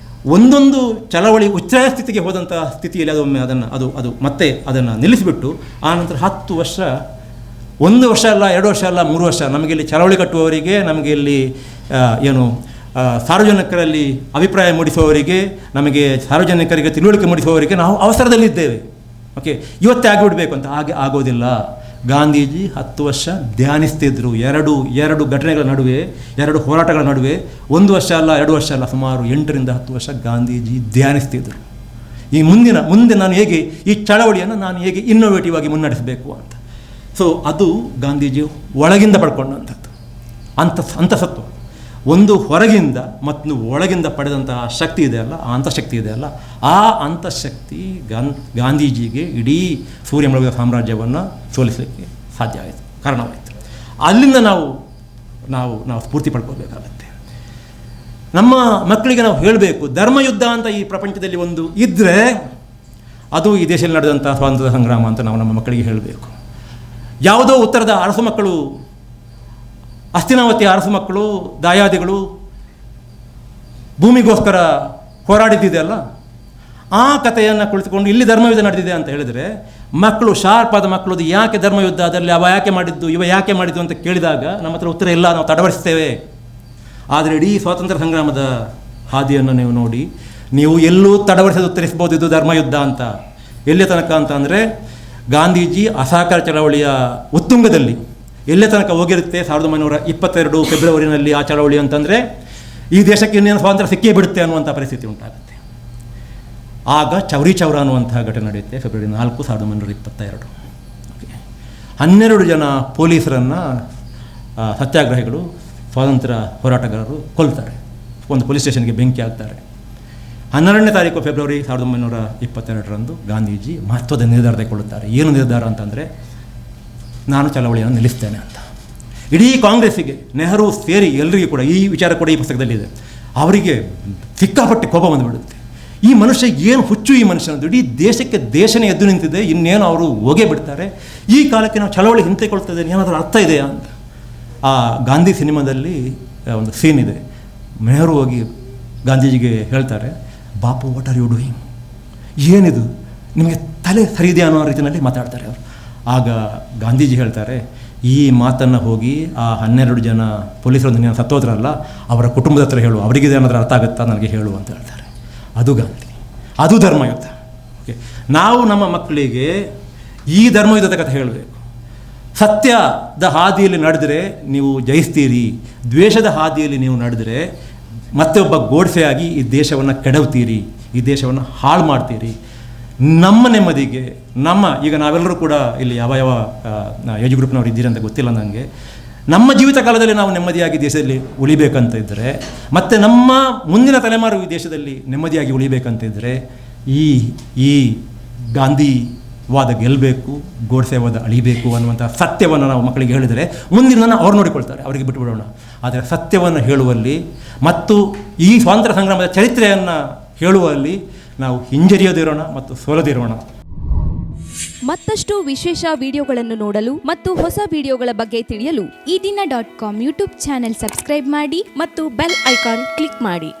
ಒಂದೊಂದು ಚಳವಳಿ ಉಚ್ಚಾಯ ಸ್ಥಿತಿಗೆ ಹೋದಂಥ ಸ್ಥಿತಿಯಲ್ಲಿ ಅದೊಮ್ಮೆ ಅದು ಮತ್ತೆ ಅದನ್ನು ನಿಲ್ಲಿಸಿಬಿಟ್ಟು ಆನಂತರ 10 ವರ್ಷ, 1 ವರ್ಷ ಅಲ್ಲ, 2 ವರ್ಷ ಅಲ್ಲ, 3 ವರ್ಷ ನಮಗೆ ಇಲ್ಲಿ ಚಳವಳಿ ಕಟ್ಟುವವರಿಗೆ, ನಮಗೆ ಇಲ್ಲಿ ಸಾರ್ವಜನಿಕರಲ್ಲಿ ಅಭಿಪ್ರಾಯ ಮೂಡಿಸುವವರಿಗೆ, ನಮಗೆ ಸಾರ್ವಜನಿಕರಿಗೆ ತಿಳುವಳಿಕೆ ಮೂಡಿಸುವವರಿಗೆ ನಾವು ಅವಸರದಲ್ಲಿದ್ದೇವೆ. ಓಕೆ, ಇವತ್ತೇ ಆಗಿಬಿಡಬೇಕು ಅಂತ. ಹಾಗೆ ಆಗೋದಿಲ್ಲ. ಗಾಂಧೀಜಿ 10 ವರ್ಷ ಧ್ಯಾನಿಸ್ತಿದ್ರು. ಎರಡು ಘಟನೆಗಳ ನಡುವೆ, 2 ಹೋರಾಟಗಳ ನಡುವೆ 1 ವರ್ಷ ಅಲ್ಲ, 2 ವರ್ಷ ಅಲ್ಲ, ಸುಮಾರು 8 ರಿಂದ 10 ವರ್ಷ ಗಾಂಧೀಜಿ ಧ್ಯಾನಿಸ್ತಿದ್ರು. ಈ ಮುಂದೆ ನಾನು ಹೇಗೆ ಈ ಚಳವಳಿಯನ್ನು ನಾನು ಹೇಗೆ ಇನ್ನೋವೇಟಿವ್ ಆಗಿ ಮುನ್ನಡೆಸಬೇಕು ಅಂತ. ಸೊ ಅದು ಗಾಂಧೀಜಿ ಒಳಗಿಂದ ಪಡ್ಕೊಂಡಂಥದ್ದು ಅಂತಸತ್ವ. ಒಂದು ಹೊರಗಿಂದ ಮತ್ತು ಒಳಗಿಂದ ಪಡೆದಂತಹ ಶಕ್ತಿ ಇದೆಯಲ್ಲ, ಆ ಅಂತಃಶಕ್ತಿ ಇದೆಯಲ್ಲ, ಆ ಅಂತಃಶಕ್ತಿ ಗಾಂಧೀಜಿಗೆ ಇಡೀ ಸೂರ್ಯ ಮುಳುಗದ ಸಾಮ್ರಾಜ್ಯವನ್ನು ಸೋಲಿಸಲಿಕ್ಕೆ ಸಾಧ್ಯ ಆಯಿತು, ಕಾರಣವಾಯಿತು. ಅಲ್ಲಿಂದ ನಾವು ಸ್ಫೂರ್ತಿ ಪಡ್ಕೋಬೇಕಾಗತ್ತೆ. ನಮ್ಮ ಮಕ್ಕಳಿಗೆ ನಾವು ಹೇಳಬೇಕು, ಧರ್ಮಯುದ್ಧ ಅಂತ ಈ ಪ್ರಪಂಚದಲ್ಲಿ ಒಂದು ಇದ್ದರೆ ಅದು ಈ ದೇಶದಲ್ಲಿ ನಡೆದಂಥ ಸ್ವಾತಂತ್ರ್ಯ ಸಂಗ್ರಾಮ ಅಂತ ನಾವು ನಮ್ಮ ಮಕ್ಕಳಿಗೆ ಹೇಳಬೇಕು. ಯಾವುದೋ ಉತ್ತರದ ಅರಸು ಮಕ್ಕಳು ಹಸ್ತಿನಾವತಿ ಅರಸು ಮಕ್ಕಳು, ದಾಯಾದಿಗಳು ಭೂಮಿಗೋಸ್ಕರ ಹೋರಾಡಿದ್ದಿದೆಯಲ್ಲ, ಆ ಕಥೆಯನ್ನು ಕುಳಿತುಕೊಂಡು ಇಲ್ಲಿ ಧರ್ಮಯುದ್ಧ ನಡೆದಿದೆ ಅಂತ ಹೇಳಿದರೆ ಮಕ್ಕಳು, ಶಾರ್ಪ್ ಆದ ಮಕ್ಕಳು, ಅದು ಯಾಕೆ ಧರ್ಮಯುದ್ಧ, ಅದರಲ್ಲಿ ಅವ ಯಾಕೆ ಮಾಡಿದ್ದು, ಇವ ಯಾಕೆ ಮಾಡಿದ್ದು ಅಂತ ಕೇಳಿದಾಗ ನಮ್ಮ ಹತ್ರ ಉತ್ತರ ಇಲ್ಲ, ನಾವು ತಡವರಿಸ್ತೇವೆ. ಆದರೆ ಇಡೀ ಸ್ವಾತಂತ್ರ್ಯ ಸಂಗ್ರಾಮದ ಹಾದಿಯನ್ನು ನೀವು ನೋಡಿ, ನೀವು ಎಲ್ಲೂ ತಡವರಿಸೋದು ಉತ್ತರಿಸ್ಬೋದು ಇದು ಧರ್ಮಯುದ್ಧ ಅಂತ. ಎಲ್ಲಿ ತನಕ ಅಂತ ಅಂದರೆ ಗಾಂಧೀಜಿ ಅಸಹಕಾರ ಚಳವಳಿಯ ಉತ್ತುಂಗದಲ್ಲಿ ಎಲ್ಲೇ ತನಕ ಹೋಗಿರುತ್ತೆ. 1922 ಫೆಬ್ರವರಿನಲ್ಲಿ ಆ ಚಳವಳಿ ಅಂತಂದರೆ ಈ ದೇಶಕ್ಕೆ ಇನ್ನೇನು ಸ್ವಾತಂತ್ರ್ಯ ಸಿಕ್ಕೇ ಬಿಡುತ್ತೆ ಅನ್ನುವಂಥ ಪರಿಸ್ಥಿತಿ ಉಂಟಾಗುತ್ತೆ. ಆಗ ಚೌರಿ ಚೌರ ಅನ್ನುವಂತಹ ಘಟನೆ ನಡೆಯುತ್ತೆ ಫೆಬ್ರವರಿ 4, 1922. 12 ಜನ ಪೊಲೀಸರನ್ನು ಸತ್ಯಾಗ್ರಹಿಗಳು, ಸ್ವಾತಂತ್ರ್ಯ ಹೋರಾಟಗಾರರು ಕೊಲ್ತಾರೆ. ಒಂದು ಪೊಲೀಸ್ ಸ್ಟೇಷನ್ಗೆ ಬೆಂಕಿ ಹಾಕ್ತಾರೆ. 12ನೇ ತಾರೀಕು ಫೆಬ್ರವರಿ 1922 ಗಾಂಧೀಜಿ ಮಹತ್ವದ ನಿರ್ಧಾರ ತೆಗೆದುಕೊಳ್ಳುತ್ತಾರೆ. ಏನು ನಿರ್ಧಾರ ಅಂತಂದರೆ, ನಾನು ಚಳವಳಿಯನ್ನು ನಿಲ್ಲಿಸ್ತೇನೆ ಅಂತ. ಇಡೀ ಕಾಂಗ್ರೆಸ್ಸಿಗೆ, ನೆಹರು ಸೇರಿ ಎಲ್ಲರಿಗೂ ಕೂಡ ಈ ವಿಚಾರ ಕೂಡ ಈ ಪುಸ್ತಕದಲ್ಲಿದೆ. ಅವರಿಗೆ ಸಿಕ್ಕಾಪಟ್ಟೆ ಕೋಪ ಬಂದುಬಿಡುತ್ತೆ. ಈ ಮನುಷ್ಯ ಏನು ಹುಚ್ಚು, ಈ ಮನುಷ್ಯನದು, ಇಡೀ ದೇಶನೇ ಎದ್ದು ನಿಂತಿದೆ, ಇನ್ನೇನು ಅವರು ಹೋಗೇ ಬಿಡ್ತಾರೆ, ಈ ಕಾಲಕ್ಕೆ ನಾವು ಚಳವಳಿ ಹಿಂತೆಕೊಳ್ತದೆ, ಏನಾದರೂ ಅರ್ಥ ಇದೆಯಾ ಅಂತ. ಆ ಗಾಂಧಿ ಸಿನಿಮಾದಲ್ಲಿ ಒಂದು ಸೀನ್ ಇದೆ. ನೆಹರು ಹೋಗಿ ಗಾಂಧೀಜಿಗೆ ಹೇಳ್ತಾರೆ, Bapu what are you doing, ಏನಿದು, ನಿಮಗೆ ತಲೆ ಸರಿದೆಯಾ ಅನ್ನೋ ರೀತಿಯಲ್ಲಿ ಮಾತಾಡ್ತಾರೆ ಅವರು. ಆಗ ಗಾಂಧೀಜಿ ಹೇಳ್ತಾರೆ, ಈ ಮಾತನ್ನು ಹೋಗಿ ಆ 12 ಜನ ಪೊಲೀಸರೊಂದು ನೀನು ಸತ್ತೋದ್ರಲ್ಲ ಅವರ ಕುಟುಂಬದ ಹತ್ರ ಹೇಳು, ಅವರಿಗೆ ಏನಾದರೂ ಅರ್ಥ ಆಗುತ್ತಾ ನನಗೆ ಹೇಳು ಅಂತ ಹೇಳ್ತಾರೆ. ಅದು ಗಾಂಧಿ, ಅದು ಧರ್ಮಯುದ್ಧ. ಓಕೆ, ನಾವು ನಮ್ಮ ಮಕ್ಕಳಿಗೆ ಈ ಧರ್ಮಯುದ್ಧದ ಕಥೆ ಹೇಳಬೇಕು. ಸತ್ಯದ ಹಾದಿಯಲ್ಲಿ ನಡೆದರೆ ನೀವು ಜಯಿಸ್ತೀರಿ, ದ್ವೇಷದ ಹಾದಿಯಲ್ಲಿ ನೀವು ನಡೆದರೆ ಮತ್ತೆ ಒಬ್ಬ ಗೋಡ್ಸೆಯಾಗಿ ಈ ದೇಶವನ್ನು ಕೆಡವ್ತೀರಿ, ಈ ದೇಶವನ್ನು ಹಾಳು ಮಾಡ್ತೀರಿ. ನಮ್ಮ ನೆಮ್ಮದಿಗೆ, ಈಗ ನಾವೆಲ್ಲರೂ ಕೂಡ ಇಲ್ಲಿ ಯಾವ ಏಜ್ ಗ್ರೂಪ್ನವ್ರು ಇದ್ದೀರಿ ಅಂತ ಗೊತ್ತಿಲ್ಲ ನನಗೆ, ನಮ್ಮ ಜೀವಿತ ಕಾಲದಲ್ಲಿ ನಾವು ನೆಮ್ಮದಿಯಾಗಿ ದೇಶದಲ್ಲಿ ಉಳಿಬೇಕಂತ ಇದ್ದರೆ, ಮತ್ತು ನಮ್ಮ ಮುಂದಿನ ತಲೆಮಾರು ಈ ದೇಶದಲ್ಲಿ ನೆಮ್ಮದಿಯಾಗಿ ಉಳಿಬೇಕಂತ ಇದ್ದರೆ ಈ ಗಾಂಧಿವಾದ ಗೆಲ್ಲಬೇಕು, ಗೋಡ್ಸೆವಾದ ಅಳಿಬೇಕು ಅನ್ನುವಂಥ ಸತ್ಯವನ್ನು ನಾವು ಮಕ್ಕಳಿಗೆ ಹೇಳಿದರೆ ಮುಂದಿನ ಅವ್ರು ನೋಡಿಕೊಳ್ತಾರೆ, ಅವರಿಗೆ ಬಿಟ್ಟುಬಿಡೋಣ. ಆದರೆ ಸತ್ಯವನ್ನು ಹೇಳುವಲ್ಲಿ ಮತ್ತು ಈ ಸ್ವಾತಂತ್ರ್ಯ ಸಂಗ್ರಾಮದ ಚರಿತ್ರೆಯನ್ನು ಹೇಳುವಲ್ಲಿ ನಾವು ಹಿಂಜರಿಯದಿರೋಣ ಮತ್ತು ಸೋಲದಿರೋಣ. ಮತ್ತಷ್ಟು ವಿಶೇಷ ವಿಡಿಯೋಗಳನ್ನು ನೋಡಲು ಮತ್ತು ಹೊಸ ವಿಡಿಯೋಗಳ ಬಗ್ಗೆ ತಿಳಿಯಲು ಈ ದಿನ .com ಯೂಟ್ಯೂಬ್ ಚಾನೆಲ್ ಸಬ್ಸ್ಕ್ರೈಬ್ ಮಾಡಿ ಮತ್ತು ಬೆಲ್ ಐಕಾನ್ ಕ್ಲಿಕ್ ಮಾಡಿ.